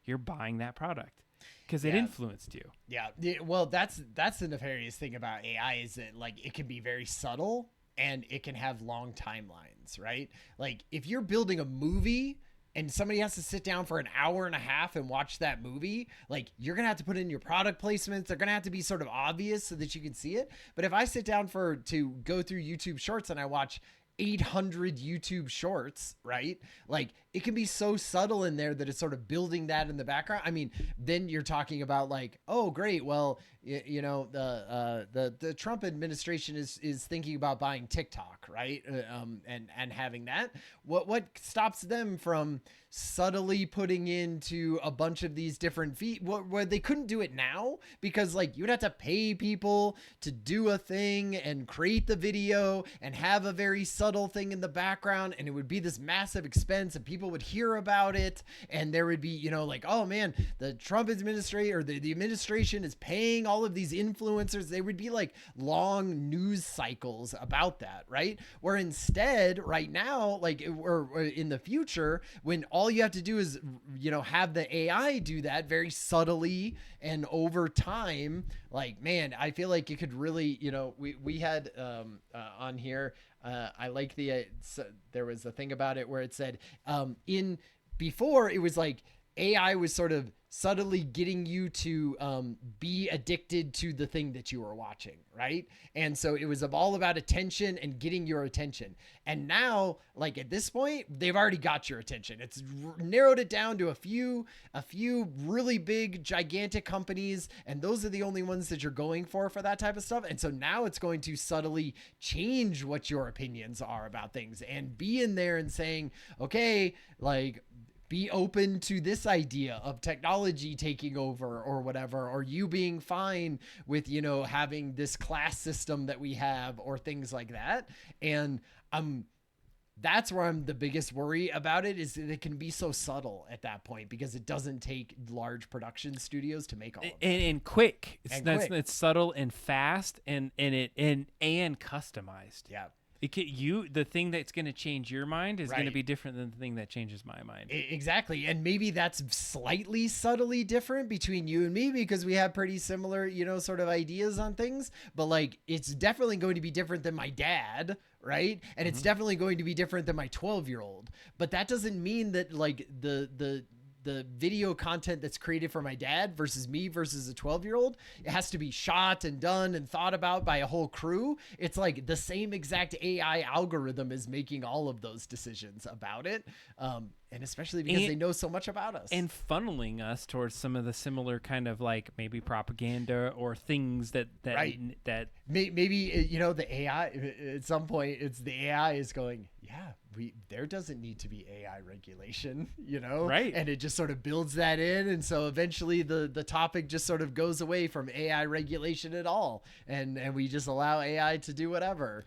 you're buying that product because it influenced you. Yeah. Well, that's the nefarious thing about AI, is that like it can be very subtle and it can have long timelines, right? Like if you're building a movie and somebody has to sit down for an hour and a half and watch that movie, like you're going to have to put in your product placements. They're going to have to be sort of obvious so that you can see it. But if I sit down to go through YouTube Shorts and I watch 800 YouTube Shorts, right? Like it can be so subtle in there that it's sort of building that in the background. I mean, then you're talking about like, oh, great. Well, you know, the Trump administration is thinking about buying TikTok, right? And having that. What stops them from subtly putting into a bunch of these different where they couldn't do it now, because like you'd have to pay people to do a thing and create the video and have a very subtle thing in the background, and it would be this massive expense, and people would hear about it, and there would be, you know, like, oh man, the Trump administration or the administration is paying all of these influencers. They would be like long news cycles about that, right? Where instead right now, like or in the future, when all you have to do is, you know, have the AI do that very subtly and over time, like, man, I feel like it could really, you know, we had on here, I like there was a thing about it where it said before it was like AI was sort of subtly getting you to be addicted to the thing that you were watching, right? And so it was all about attention and getting your attention. And now, like at this point, they've already got your attention. It's narrowed it down to a few really big, gigantic companies, and those are the only ones that you're going for that type of stuff. And so now it's going to subtly change what your opinions are about things and be in there and saying, okay, like, be open to this idea of technology taking over or whatever, or you being fine with, you know, having this class system that we have or things like that. And that's where I'm the biggest worry about it, is that it can be so subtle at that point because it doesn't take large production studios to make all of it. And quick. It's subtle and fast and customized. Yeah. The thing that's going to change your mind is going to be different than the thing that changes my mind. Exactly. And maybe that's slightly subtly different between you and me because we have pretty similar, you know, sort of ideas on things. But like, it's definitely going to be different than my dad, right? And it's definitely going to be different than my 12-year-old. But that doesn't mean that like the video content that's created for my dad versus me versus a 12-year-old, it has to be shot and done and thought about by a whole crew. It's like the same exact AI algorithm is making all of those decisions about it. And especially because they know so much about us. And funneling us towards some of the similar kind of like maybe propaganda or things that maybe, you know, the AI at some point, it's the AI is going, there doesn't need to be AI regulation, you know? Right. And it just sort of builds that in. And so eventually the topic just sort of goes away from AI regulation at all. And we just allow AI to do whatever.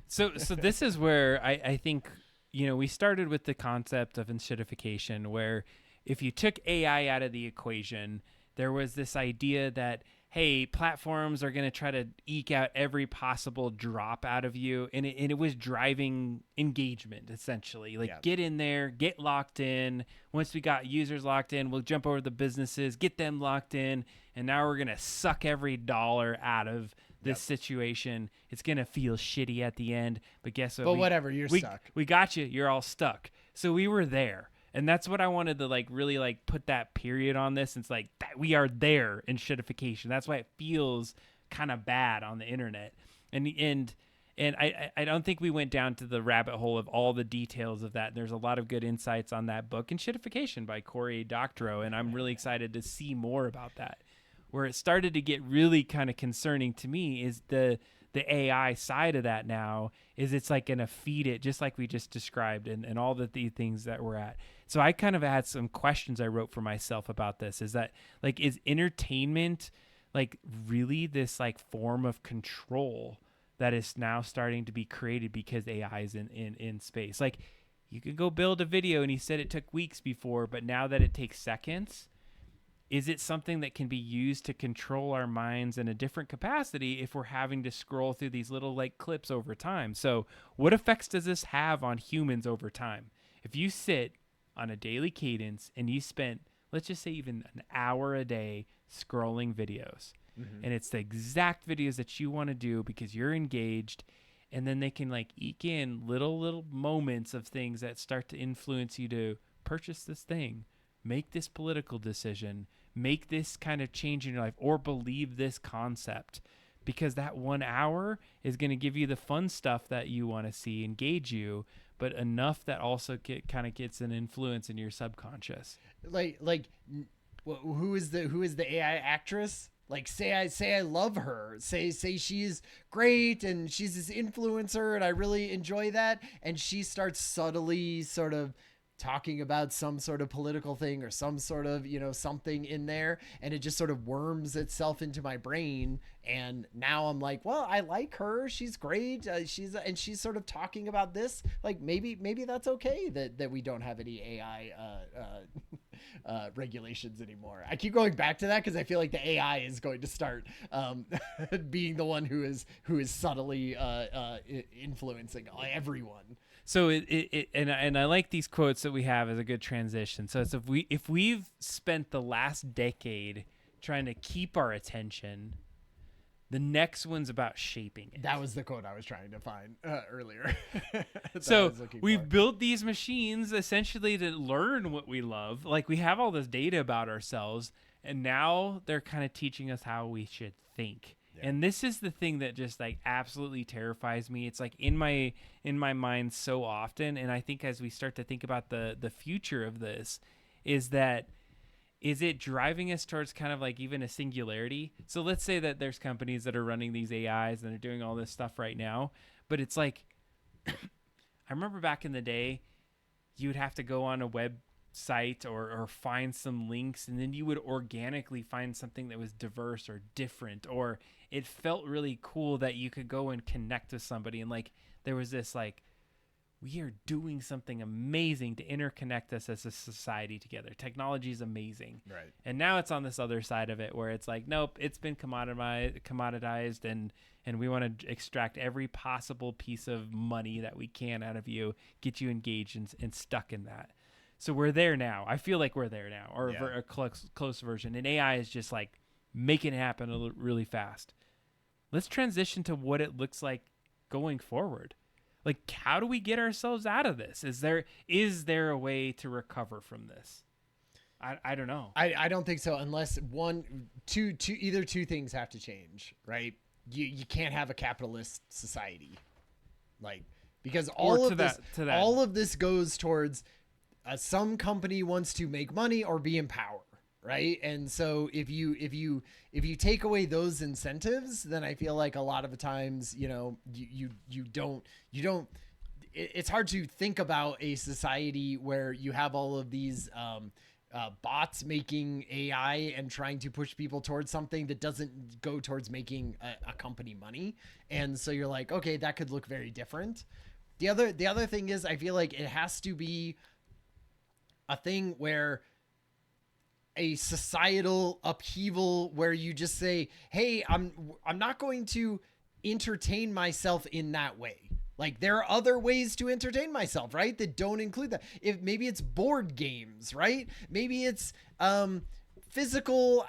So this is where I think, you know, we started with the concept of Enshittification, where if you took AI out of the equation, there was this idea that, hey, platforms are going to try to eke out every possible drop out of you. And it was driving engagement, essentially. Like, get in there, get locked in. Once we got users locked in, we'll jump over to the businesses, get them locked in. And now we're going to suck every dollar out of this situation. It's going to feel shitty at the end. But guess what? But whatever, you're stuck. We got you. You're all stuck. So we were there. And that's what I wanted to like really like put that period on this. It's like that we are there in Enshittification. That's why it feels kind of bad on the internet. And I don't think we went down to the rabbit hole of all the details of that. There's a lot of good insights on that book, Enshittification by Cory Doctorow, and I'm really excited to see more about that. Where it started to get really kind of concerning to me is the AI side of that now, is it's like going to feed it just like we just described and all the things that we're at. So I kind of had some questions I wrote for myself about this. Is that like, is entertainment like really this like form of control that is now starting to be created because AI is in space? Like, you could go build a video and he said it took weeks before, but now that it takes seconds, is it something that can be used to control our minds in a different capacity if we're having to scroll through these little like clips over time? So what effects does this have on humans over time? If you sit on a daily cadence and you spent, let's just say even an hour a day scrolling videos, and it's the exact videos that you want to do because you're engaged, and then they can like eke in little moments of things that start to influence you to purchase this thing, make this political decision, make this kind of change in your life, or believe this concept, because that 1 hour is going to give you the fun stuff that you want to see, engage you, but enough that also kind of gets an influence in your subconscious. Who is the AI actress? Like, say I love her, say she's great and she's this influencer and I really enjoy that, and she starts subtly sort of talking about some sort of political thing or some sort of, something in there, and it just sort of worms itself into my brain, and now I'm like, well, I like her, she's great, she's sort of talking about this, like maybe that's okay that we don't have any AI regulations anymore. I keep going back to that because I feel like the AI is going to start being the one who is subtly influencing everyone. So and I like these quotes that we have as a good transition. So it's if we've spent the last decade trying to keep our attention, the next one's about shaping it. That was the quote I was trying to find earlier. So we've built these machines essentially to learn what we love. Like, we have all this data about ourselves, and now they're kind of teaching us how we should think. And this is the thing that just like absolutely terrifies me. It's like in my mind so often. And I think as we start to think about the future of this, is it driving us towards kind of like even a singularity? So let's say that there's companies that are running these AIs and they're doing all this stuff right now, but it's like, I remember back in the day, you would have to go on a website or find some links, and then you would organically find something that was diverse or different, or it felt really cool that you could go and connect with somebody, and like there was this like, we are doing something amazing to interconnect us as a society together. Technology is amazing. Right. And now it's on this other side of it where it's like, nope, it's been commoditized and we want to extract every possible piece of money that we can out of you, get you engaged and stuck in that. So we're there now. I feel like we're there now, or a close version. And AI is just like making it happen really fast. Let's transition to what it looks like going forward. Like, how do we get ourselves out of this? Is there a way to recover from this? I don't know. I don't think so, unless either two things have to change, right? You can't have a capitalist society, like, because all of this goes towards some company wants to make money or be in power, right? And so if you take away those incentives, then I feel like a lot of the times, you don't it's hard to think about a society where you have all of these bots making AI and trying to push people towards something that doesn't go towards making a company money. And so you're like, okay, that could look very different. The other thing is, I feel like it has to be a thing where a societal upheaval where you just say, hey, I'm not going to entertain myself in that way. Like, there are other ways to entertain myself, right? That don't include that. If maybe it's board games, right? Maybe it's physical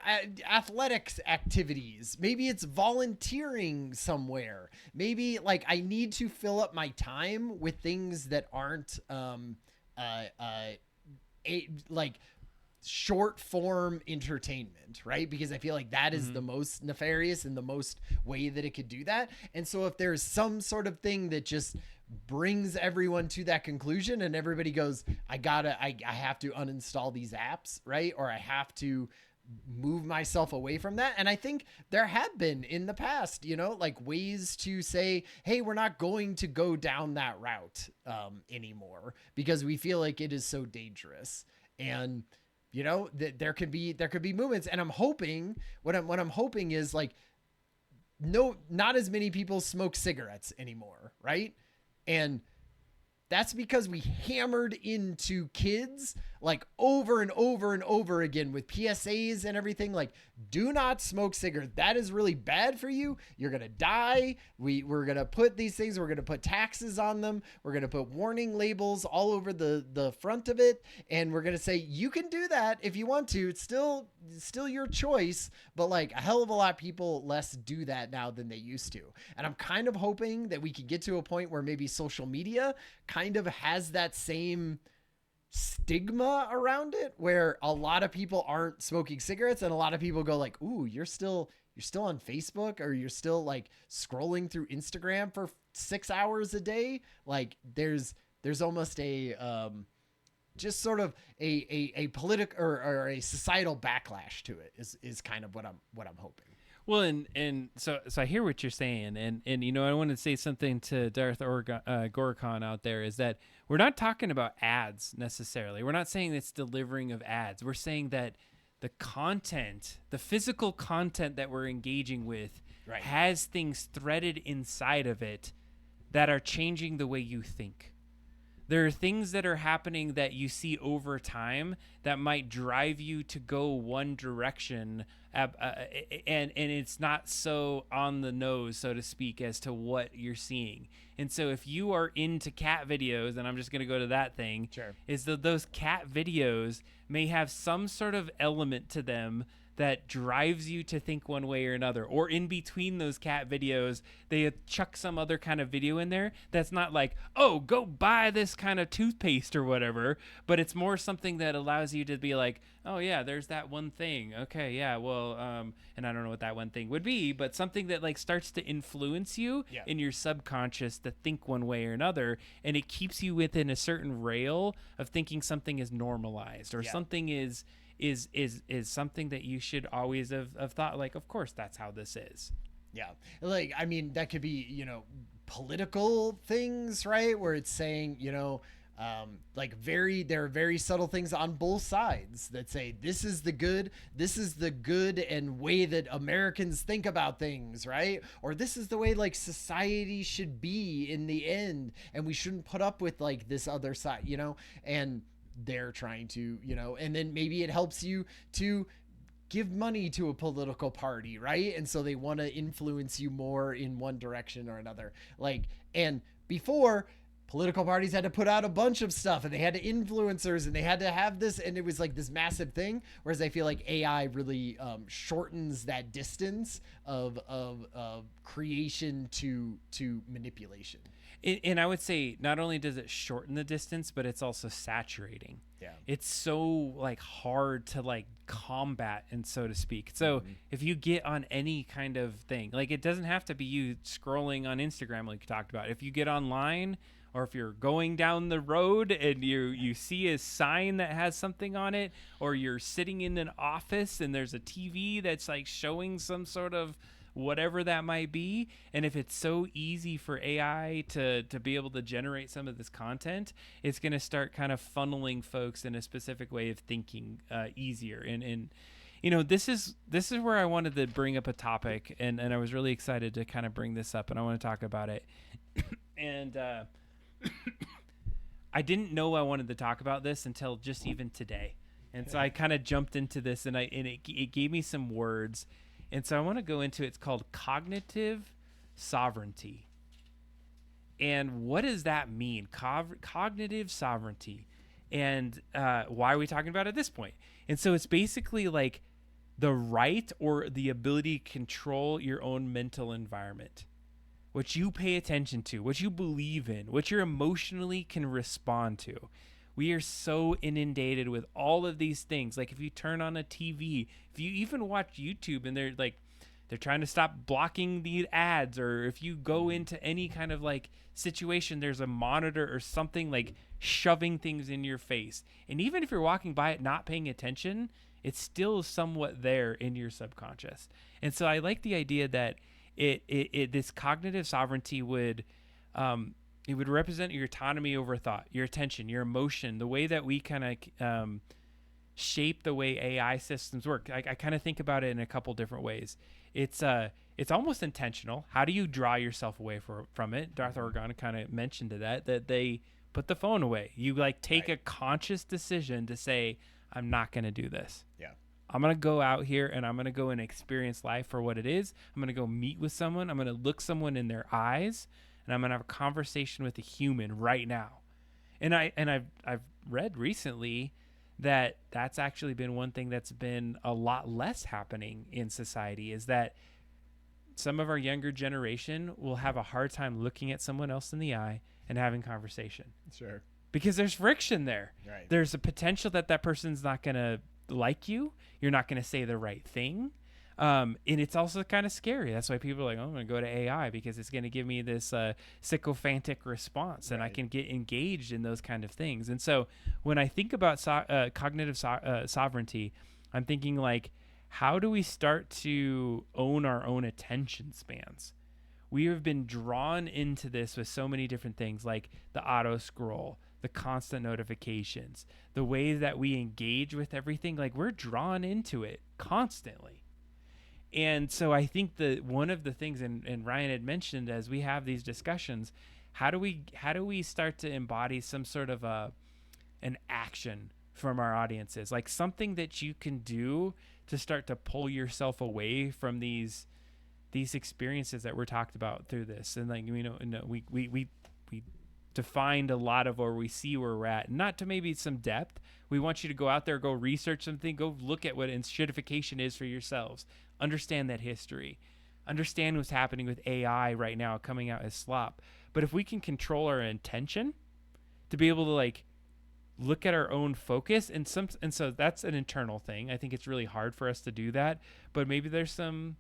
athletics activities. Maybe it's volunteering somewhere. Maybe like I need to fill up my time with things that aren't like short form entertainment, right? Because I feel like that is the most nefarious and the most way that it could do that. And so if there's some sort of thing that just brings everyone to that conclusion and everybody goes, I have to uninstall these apps, right? Or I have to move myself away from that. And I think there have been in the past, like ways to say, hey, we're not going to go down that route anymore because we feel like it is so dangerous. And there could be movements, and I'm hoping what I'm hoping is like, no, not as many people smoke cigarettes anymore, right? And that's because we hammered into kids like over and over and over again with PSAs and everything. Like, do not smoke cigarettes. That is really bad for you. You're going to die. We're going to put these things, we're going to put taxes on them. We're going to put warning labels all over the front of it. And we're going to say, you can do that if you want to. It's still your choice. But like a hell of a lot of people less do that now than they used to. And I'm kind of hoping that we could get to a point where maybe social media kind of has that same stigma around it, where a lot of people aren't smoking cigarettes and a lot of people go like, ooh, you're still on Facebook, or you're still like scrolling through Instagram for 6 hours a day. Like there's almost a just sort of a political or a societal backlash to it is kind of what I'm hoping. Well, and so I hear what you're saying, and I want to say something to Darth Gorkon out there, is that we're not talking about ads necessarily. We're not saying it's delivering of ads. We're saying that the content, the physical content that we're engaging with, right, has things threaded inside of it that are changing the way you think. There are things that are happening that you see over time that might drive you to go one direction, and it's not so on the nose, so to speak, as to what you're seeing. And so if you are into cat videos, and I'm just going to go to that thing, sure, is that those cat videos may have some sort of element to them that drives you to think one way or another. Or in between those cat videos, they chuck some other kind of video in there that's not like, oh, go buy this kind of toothpaste or whatever, but it's more something that allows you to be like, oh yeah, there's that one thing. Okay, yeah, well, and I don't know what that one thing would be, but something that like starts to influence you in your subconscious to think one way or another, and it keeps you within a certain rail of thinking something is normalized or something is something that you should always have thought, like, of course that's how this is. Yeah. Like, I mean, that could be, political things, right? Where it's saying, there are very subtle things on both sides that say, this is the good and way that Americans think about things, right? Or this is the way like society should be in the end, and we shouldn't put up with like this other side, and they're trying to, and then maybe it helps you to give money to a political party, right? And so they want to influence you more in one direction or another. Like, and before, political parties had to put out a bunch of stuff, and they had to influencers, and they had to have this, and it was like this massive thing. Whereas I feel like AI really shortens that distance of creation to manipulation. And I would say not only does it shorten the distance, but it's also saturating. Yeah. It's so like hard to like combat, and so to speak. So if you get on any kind of thing, like it doesn't have to be you scrolling on Instagram like you talked about. If you get online, or if you're going down the road and you see a sign that has something on it, or you're sitting in an office and there's a TV that's like showing some sort of whatever that might be, and if it's so easy for AI to be able to generate some of this content, it's going to start kind of funneling folks in a specific way of thinking easier. And this is where I wanted to bring up a topic, and I was really excited to kind of bring this up, and I want to talk about it. And I didn't know I wanted to talk about this until just even today, and so I kind of jumped into this, and it gave me some words. And so I want to go into, it's called cognitive sovereignty. And what does that mean? Cognitive sovereignty. And why are we talking about it at this point? And so it's basically like the right or the ability to control your own mental environment, what you pay attention to, what you believe in, what you emotionally can respond to, We are so inundated with all of these things. Like if you turn on a TV, if you even watch YouTube and they're trying to stop blocking the ads, or if you go into any kind of like situation, there's a monitor or something like shoving things in your face. And even if you're walking by it not paying attention, it's still somewhat there in your subconscious. And so I like the idea that this cognitive sovereignty would it would represent your autonomy over thought, your attention, your emotion, the way that we kind of shape the way AI systems work. I kind of think about it in a couple different ways. It's almost intentional. How do you draw yourself away from it? Darth Organa kind of mentioned that they put the phone away. You like take a conscious decision to say, I'm not going to do this. Yeah. I'm going to go out here and I'm going to go and experience life for what it is. I'm going to go meet with someone. I'm going to look someone in their eyes and I'm going to have a conversation with a human right now. And I've read recently that that's actually been one thing that's been a lot less happening in society, is that some of our younger generation will have a hard time looking at someone else in the eye and having conversation. Sure. Because there's friction there. Right. There's a potential that person's not going to like you. You're not going to say the right thing. And it's also kind of scary. That's why people are like, oh, I'm going to go to AI because it's going to give me this sycophantic response and I can get engaged in those kind of things. And so when I think about cognitive sovereignty, I'm thinking like, how do we start to own our own attention spans? We have been drawn into this with so many different things, like the auto scroll, the constant notifications, the way that we engage with everything. Like we're drawn into it constantly. And so I think that one of the things, and Ryan had mentioned as we have these discussions, how do we start to embody some sort of an action from our audiences, like something that you can do to start to pull yourself away from these experiences that we're talked about through this. And like, we defined a lot of where we see where we're at, not to maybe some depth. We want you to go out there, go research something, go look at what enshittification is for yourselves. Understand that history. Understand what's happening with AI right now coming out as slop. But if we can control our intention to be able to like look at our own focus, and so that's an internal thing. I think it's really hard for us to do that, but maybe there's some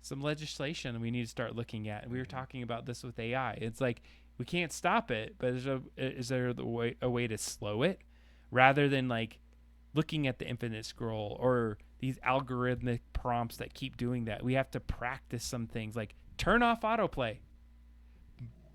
legislation we need to start looking at. And we were talking about this with AI. It's like we can't stop it, but is there a way to slow it rather than like looking at the infinite scroll or these algorithmic prompts that keep doing that? We have to practice some things, like turn off autoplay,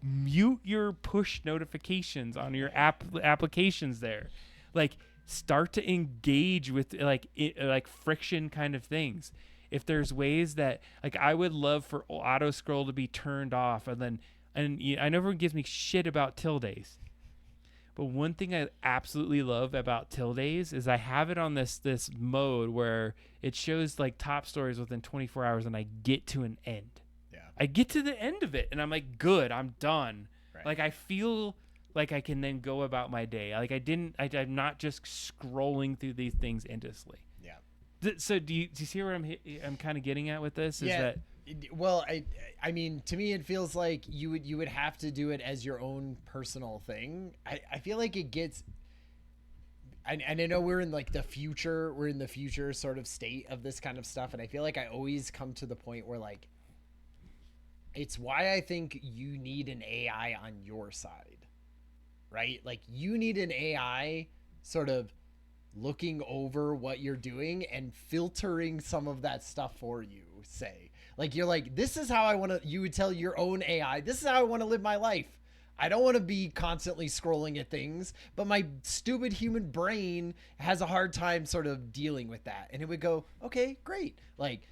mute your push notifications on your applications there, like start to engage with like friction kind of things. If there's ways that, like, I would love for auto scroll to be turned off, and I know everyone gives me shit about tildes, but one thing I absolutely love about tildes is I have it on this mode where it shows like top stories within 24 hours and I get to an end. Yeah. I get to the end of it and I'm like, good, I'm done. Right. Like I feel like I can then go about my day. Like I'm not just scrolling through these things endlessly. Yeah. So do you see where I'm kind of getting at with this? Yeah. Is that, well, I mean, to me, it feels like you would have to do it as your own personal thing. I feel like it gets, and I know we're in like the future sort of state of this kind of stuff. And I feel like I always come to the point where like, it's why I think you need an AI on your side, right? Like you need an AI sort of looking over what you're doing and filtering some of that stuff for you, say. Like you're like, this is how I want to, you would tell your own AI, this is how I want to live my life. I don't want to be constantly scrolling at things, but my stupid human brain has a hard time sort of dealing with that. And it would go, okay, great. Like,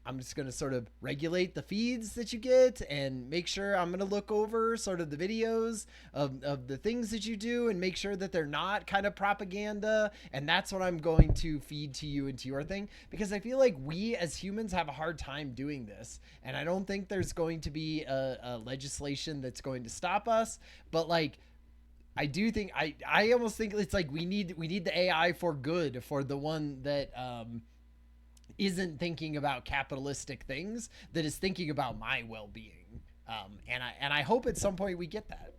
I'm just going to sort of regulate the feeds that you get and make sure I'm going to look over sort of the videos of the things that you do and make sure that they're not kind of propaganda. And that's what I'm going to feed to you into your thing, because I feel like we as humans have a hard time doing this. And I don't think there's going to be a legislation that's going to stop us. But like, I do think I almost think it's like we need the AI for good, for the one that isn't thinking about capitalistic things, that is thinking about my well-being. And I hope at some point we get that.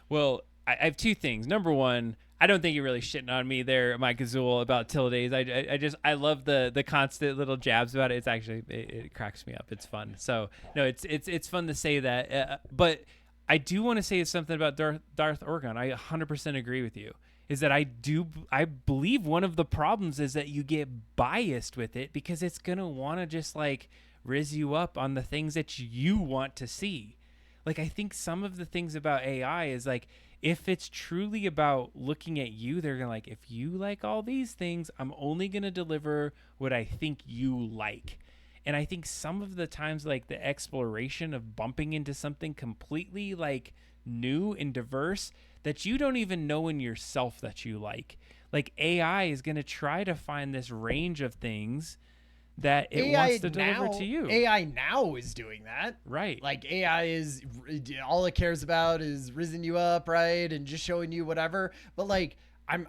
well, I have two things. Number one, I don't think you're really shitting on me there, Mike Azul, about Tildays. I love the constant little jabs about it. It's actually it cracks me up. It's fun. So no, it's fun to say that. But I do want to say something about Darth Orgon. I 100% agree with you. Is that I believe one of the problems is that you get biased with it because it's gonna want to just like riz you up on the things that you want to see. Like I think some of the things about AI is like if it's truly about looking at you, they're gonna like, if you like all these things, I'm only gonna deliver what I think you like. And I think some of the times like the exploration of bumping into something completely like new and diverse that you don't even know in yourself that you like AI is gonna try to find this range of things that it wants to deliver to you. AI now is doing that. Right. Like AI is all it cares about is rizzing you up, right? And just showing you whatever. But like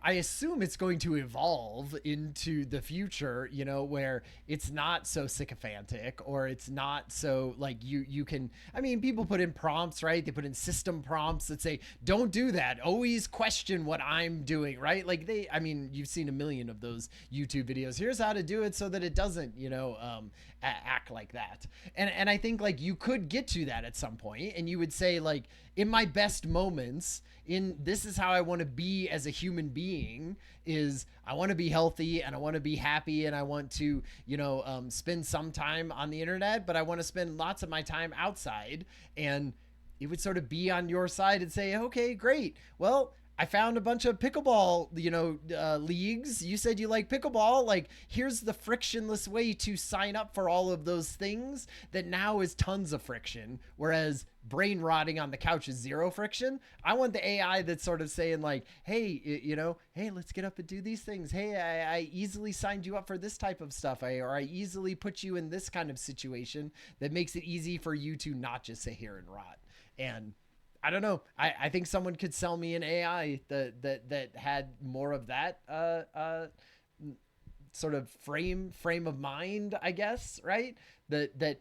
I assume it's going to evolve into the future, you know, where it's not so sycophantic or it's not so like you can, I mean, people put in prompts, right? They put in system prompts that say, don't do that. Always question what I'm doing, right? Like I mean, you've seen a million of those YouTube videos. Here's how to do it so that it doesn't, you know, act like that. And I think like you could get to that at some point and you would say like, in my best moments, this is how I want to be as a human being, is I want to be healthy and I want to be happy and I want to, you know, spend some time on the internet, but I want to spend lots of my time outside. And it would sort of be on your side and say, okay, great. Well, I found a bunch of pickleball, you know, leagues. You said you like pickleball. Like, here's the frictionless way to sign up for all of those things that now is tons of friction. Whereas brain rotting on the couch is zero friction. I want the AI that's sort of saying like, hey, you know, hey, let's get up and do these things. Hey, I easily signed you up for this type of stuff. Or I easily put you in this kind of situation that makes it easy for you to not just sit here and rot. And I don't know. I think someone could sell me an AI that had more of that sort of frame of mind, I guess, right? That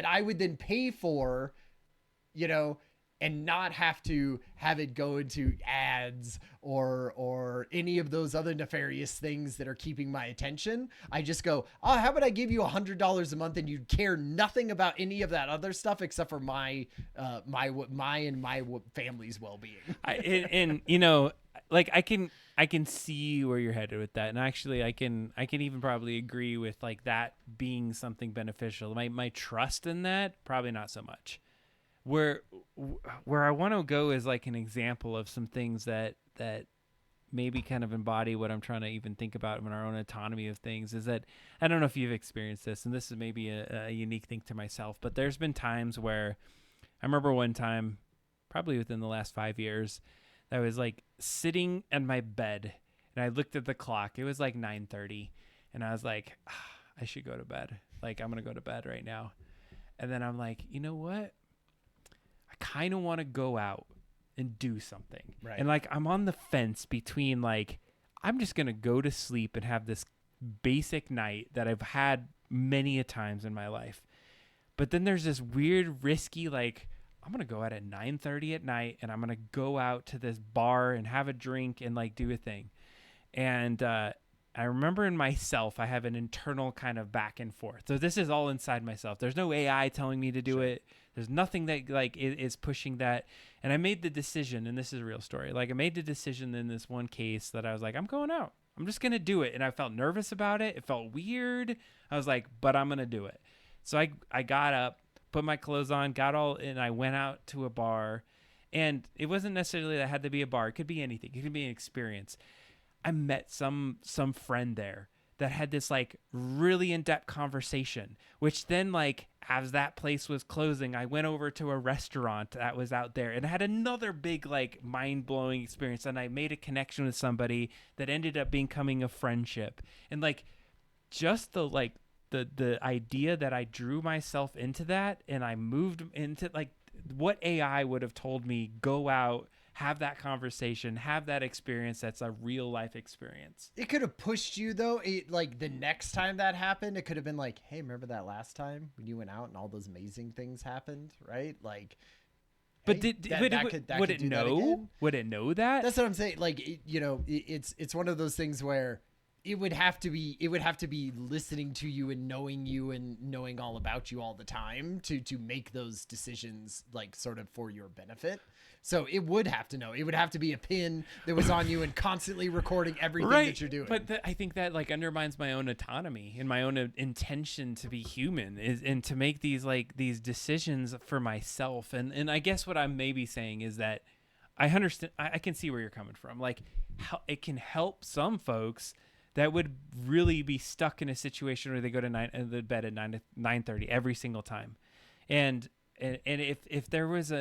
I would then pay for, you know, and not have to have it go into ads or any of those other nefarious things that are keeping my attention. I just go, oh, how about I give you $100 a month and you care nothing about any of that other stuff except for my family's well-being. And you know, like I can see where you're headed with that, and actually I can even probably agree with like that being something beneficial. My trust in that, probably not so much. Where I want to go is like an example of some things that maybe kind of embody what I'm trying to even think about in our own autonomy of things. Is that I don't know if you've experienced this, and this is maybe a unique thing to myself, but there's been times where I remember one time, probably within the last 5 years, I was like sitting in my bed and I looked at the clock. It was like 9:30, and I was like, I should go to bed. Like I'm gonna go to bed right now. And then I'm like, you know what? I kind of want to go out and do something. Right. And like, I'm on the fence between like, I'm just going to go to sleep and have this basic night that I've had many a times in my life. But then there's this weird, risky, like, I'm going to go out at 9:30 at night and I'm going to go out to this bar and have a drink and like do a thing. And, I remember in myself, I have an internal kind of back and forth. So this is all inside myself. There's no AI telling me to do it. There's nothing that like is pushing that. And I made the decision, and this is a real story. Like I made the decision in this one case that I was like, I'm going out. I'm just going to do it. And I felt nervous about it. It felt weird. I was like, but I'm going to do it. So I got up, put my clothes on, and I went out to a bar. And it wasn't necessarily that it had to be a bar. It could be anything. It could be an experience. I met some friend there that had this like really in-depth conversation, which then like as that place was closing, I went over to a restaurant that was out there and I had another big like mind-blowing experience, and I made a connection with somebody that ended up becoming a friendship. And like just the idea that I drew myself into that and I moved into like what AI would have told me, go out, have that conversation, have that experience that's a real life experience. It could have pushed you though. Like the next time that happened, it could have been like, hey, remember that last time when you went out and all those amazing things happened, right? Like But hey, would it do that know? again. Would it know that? That's what I'm saying. Like, it's one of those things where it would have to be listening to you and knowing all about you all the time to make those decisions, like, sort of for your benefit. So it would have to know. It would have to be a pin that was on you and constantly recording everything that you're doing. But I think that, like, undermines my own autonomy and my own intention to be human and to make these decisions for myself. And I guess what I'm maybe saying is that I understand. I can see where you're coming from. Like, how it can help some folks that would really be stuck in a situation where they go to the bed at 9:30 every single time, and if there was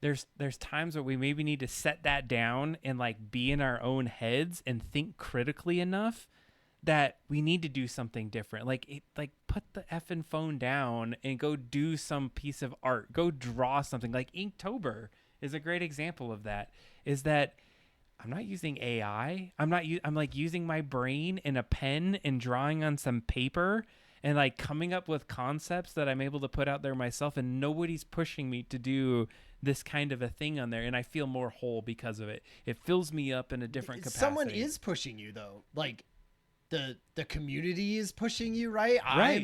there's times where we maybe need to set that down and, like, be in our own heads and think critically enough that we need to do something different. Like, put the effing phone down and go do some piece of art. Go draw something. Like Inktober is a great example of that. Is that I'm not using AI. I'm like using my brain and a pen and drawing on some paper and, like, coming up with concepts that I'm able to put out there myself, and nobody's pushing me to do this kind of a thing on there, and I feel more whole because of it. It fills me up in a different capacity. Someone is pushing you, though. Like, the community is pushing you, right?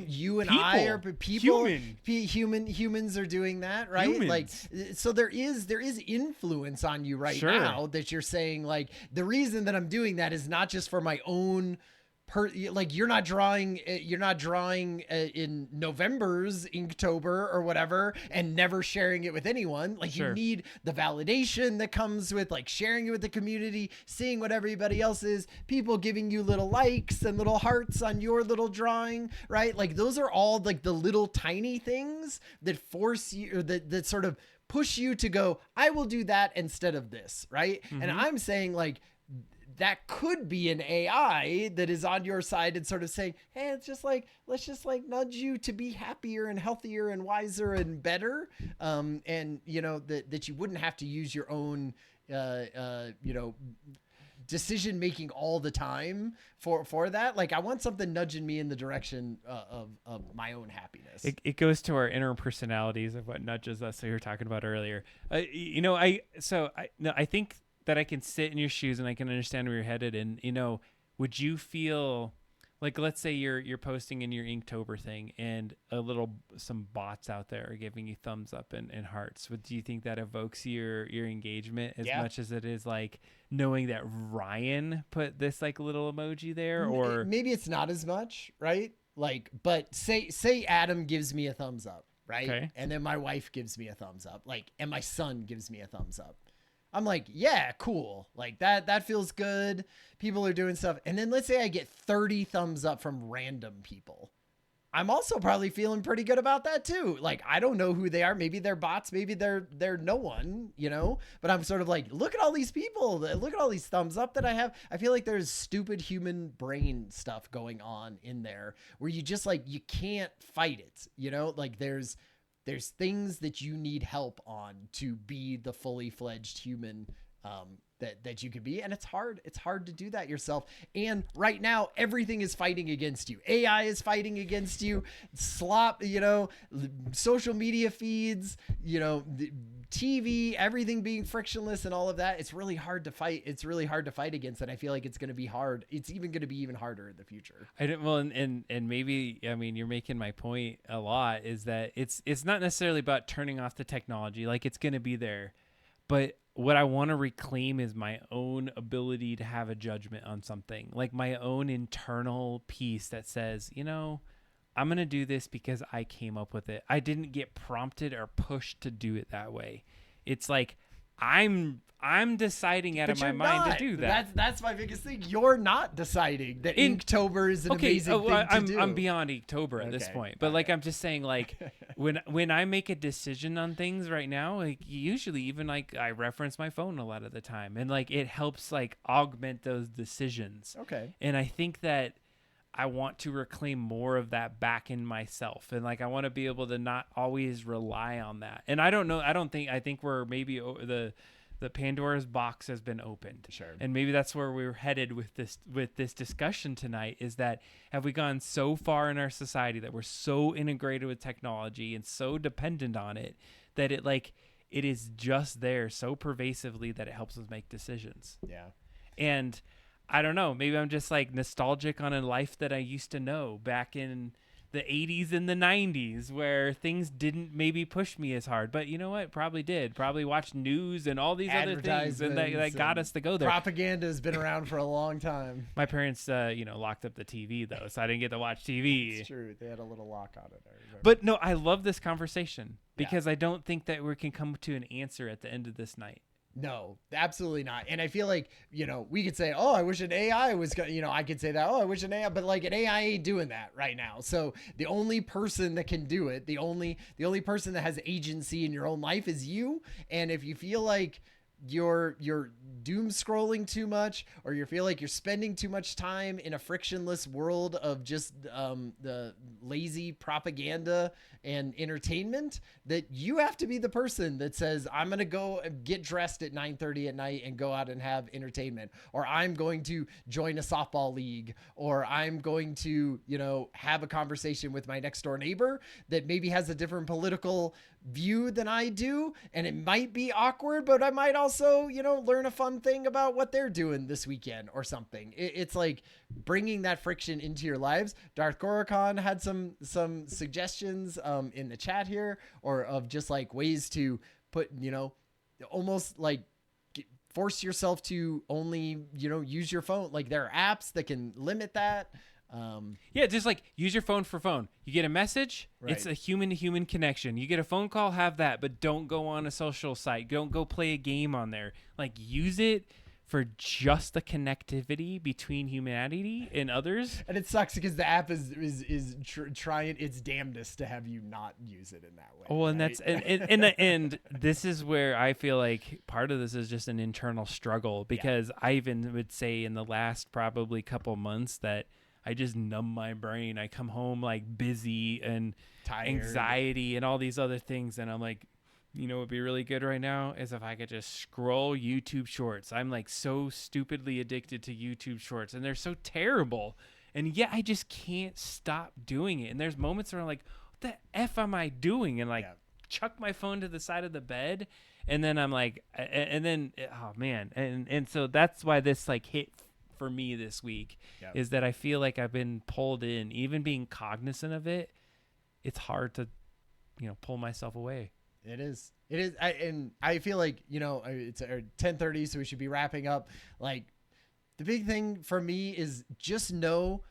You and people. I are people. Humans are doing that, right? Humans. Like, so there is influence on you right now that you're saying, like, the reason that I'm doing that is not just for my own. Like, you're not drawing in November's Inktober or whatever and never sharing it with anyone. Like, you need the validation that comes with, like, sharing it with the community, seeing what everybody else is, people giving you little likes and little hearts on your little drawing, right? Like, those are all, like, the little tiny things that force you, or that sort of push you to go, I will do that instead of this, right? Mm-hmm. And I'm saying, like, that could be an AI that is on your side and sort of saying, hey, let's just nudge you to be happier and healthier and wiser and better. And that you wouldn't have to use your own, decision making all the time for that. Like, I want something nudging me in the direction of my own happiness. It goes to our inner personalities of what nudges us. So you were talking about earlier, I think that I can sit in your shoes and I can understand where you're headed. And, would you feel like, let's say you're posting in your Inktober thing and some bots out there are giving you thumbs up and hearts. Do you think that evokes your engagement as much as it is, like, knowing that Ryan put this, like, little emoji there? Or maybe it's not as much, right? Like, but say Adam gives me a thumbs up, right? Okay. And then my wife gives me a thumbs up, like, and my son gives me a thumbs up. I'm like, yeah, cool. Like, that feels good. People are doing stuff. And then let's say I get 30 thumbs up from random people. I'm also probably feeling pretty good about that too. Like, I don't know who they are. Maybe they're bots. Maybe they're no one, but I'm sort of like, look at all these people. Look at all these thumbs up that I have. I feel like there's stupid human brain stuff going on in there where you just, like, you can't fight it, like there's things that you need help on to be the fully fledged human that you could be. And it's hard. It's hard to do that yourself. And right now, everything is fighting against you. AI is fighting against you. Slop, social media feeds, TV, everything being frictionless and all of that. It's really hard to fight. It's really hard to fight against. And I feel like it's going to be hard. It's even going to be even harder in the future. And maybe, I mean, you're making my point a lot, is that it's not necessarily about turning off the technology. Like, it's going to be there, but what I want to reclaim is my own ability to have a judgment on something, like my own internal piece that says, I'm going to do this because I came up with it. I didn't get prompted or pushed to do it that way. It's like, I'm deciding out of my mind to do that. That's my biggest thing. You're not deciding that Inktober is an amazing thing to do. I'm beyond Inktober at this point. But like, I'm just saying, like, when I make a decision on things right now, like, usually even, like, I reference my phone a lot of the time, and, like, it helps, like, augment those decisions. Okay. And I think that I want to reclaim more of that back in myself. And, like, I want to be able to not always rely on that. And I don't know. I think we're maybe the Pandora's box has been opened. Sure. And maybe that's where we're headed with this discussion tonight, is that have we gone so far in our society that we're so integrated with technology and so dependent on it that it is just there so pervasively that it helps us make decisions. Yeah. And I don't know, maybe I'm just like nostalgic on a life that I used to know back in the 80s and the 90s where things didn't maybe push me as hard. But you know what? Probably did. Probably watched news and all these other things, and that got us to go there. Propaganda has been around for a long time. My parents, locked up the TV, though, so I didn't get to watch TV. It's true. They had a little lock on it. But no, I love this conversation because I don't think that we can come to an answer at the end of this night. No, absolutely not. And I feel like, we could say, oh, I wish an AI was, I could say that, oh, I wish an AI, but like an AI ain't doing that right now. So the only person that can do it, the only person that has agency in your own life is you. And if you feel like you're doom scrolling too much, or you feel like you're spending too much time in a frictionless world of just the lazy propaganda and entertainment, that you have to be the person that says, I'm going to go get dressed at 9:30 at night and go out and have entertainment, or I'm going to join a softball league, or I'm going to, have a conversation with my next door neighbor that maybe has a different political view than I do. And it might be awkward, but I might also, learn a fun thing about what they're doing this weekend or something. It's like bringing that friction into your lives. Darth Gorokhan had some suggestions in the chat here, or of just like ways to put, almost like force yourself to only, use your phone. Like there are apps that can limit that. Just like use your phone for phone. You get a message, it's a human-to-human connection. You get a phone call, have that, but don't go on a social site. Don't go play a game on there. Like use it for just the connectivity between humanity and others. And it sucks because the app is trying its damnedest to have you not use it in that way. Oh, and that's and this is where I feel like part of this is just an internal struggle, because I even would say in the last probably couple months that I just numb my brain. I come home like busy and tired, anxiety and all these other things. And I'm like, what would be really good right now is if I could just scroll YouTube shorts. I'm like so stupidly addicted to YouTube shorts, and they're so terrible. And yet I just can't stop doing it. And there's moments where I'm like, what the F am I doing? And like chuck my phone to the side of the bed. And then I'm like, and then, oh man. And so that's why this like hit for me this week is that I feel like I've been pulled in. Even being cognizant of it, it's hard to, pull myself away. It is. I feel like, it's 10:30, so we should be wrapping up. Like the big thing for me is just know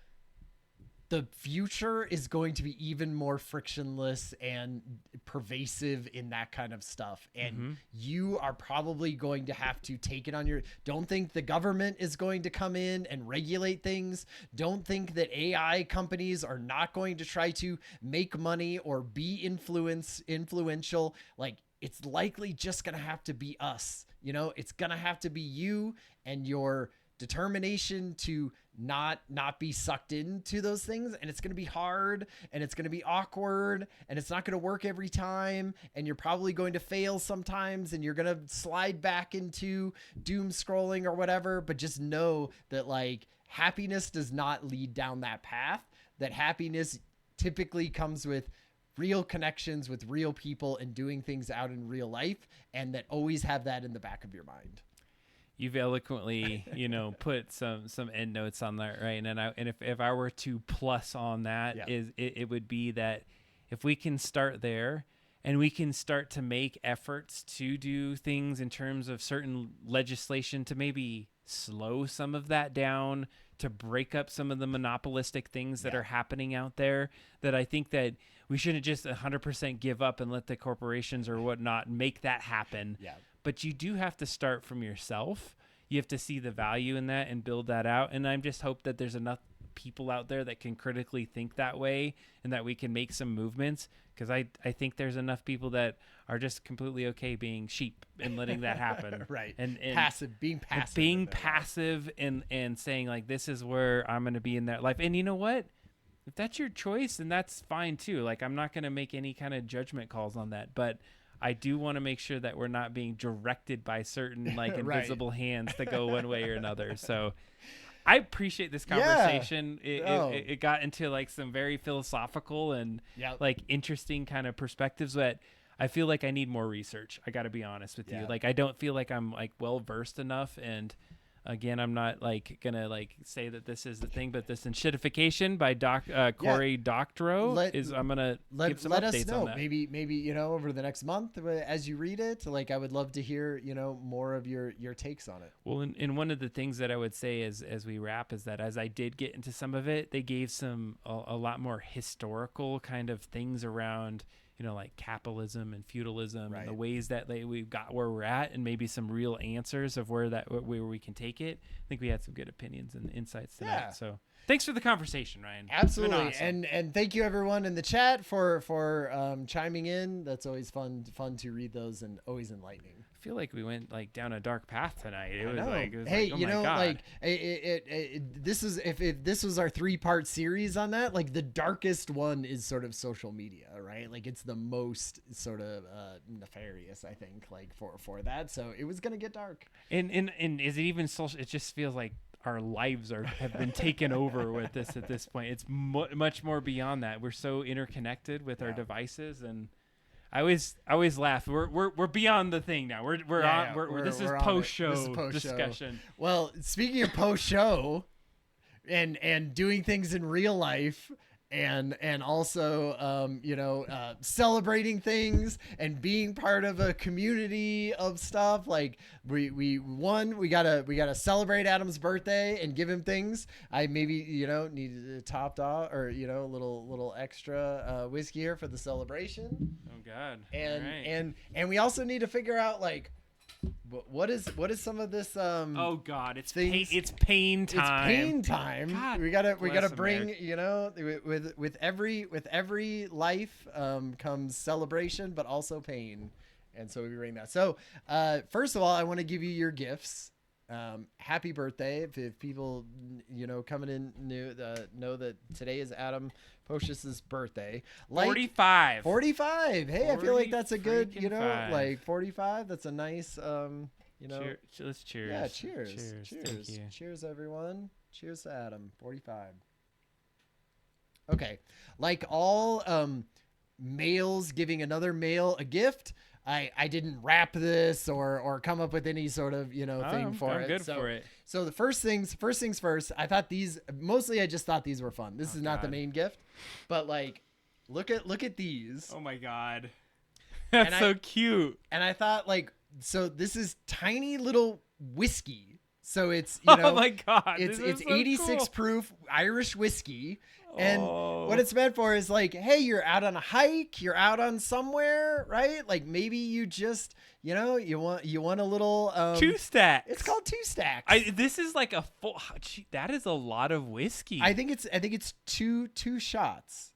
the future is going to be even more frictionless and pervasive in that kind of stuff. And you are probably going to have to take it on your, don't think the government is going to come in and regulate things. Don't think that AI companies are not going to try to make money or be influential. Like it's likely just going to have to be us, it's going to have to be you and your determination to not be sucked into those things. And it's going to be hard, and it's going to be awkward, and it's not going to work every time, and you're probably going to fail sometimes, and you're going to slide back into doom scrolling or whatever. But just know that like happiness does not lead down that path. That happiness typically comes with real connections with real people and doing things out in real life, and that always have that in the back of your mind. You've eloquently, put some end notes on that, right? And if I were to plus on that, it would be that if we can start there, and we can start to make efforts to do things in terms of certain legislation to maybe slow some of that down, to break up some of the monopolistic things that are happening out there, that I think that we shouldn't just 100% give up and let the corporations or whatnot make that happen. Yeah. But you do have to start from yourself. You have to see the value in that and build that out. And I just hope that there's enough people out there that can critically think that way, and that we can make some movements. Because I think there's enough people that are just completely okay being sheep and letting that happen. Right. And being passive. Being passive and saying like, this is where I'm going to be in that life. And you know what? If that's your choice, then that's fine too. Like, I'm not going to make any kind of judgment calls on that. But I do want to make sure that we're not being directed by certain like invisible hands to go one way or another. So I appreciate this conversation. It got into like some very philosophical and like interesting kind of perspectives that I feel like I need more research. I got to be honest with you. Yeah. Like, I don't feel like I'm like well versed enough. And again, I'm not like gonna like say that this is the thing, but this Enshittification by Corey Doctorow I'm gonna give some let updates us know. on that. Maybe over the next month as you read it. Like, I would love to hear more of your takes on it. Well, and one of the things that I would say as we wrap is that as I did get into some of it, they gave a lot more historical kind of things around, like capitalism and feudalism and the ways that we've got where we're at, and maybe some real answers of where we can take it. I think we had some good opinions and insights tonight. Yeah. So thanks for the conversation, Ryan. Absolutely. Awesome. And thank you everyone in the chat for chiming in. That's always fun to read those, and always enlightening. I feel like we went like down a dark path tonight. It was hey, like, oh my God. like this is if this was our 3-part series on that, like the darkest one is sort of social media, right? Like it's the most sort of nefarious, I think, like for that. So it was gonna get dark. And is it even social? It just feels like our lives have been taken over with this at this point. It's much more beyond that. We're so interconnected with our devices, and I always laugh. We're beyond the thing now. This is post show discussion. Well, speaking of post show, and doing things in real life, and also celebrating things and being part of a community of stuff. Like we gotta celebrate Adam's birthday and give him things. I maybe needed a topped off, or a little extra whiskey here for the celebration. Oh God. And we also need to figure out like what is some of this oh God, it's things, pain time. It's pain time. God we gotta bring America. with every life comes celebration, but also pain, and so we bring that. So first of all, I want to give you your gifts. Happy birthday. If people coming in know that today is Adam Poshis' birthday. Like 45. 45. Hey, I feel like that's a good, five. like 45. That's a nice, Let's cheers. Yeah, cheers. Thank you. Cheers, everyone. Cheers to Adam. 45. Okay. Like all males giving another male a gift, I didn't wrap this or come up with any sort of thing for it. Good for it. So the first things first. I thought these mostly. I just thought these were fun. This is not the main gift, but like, look at these. Oh my God, that's so cute. And I thought so this is tiny little whiskey. So it's oh my God, it's so 86 cool. proof Irish whiskey. And what it's meant for is like, hey, you're out on a hike, you're out on somewhere, right? Like maybe you just, you want a little 2 stacks. It's called 2 stacks. This is like a full. That is a lot of whiskey. I think it's two shots.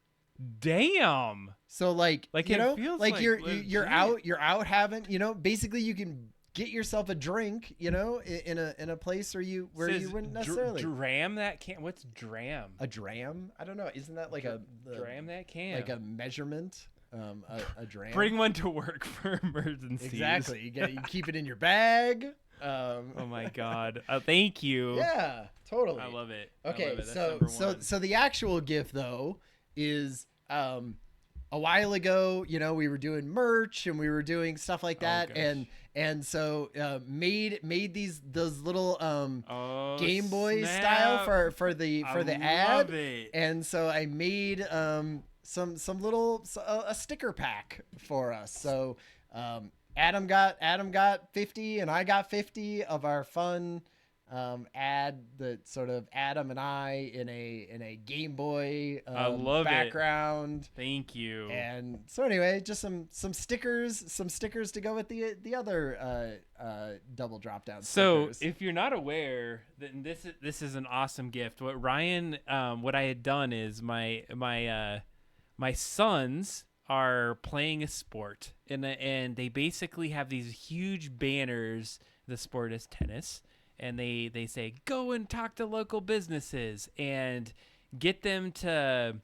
Damn. So like it feels like you're legit. you're out having, basically you can get yourself a drink, in a place where you wouldn't necessarily dram that can. What's dram? A dram? I don't know. Isn't that like dram that can? Like a measurement? A dram. Bring one to work for emergencies. Exactly. You keep it in your bag. Oh my God. Thank you. Yeah, totally. I love it. Okay, so the actual gift though is a while ago, we were doing merch and we were doing stuff like that, and so made those little Game Boy style for the ad, and so I made some little a sticker pack for us. So Adam got 50 and I got 50 of our fun ad that sort of Adam and I in a Game Boy I love background. Thank you. And so anyway, just some stickers to go with the other double drop down stickers. So if you're not aware, then this is an awesome gift. What Ryan what I had done is my sons are playing a sport and they basically have these huge banners. The sport is tennis. And they say, go and talk to local businesses and get them to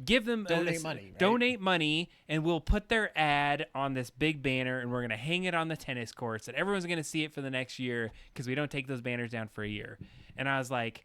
give them donate money. Right? Donate money, and we'll put their ad on this big banner, and we're going to hang it on the tennis courts, and everyone's going to see it for the next year because we don't take those banners down for a year. And I was like,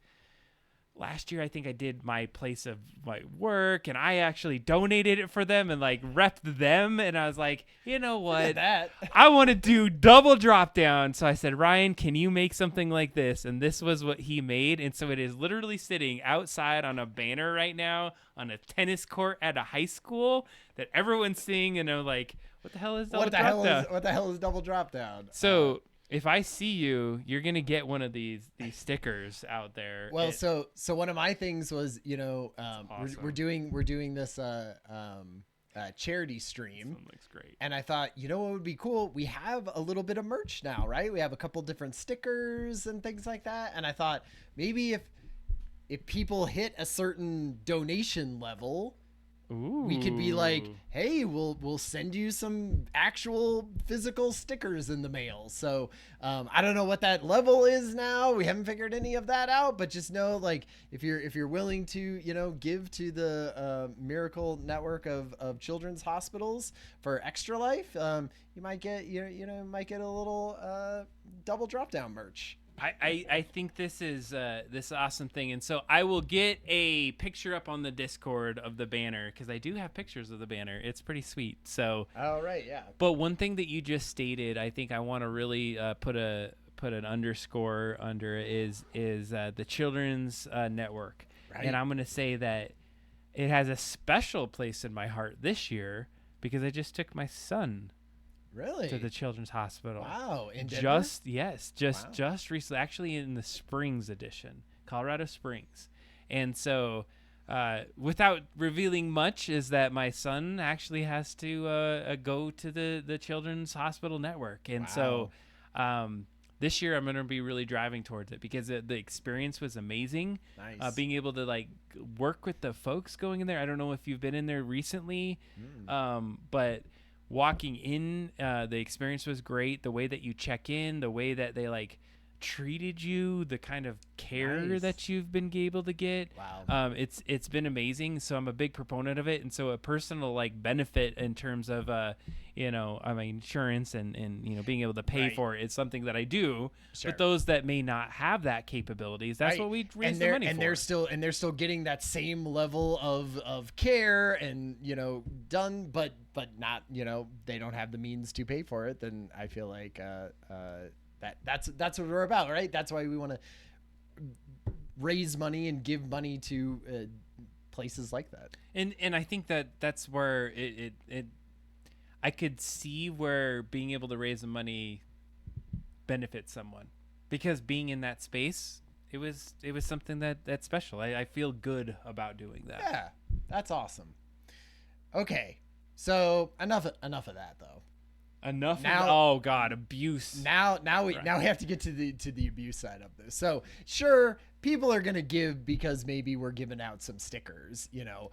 last year I think I did my place of my work, and I actually donated it for them and like repped them, and I was like, you know Look at what, that. I want to do double drop down. So I said, Ryan, can you make something like this? And this was what he made, and so it is literally sitting outside on a banner right now on a tennis court at a high school that everyone's seeing, and I'm like, what the hell is double drop down? What the hell is double drop down? So if I see you, you're gonna get one of these stickers out there. Well, so one of my things was, you know, awesome. we're doing this charity stream. This one looks great. And I thought, you know what would be cool? We have a little bit of merch now, right? We have a couple different stickers and things like that. And I thought maybe if people hit a certain donation level, Ooh. we could be like, hey, we'll send you some actual physical stickers in the mail. So I don't know what that level is now. We haven't figured any of that out, but just know, like, if you're willing to, you know, give to the Miracle Network of children's hospitals for Extra Life, you might get a little double drop down merch. I think this is this awesome thing, and so I will get a picture up on the Discord of the banner, because I do have pictures of the banner. It's pretty sweet. So, all right, yeah. But one thing that you just stated, I think I want to really put an underscore under is the Children's Network, right. And I'm going to say that it has a special place in my heart this year because I just took my son. Really? To the Children's Hospital. Wow. In Denver? Just recently, actually in the Springs edition, Colorado Springs. And so, without revealing much, is that my son actually has to go to the Children's Hospital Network. And so, this year I'm going to be really driving towards it because the experience was amazing. Nice. Being able to like work with the folks going in there. I don't know if you've been in there recently, but walking in, the experience was great. The way that you check in, the way that they like treated you, the kind of care that you've been able to get. Wow. It's been amazing. So I'm a big proponent of it. And so a personal like benefit in terms of, insurance and being able to pay for it is something that I do. Sure. But those that may not have that capabilities, that's what we raise the money for. They're still getting that same level of care and, done, but not, they don't have the means to pay for it. Then I feel like, that's what we're about, right? That's why we want to raise money and give money to places like that. And I think that's where it I could see where being able to raise the money benefits someone, because being in that space, it was something that's special. I feel good about doing that. Yeah, that's awesome. Okay, so enough of that though. Enough now, oh god, abuse. Now we have to get to the abuse side of this. So sure, people are gonna give because maybe we're giving out some stickers,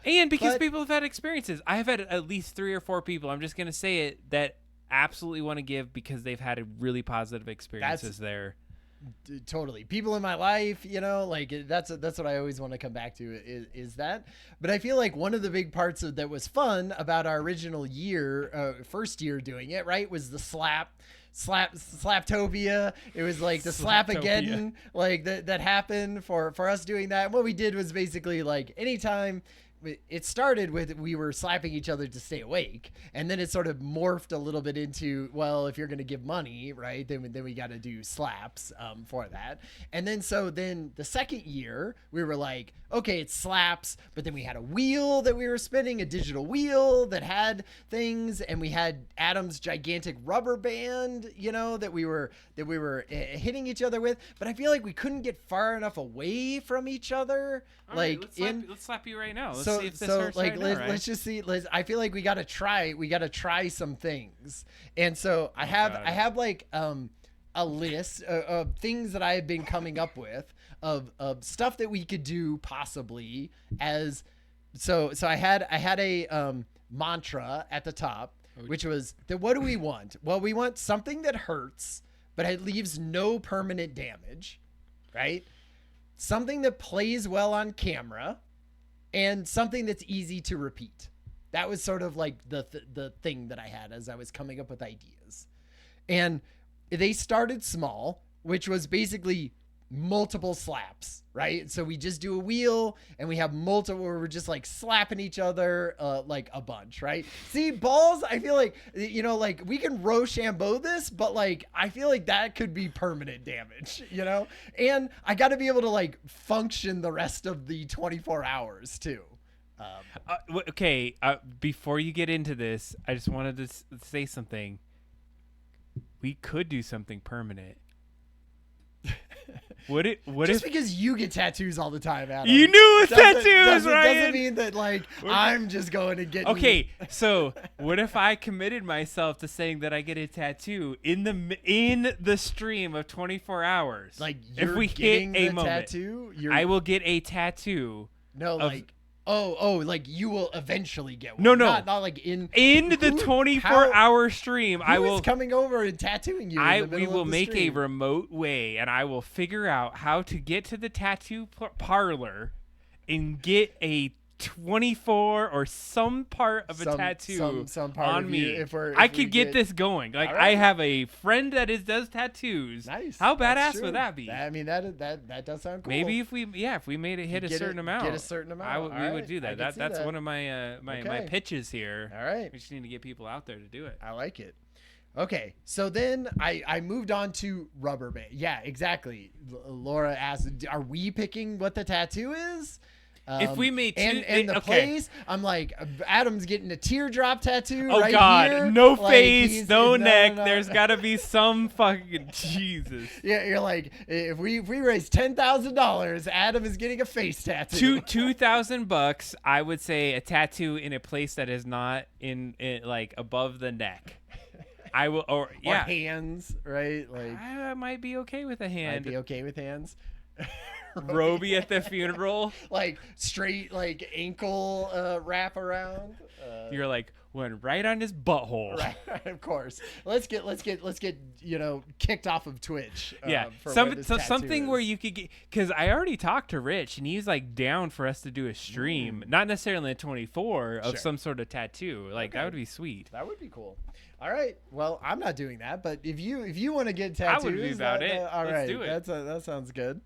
and because people have had experiences. I have had at least 3 or 4 people, I'm just gonna say it, that absolutely want to give because they've had a really positive experiences there. Totally. People in my life, that's what I always want to come back to is that. But I feel like one of the big parts that was fun about our original year, first year doing it, right, was the Slaptopia. It was like the Slapageddon, like that happened for us doing that. And what we did was basically like anytime. It started with we were slapping each other to stay awake, and then it sort of morphed a little bit into, well, if you're going to give money, right, then we got to do slaps for that. And then the second year we were like, okay, it's slaps, but then we had a wheel that we were spinning, a digital wheel that had things, and we had Adam's gigantic rubber band, that we were hitting each other with. But I feel like we couldn't get far enough away from each other. All right, let's slap you right now. Let's see if this hurts like right now, right? let's just see. I feel like we gotta try some things. And so I have like a list of things that I have been coming up with of stuff that we could do possibly as. So I had a mantra at the top, which was that what do we want? Well, we want something that hurts, but it leaves no permanent damage, right? Something that plays well on camera, and something that's easy to repeat. That was sort of like the thing that I had as I was coming up with ideas. And they started small, which was basically multiple slaps, right? So we just do a wheel and we have multiple where we're just like slapping each other like a bunch, right? See, balls, I feel like, you know, like we can Rochambeau this, but like I feel like that could be permanent damage, you know? And I got to be able to like function the rest of the 24 hours too. Okay, before you get into this, I just wanted to say something. We could do something permanent. What just because you get tattoos all the time, Adam? You knew it was tattoos, right? Doesn't mean that like I'm just going to get. Okay, so what if I committed myself to saying that I get a tattoo in the stream of 24 hours? Like if you're we getting hit a the moment, tattoo, I will get a tattoo. No, like. Oh, like you will eventually get one. No. Not like in the 24-hour stream. Who I will is coming over and tattooing you. We will make a remote way, and I will figure out how to get to the tattoo parlor and get a 24 or some part of a tattoo some part on of me. You, I could get this going. Like right. I have a friend that does tattoos. Nice. How badass would that be? I mean that does sound cool. Maybe if we made it hit a certain amount. Get a certain amount. We would do that. That's one of my my pitches here. All right. We just need to get people out there to do it. I like it. Okay, so then I moved on to rubber band. Yeah, exactly. Laura asked, "Are we picking what the tattoo is?" If we made and the place, I'm like, Adam's getting a teardrop tattoo. Oh right God, here. no like, face, no neck. No. There's got to be some fucking Jesus. Yeah, you're like, if we raise $10,000, Adam is getting a face tattoo. $2,000. I would say a tattoo in a place that is not in like above the neck. I will, or hands, right? Like I might be okay with a hand. Might be okay with hands. Roby at the funeral, like straight like ankle wrap around. You're like went right on his butthole. Right, of course. Let's get kicked off of Twitch. Yeah, something where you could get, because I already talked to Rich and he's like down for us to do a stream, not necessarily a 24 of some sort of tattoo. Like that would be sweet. That would be cool. All right. Well, I'm not doing that, but if you want to get tattoos, I would be about it. All right, let's do it. That sounds good.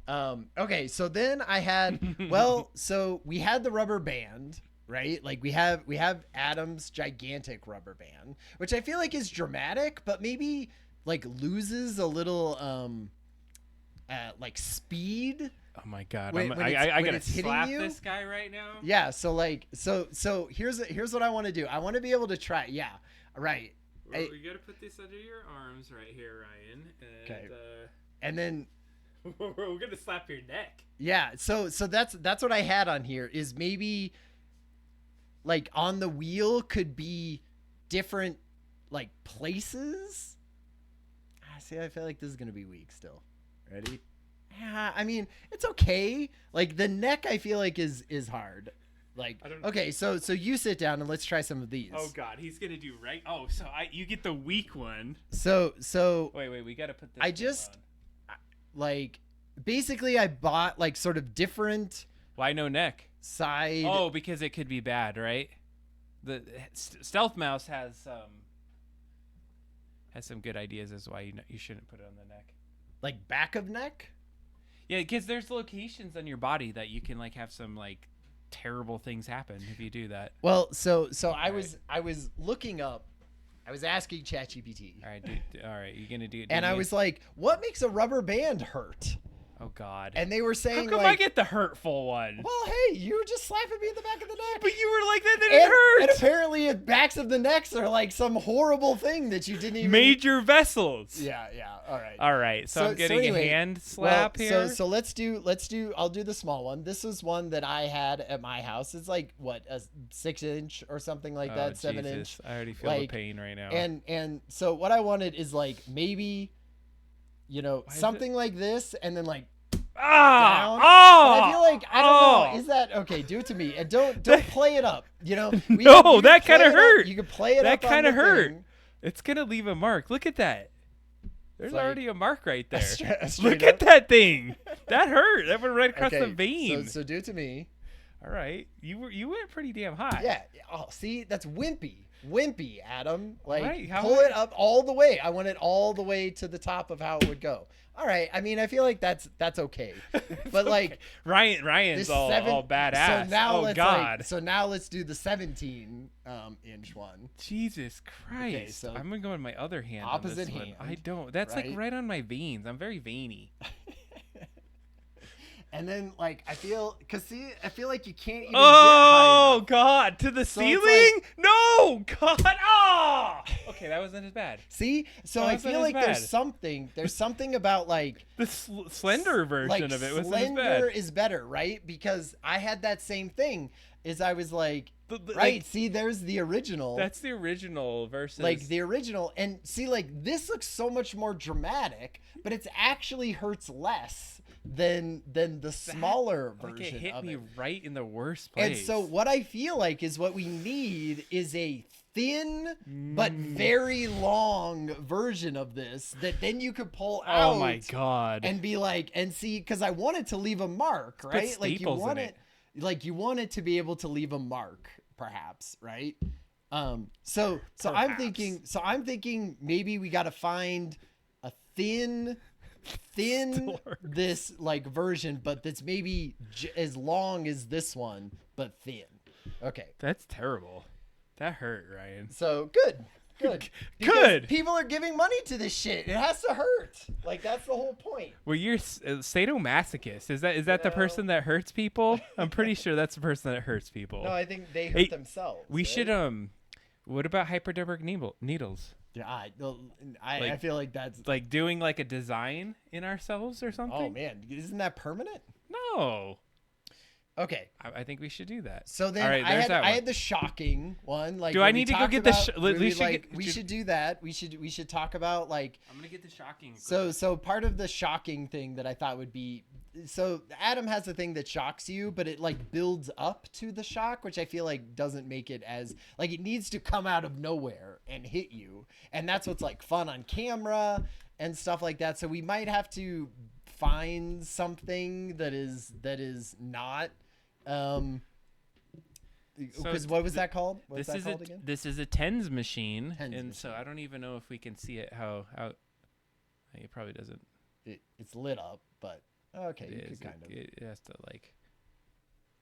Okay, so then I had so we had the rubber band, right? Like we have Adam's gigantic rubber band, which I feel like is dramatic, but maybe like loses a little like speed. Oh my God! I gotta slap this guy right now. Yeah. So like so here's what I want to do. I want to be able to try. Yeah. Right. Well, we gotta put this under your arms right here, Ryan. Okay. And then we're gonna slap your neck. Yeah. So that's what I had on here is maybe like on the wheel could be different like places. See, I feel like this is gonna be weak still. Ready? Yeah. I mean, it's okay. Like the neck, I feel like is hard. Like, okay, so you sit down and let's try some of these. Oh God, he's gonna do right. Oh, so you get the weak one. So wait, we gotta put this. I just like basically I bought like sort of different. Why no neck? Side. Oh, because it could be bad, right? The Stealth Mouse has some good ideas as why you shouldn't put it on the neck. Like back of neck. Yeah, because there's locations on your body that you can like have some like terrible things happen if you do that. Well, so I was looking up, I was asking ChatGPT. All right, dude. All right, you're gonna do it. And I was like, what makes a rubber band hurt? Oh God. And they were saying, how come I get the hurtful one? Well, hey, you were just slapping me in the back of the neck. But you were like, that didn't hurt. And apparently backs of the necks are like some horrible thing that you didn't even. Major vessels. Yeah. All right. So I'm getting a hand slap here. So let's do. I'll do the small one. This is one that I had at my house. It's like what, a 6-inch or something like that, 7-inch. I already feel the pain right now. And so what I wanted is like maybe, something like this, and then like. Down. Oh! But I feel like I don't know. Is that okay? Do it to me, and don't play it up. No, that kind of hurt. You can play it that up. That kind of hurt. Thing. It's gonna leave a mark. Look at that. There's like, already a mark right there. Look up. At that thing. That hurt. That went right across the vein. So do it to me. All right. You went pretty damn high. Yeah. Oh, see, that's wimpy. wimpy, Adam. Like, Right, pull it up all the way. I want it all the way to the top of how it would go. All right. I mean, I feel like that's okay. But like Ryan's all badass. So now God. so now let's do the 17 inch one. Jesus Christ. Okay, so I'm gonna go with my other hand. opposite on this hand. One. I don't. That's right? like right on my veins. I'm very veiny. And then, like, I feel like you can't even Oh, get high enough. God. To the So ceiling? No. God. Oh. Okay, that wasn't as bad. See? So That I wasn't feel as like bad. there's something about, like, The slender version like, of it wasn't as slender bad. is better, right? Because I had that same thing. Is I was like, Right. right, see, there's the original. That's the original versus. Like the original, and see, like, this looks so much more dramatic, but it's actually hurts less than the smaller Like version it hit of me it. right in the worst place. And so what I feel like is what we need is a thin but very long version of this that then you could pull out. Oh my God. And be like, and see, because I want it to leave a mark, right? Like you want it, like you want it to be able to leave a mark, perhaps, right? So I'm thinking maybe we got to find a thin this like version, but that's maybe as long as this one, but thin. Okay. That's terrible. That hurt, Ryan. So good. Because Good. people are giving money to this shit. It has to hurt. Like, that's the whole point. Well, you're sadomasochist. Is that the person that hurts people? I'm pretty sure that's the person that hurts people. No, I think they hurt themselves. We right? should What about hypodermic needles? Yeah, I feel like that's Like doing like a design in ourselves or something. Oh man, isn't that permanent? No. Okay. I think we should do that. So then All right, I had the shocking one. Like, do I need to go get we should do that. We should talk about like. I'm gonna get the shocking. So part of the shocking thing that I thought would be. So Adam has a thing that shocks you, but it like builds up to the shock, which I feel like doesn't make it as like it needs to come out of nowhere and hit you. And that's what's like fun on camera and stuff like that. So we might have to find something that is not because what was that called? What's that called again? This is a tens machine, machine. So I don't even know if we can see it. How it probably doesn't. It's lit up, but okay, you could kind of. It has to like.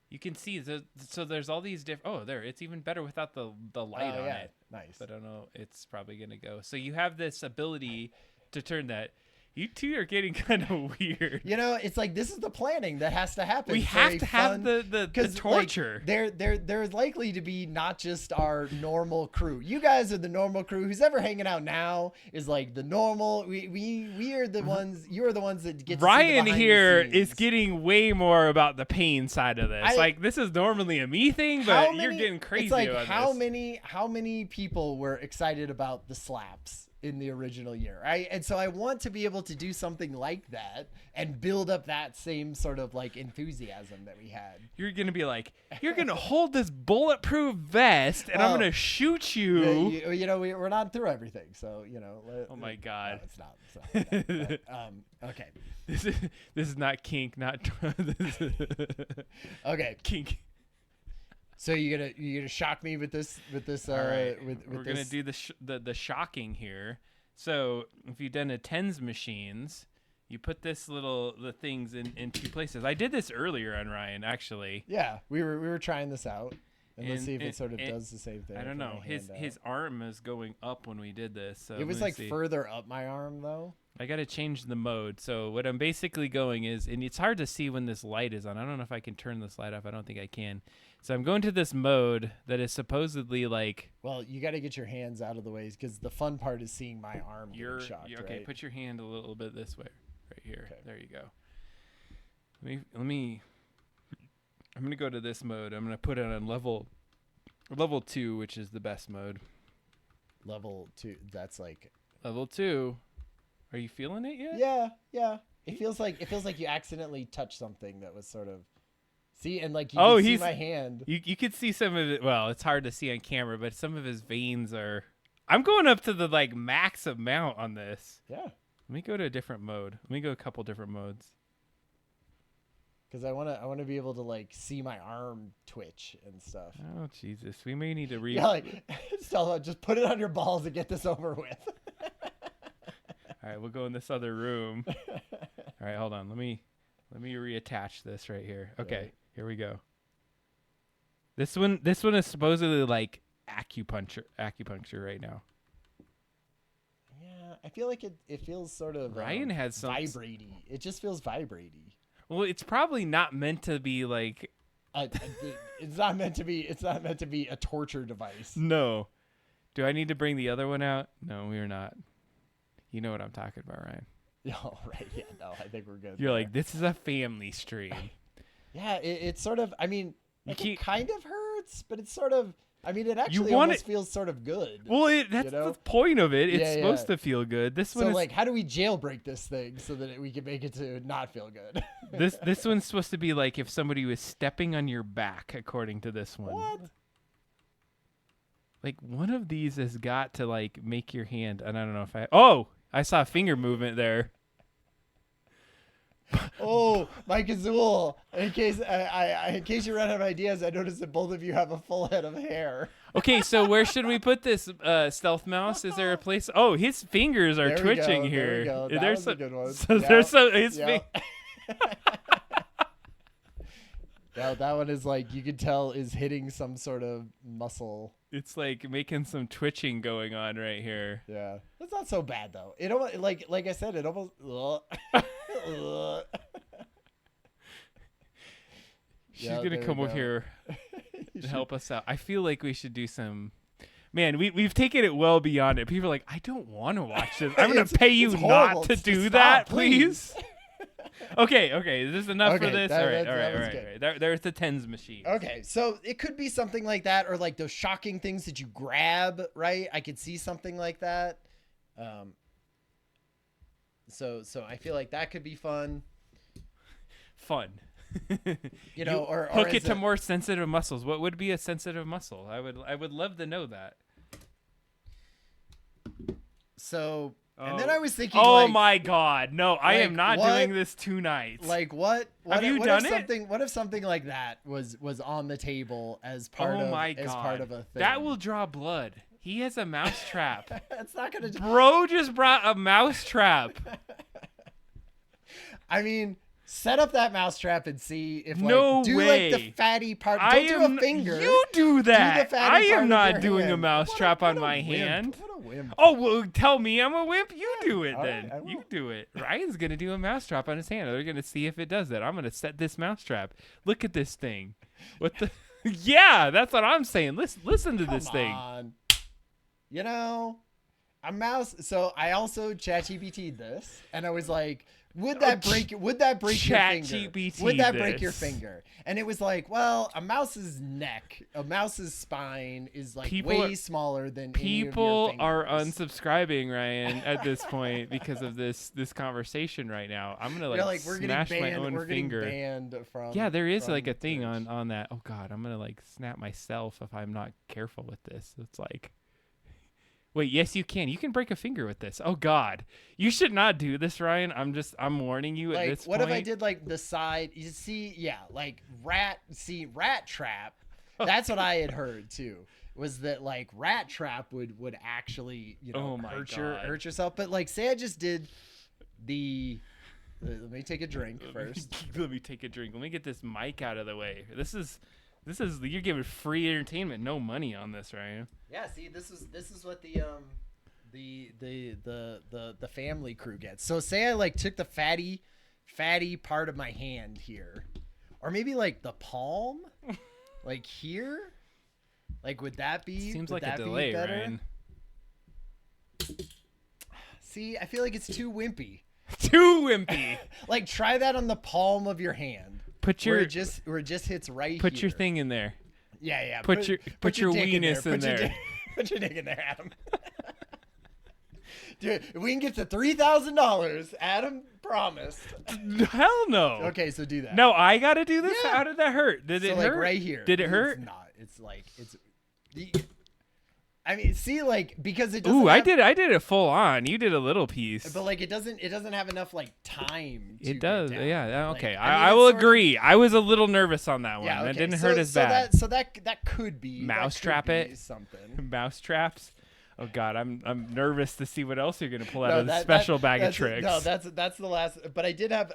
You can see so there's all these different. Oh, there! It's even better without the light on it. Nice. But I don't know. It's probably gonna go. So you have this ability to turn that. You two are getting kind of weird. You know, it's like this is the planning that has to happen. We have to have the torture. Like, there's likely to be not just our normal crew. You guys are the normal crew. Who's ever hanging out now is like the normal. We are the ones. You are the ones that get. Ryan here is getting way more about the pain side of this. Like this is normally a me thing, but you're getting crazy. It's like on how many people were excited about the slaps in the original year, right? And so I want to be able to do something like that and build up that same sort of like enthusiasm that we had. You're gonna be like, you're gonna hold this bulletproof vest, and I'm gonna shoot you. You know, we're not through everything, so you know. Oh my God! No, it's not. But, okay. This is not kink, not okay. Kink. So you're gonna shock me with this All right. we're gonna do the shocking here. So if you've done a tens machines, you put the things in two places. I did this earlier on Ryan actually. Yeah, we were trying this out, and let's see if it sort of does the same thing. I don't know. His arm is going up when we did this. So it was like further up my arm though. I got to change the mode. So what I'm basically going is, and it's hard to see when this light is on. I don't know if I can turn this light off. I don't think I can. So I'm going to this mode that is supposedly like. Well, you got to get your hands out of the way because the fun part is seeing my arm getting shocked. Okay, right? Put your hand a little bit this way, right here. Okay. There you go. Let me. I'm gonna go to this mode. I'm gonna put it on level 2, which is the best mode. Level 2. That's like level 2. Are you feeling it yet? Yeah. It feels like you accidentally touched something that was sort of. See, and like you can see my hand. You could see some of it. Well, it's hard to see on camera, but some of his veins are. I'm going up to the like max amount on this. Yeah. Let me go to a different mode. Let me go a couple different modes. because I wanna be able to like see my arm twitch and stuff. Oh Jesus, we may need to read. Yeah, like Stella, just put it on your balls and get this over with. All right, we'll go in this other room. All right, hold on. Let me reattach this right here. Okay, Right. Here we go. This one is supposedly like acupuncture right now. Yeah, I feel like it feels sort of Ryan has some vibraty. It just feels vibraty. Well, it's probably not meant to be like. It's not meant to be. It's not meant to be a torture device. No. Do I need to bring the other one out? No, we're not. You know what I'm talking about, Ryan. Oh, right. Yeah. No, I think we're good. You're there. like, this is a family stream. Yeah, it's sort of. I mean, it kind of hurts, but it's sort of. I mean, it actually almost feels sort of good. Well, that's the point of it. It's supposed to feel good. This one so, like, how do we jailbreak this thing so that we can make it to not feel good? This one's supposed to be like if somebody was stepping on your back, according to this one. What? Like, one of these has got to, like, make your hand. And I don't know if I saw a finger movement there. Oh, Mike Azul. In case you run out of ideas, I noticed that both of you have a full head of hair. Okay, so where should we put this stealth mouse? Is there a place? Oh, his fingers are twitching here. There we go. There's a good one. So there's his Yeah, that one is like, you can tell is hitting some sort of muscle. It's like making some twitching going on right here. Yeah, that's not so bad though. It almost like I said, it almost. She's gonna come over here to help us out. I feel like we should do some. Man, we've taken it well beyond it. People are like, I don't want to watch this. I'm gonna pay you not to do that, please. Okay. Is this enough for this? All right. There's the tens machine. Okay, so it could be something like that, or like those shocking things that you grab, right? I could see something like that. So I feel like that could be fun. You know, or hook it to more sensitive muscles. What would be a sensitive muscle? I would love to know that. So. And then I was thinking, oh my God, no, I am not doing this 2 nights. Like what? Have you done it? What if something like that was on the table as part of a thing? That will draw blood. He has a mouse trap. It's not gonna. Bro just brought a mouse trap. I mean, set up that mouse trap and see if do like the fatty part. Don't do a finger. You do that. Do the fatty I am not part doing hand. a mouse trap on my hand. What a wimp. Oh, well, tell me I'm a wimp. You do it then. Right, you do it. Ryan's going to do a mousetrap on his hand. They're going to see if it does that. I'm going to set this mousetrap. Look at this thing. What the? Yeah, that's what I'm saying. Listen to this thing. You know, a mouse. So I also ChatGPT'd this, and I was like, would that break your finger? Would that break your finger? And it was like, well, a mouse's neck, a mouse's spine is like way smaller than people any of your are fingers. unsubscribing, Ryan, at this point because of this conversation right now. I'm gonna smash my own finger. Banned from, yeah, there is from like a thing Twitch. on that. Oh God, I'm gonna like snap myself if I'm not careful with this. It's like. Wait, yes, you can. You can break a finger with this. Oh, God. You should not do this, Ryan. I'm warning you at this point. What if I did, like, the side? You see, yeah, like, rat trap. That's what I had heard, too, was that, like, rat trap would actually, hurt yourself. But, like, say I just did the... Let me take a drink first. Let me take a drink. Let me get this mic out of the way. This is you're giving free entertainment, no money on this, Ryan. Yeah, see, this is what the family crew gets. So say I like took the fatty part of my hand here, or maybe like the palm, like here, like would that be? Seems like a delay, Ryan. See, I feel like it's too wimpy. Too wimpy. Like try that on the palm of your hand. Where it just hits right. Put here. your thing in there. Yeah. Put your weenus in there. Put your dick in there, Adam. Dude, if we can get to $3,000, Adam promised. Hell no. Okay, so do that. No, I gotta do this. Yeah. How did that hurt? Did it like hurt? Right here. Did it hurt? It's not. It's like it's. I mean, see, like, because it doesn't. Ooh, I did it full on. You did a little piece. But like, it doesn't have enough like time. It to does. get down. Yeah. Like, Okay. I mean, I will it's sort of- agree. I was a little nervous on that one. Yeah, okay. That didn't hurt as bad. That could be Mousetrap it. Something. Mouse traps. Oh God, I'm nervous to see what else you're gonna pull out of the special bag of tricks. No, that's the last. But I did have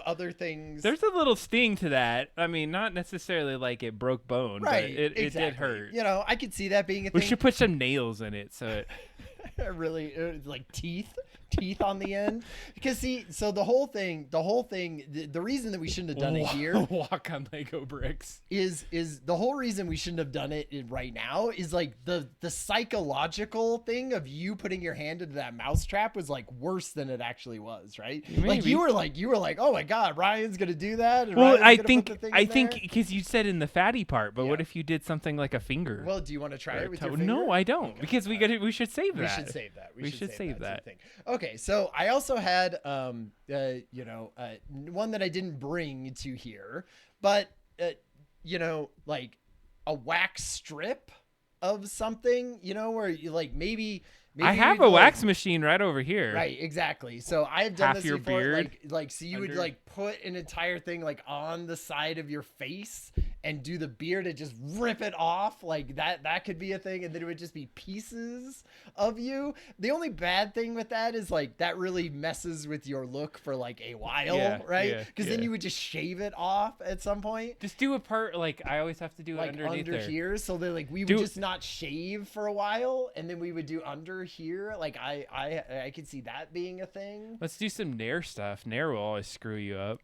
other things. There's a little sting to that. I mean, not necessarily like it broke bone, right? but it exactly. did hurt. You know, I could see that being a We thing. should put some nails in it so it. Really, like teeth on the end. Because see, so the whole thing, the reason that we shouldn't have done it here, walk on Lego bricks, is the whole reason we shouldn't have done it right now is like the psychological thing of you putting your hand into that mousetrap was like worse than it actually was, right? Maybe. Like you were like, oh my God, Ryan's gonna do that. And well, Ryan's I gonna put the thing think in there. because you said in the fatty part, but what Yeah. if you did something like a finger? Well, do you want to try it with your toe? finger? No, I don't, Okay. because we should save that. We should save that. We should save that. Thing. Okay, so I also had one that I didn't bring to here, but like a wax strip of something, where you like maybe I have a wax machine right over here. Right, exactly. So I've done Half this your before. beard Like so you would under- like put an entire thing like on the side of your face and do the beard and just rip it off. Like that could be a thing, and then it would just be pieces of you. The only bad thing with that is like that really messes with your look for like a while, Yeah, right? yeah, Because then you would just shave it off at some point. Just do a part like I always have to do it Like underneath under there. here, so then like we would just not shave for a while, and then we would do under here. Like I could see that being a thing. Let's do some Nair stuff. Nair will always screw you up.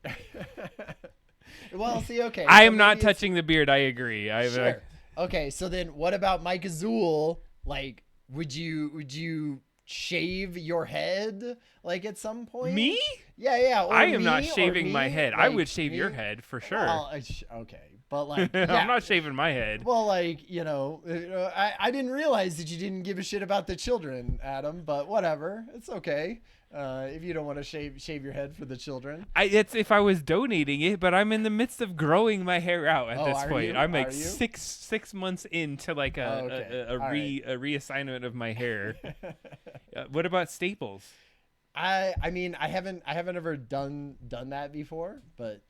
Well, see, okay. I so am not maybe it's- touching the beard. I agree. Sure. Okay, so then what about Mike Azul? Like, would you shave your head like at some point? Me? Yeah. Or I am me, not or shaving my me, head. I like, would shave me. your head for sure. Well, okay, but like, yeah. I'm not shaving my head. Well, like, I didn't realize that you didn't give a shit about the children, Adam, but whatever. It's okay. If you don't want to shave your head for the children. It's if I was donating it, but I'm in the midst of growing my hair out at this are point. you? I'm like Are you? six months into like Okay. a All right. reassignment of my hair. What about staples? I mean, I haven't ever done that before, but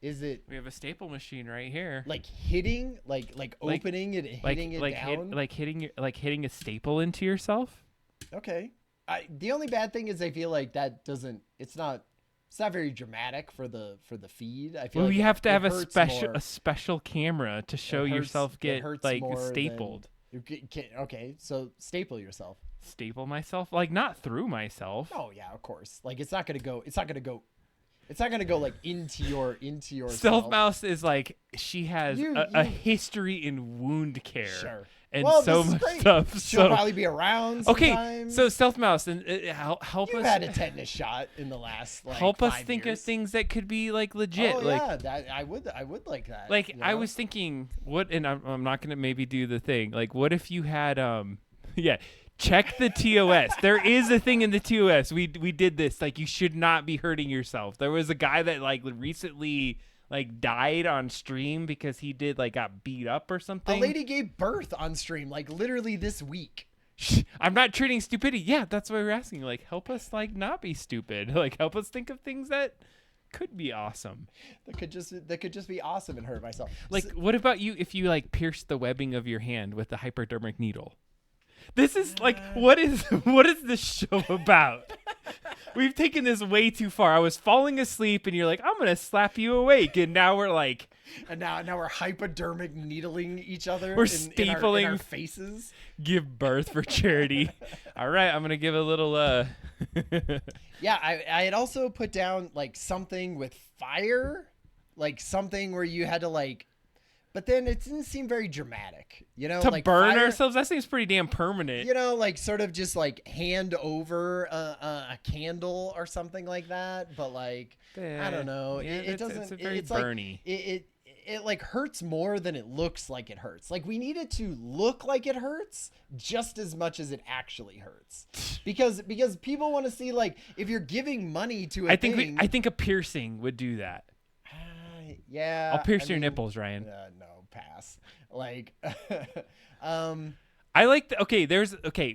is it We have a staple machine right here. like hitting, like opening it and hitting it down? Hitting a staple into yourself. Okay. The only bad thing is I feel like that doesn't. It's not very dramatic for the feed. I feel Well, like you have to it have a hurts special more. a special camera to show It hurts- yourself it get hurts like more than- stapled. Okay, so staple yourself. Staple myself, like not through myself. Oh yeah, of course. Like it's not gonna go like into your Stealth Mouse is like she has You- a you- history in wound care. Sure. And Well, so this is much great. stuff. She'll probably be around. Okay, Sometimes. so Stealth Mouse, and help You've us. had a tetanus shot in the last like help us 5 think years. of things that could be like legit. Oh like, yeah, that I would like that. like you I know? was thinking, what? And I'm not gonna maybe do the thing. Like, what if you had yeah. Check the TOS. There is a thing in the TOS. We did this. Like, you should not be hurting yourself. There was a guy that like recently like died on stream because he got beat up or A something. lady gave birth on stream like literally this week. I'm not treating stupidity. Yeah, that's why we're asking. Like, help us like not be stupid. Like, help us think of things that could be awesome. That could just be awesome and hurt myself. Like, what about you if you like pierced the webbing of your hand with a hypodermic needle? This is like, what is this show about? We've taken this way too far. I was falling asleep and you're like, I'm going to slap you awake. And now we're like, and now we're hypodermic needling each other. We're in stapling our faces. give birth for charity. All right, I'm going to give a little Yeah, I had also put down like something with fire, like something where you had to like, but then it didn't seem very dramatic, to like burn fire, ourselves. That seems pretty damn permanent. like sort of just like hand over a candle or something like that. But like, I don't know. Yeah, It doesn't. It's a very it's like, burny. it like hurts more than it looks like it hurts. Like we need it to look like it hurts just as much as it actually hurts, because people want to see like if you're giving money to a I thing. think a piercing would do that. Yeah, I'll pierce I your mean, nipples, Ryan. no, pass. Like, I like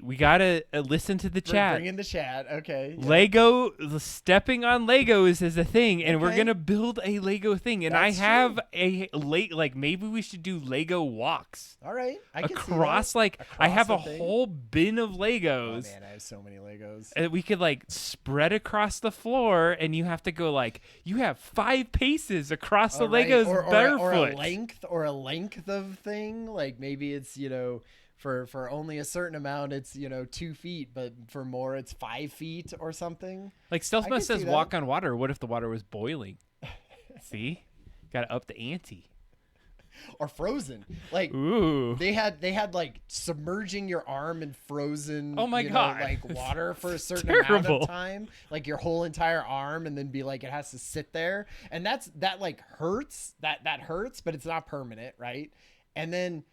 we gotta listen to the chat. Bring in the chat. Okay. Yeah. Lego, stepping on Legos is a thing, and we're Okay. gonna build a Lego thing. And That's I have like maybe we should do Lego walks All right. I can across. see that. Like I Across have the a thing. whole bin of Oh Legos. man, I have so many Legos. And we could like spread across the floor, and you have to go like you have 5 paces across the All right. Legos or barefoot. or a length of thing. Like maybe it's for only a certain amount it's 2 feet, but for more it's 5 feet or something. Like Stealth I Must can says, see walk that. on water. What if the water was boiling? See, got to up the ante. Or frozen. Like Ooh. they had like submerging your arm in frozen Oh my God. like water for a certain terrible. amount of time, like your whole entire arm, and then be like it has to sit there, and that like hurts, that hurts, but it's not permanent, right? And then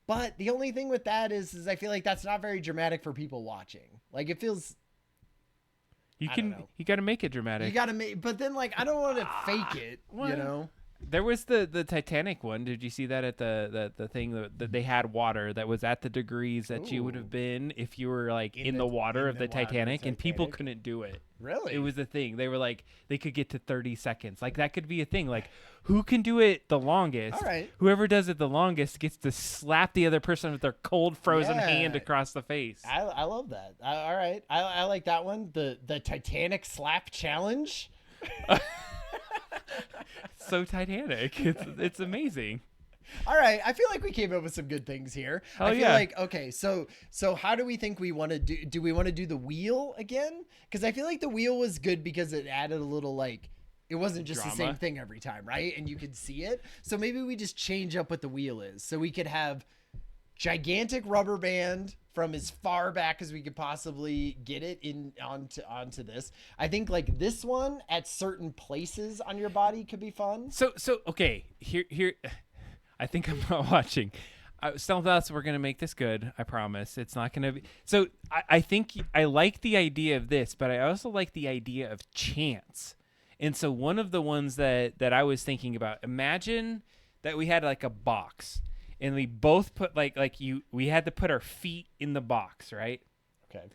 but the only thing with that is I feel like that's not very dramatic for people watching. Like it feels You I can don't know. you got to make it dramatic. you got to make, but then like I don't want to fake it, what? There was the Titanic one. Did you see that at the thing that they had water that was at the degrees that you would have been if you were like in the water of the Titanic, and people couldn't do it. Really? It was a thing. They were like they could get to 30 seconds. Like that could be a thing. Like who can do it the longest? All right. Whoever does it the longest gets to slap the other person with their cold frozen Yeah. hand across the face. I love that. All right. I like that one. The Titanic slap challenge. So Titanic. It's amazing. All right. I feel like we came up with some good things here. Hell I feel yeah. like, okay, so how do we think we want to do we want to do the wheel again? Because I feel like the wheel was good because it added a little like, it wasn't just the Drama. same thing every time, right? And you could see it. So maybe we just change up what the wheel is. So we could have gigantic rubber band from as far back as we could possibly get it onto this. I think like this one at certain places on your body could be fun. So okay, here I think I'm not watching. Stealth Thoughts, we're gonna make this good. I promise. It's not gonna be. So I think I like the idea of this, but I also like the idea of chance. And so one of the ones that I was thinking about, imagine that we had like a box, and we both put we had to put our feet in the box, right? Okay.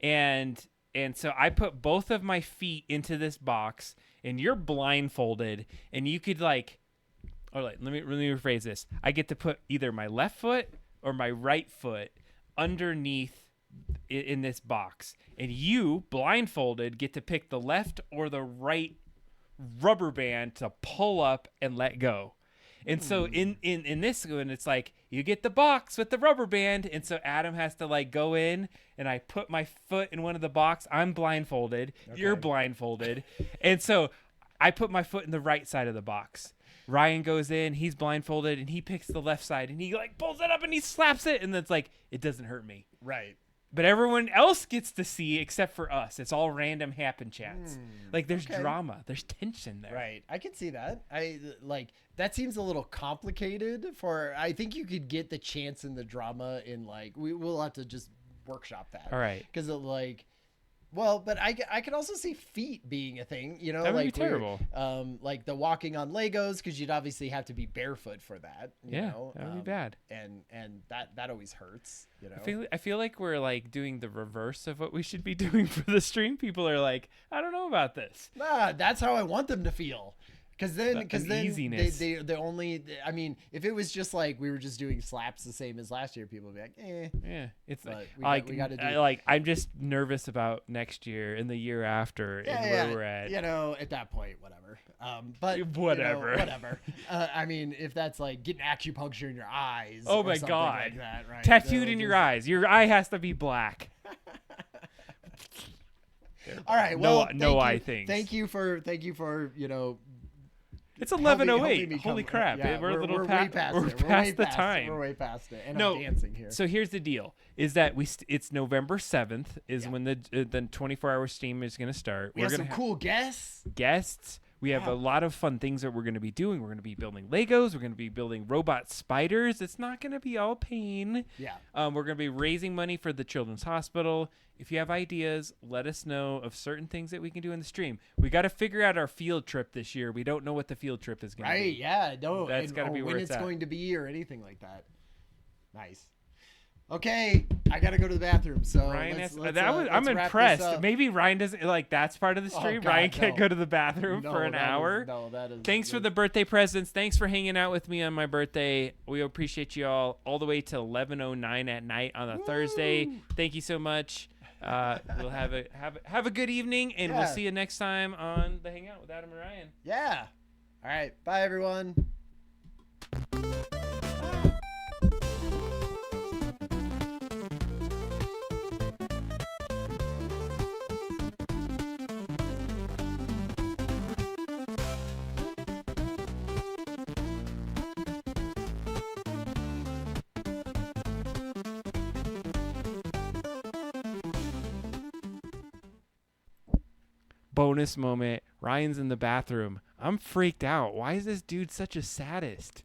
And so I put both of my feet into this box, and you're blindfolded, and you could like. All right, let me rephrase this. I get to put either my left foot or my right foot underneath in this box, and you, blindfolded, get to pick the left or the right rubber band to pull up and let go. And so in this one, it's like you get the box with the rubber band, and so Adam has to like go in, and I put my foot in one of the box. I'm blindfolded. Okay. You're blindfolded, and so I put my foot in the right side of the box. Ryan goes in, he's blindfolded, and he picks the left side, and he like pulls it up and he slaps it, and it's like it doesn't hurt me. Right. But everyone else gets to see except for us. It's all random happen chance. Like there's drama, there's tension there. Right. I can see that. I like that seems a little complicated for. I think you could get the chance and the drama in like we'll have to just workshop that. All right. Because like. Well, but I could also see feet being a thing, That would like be terrible. Like the walking on Legos, because you'd obviously have to be barefoot for that. You know? That would be bad. And that always hurts. I feel like we're like doing the reverse of what we should be doing for the stream. People are like, I don't know about this. Nah, that's how I want them to feel. Because then uneasiness. they only, I mean, if it was just like we were just doing slaps the same as last year, people would be like, eh. Yeah, it's But like we got to do like I'm just nervous about next year and the year after and where we're at. At that point, whatever. But Whatever. Whatever. I mean, if that's like getting acupuncture in your eyes. Oh or my something God. like that, right? Tattooed in your eyes. Your eye has to be black. All right. Well, no eye things. Thank you for It's helping 11:08. me Holy come- crap! yeah, we're a little way we're past it. past the time. We're way past it, and No, I'm dancing here. So here's the deal: is that it's November 7th is when the 24-hour stream is going to start. We have some cool guests. We have a lot of fun things that we're going to be doing. We're going to be building Legos. We're going to be building robot spiders. It's not going to be all pain. Yeah. We're going to be raising money for the Children's Hospital. If you have ideas, let us know of certain things that we can do in the stream. We got to figure out our field trip this year. We don't know what the field trip is going to be. Right, yeah. No, That's gotta be when where it's it's at. going to be or anything like that. Nice. Okay, I gotta go to the bathroom. So Ryan, let's, I'm let's wrap this impressed. up. Maybe Ryan doesn't like that's part of the Oh, stream. God, Ryan can't no. go to the bathroom No, for an hour. No, that is. Thanks for the birthday presents. Thanks for hanging out with me on my birthday. We appreciate you all the way to 11:09 at night on a Thursday. Thank you so much. We'll have a good evening, and we'll see you next time on the Hangout with Adam and Ryan. Yeah. All right. Bye, everyone. Bonus moment. Ryan's in the bathroom. I'm freaked out. Why is this dude such a sadist?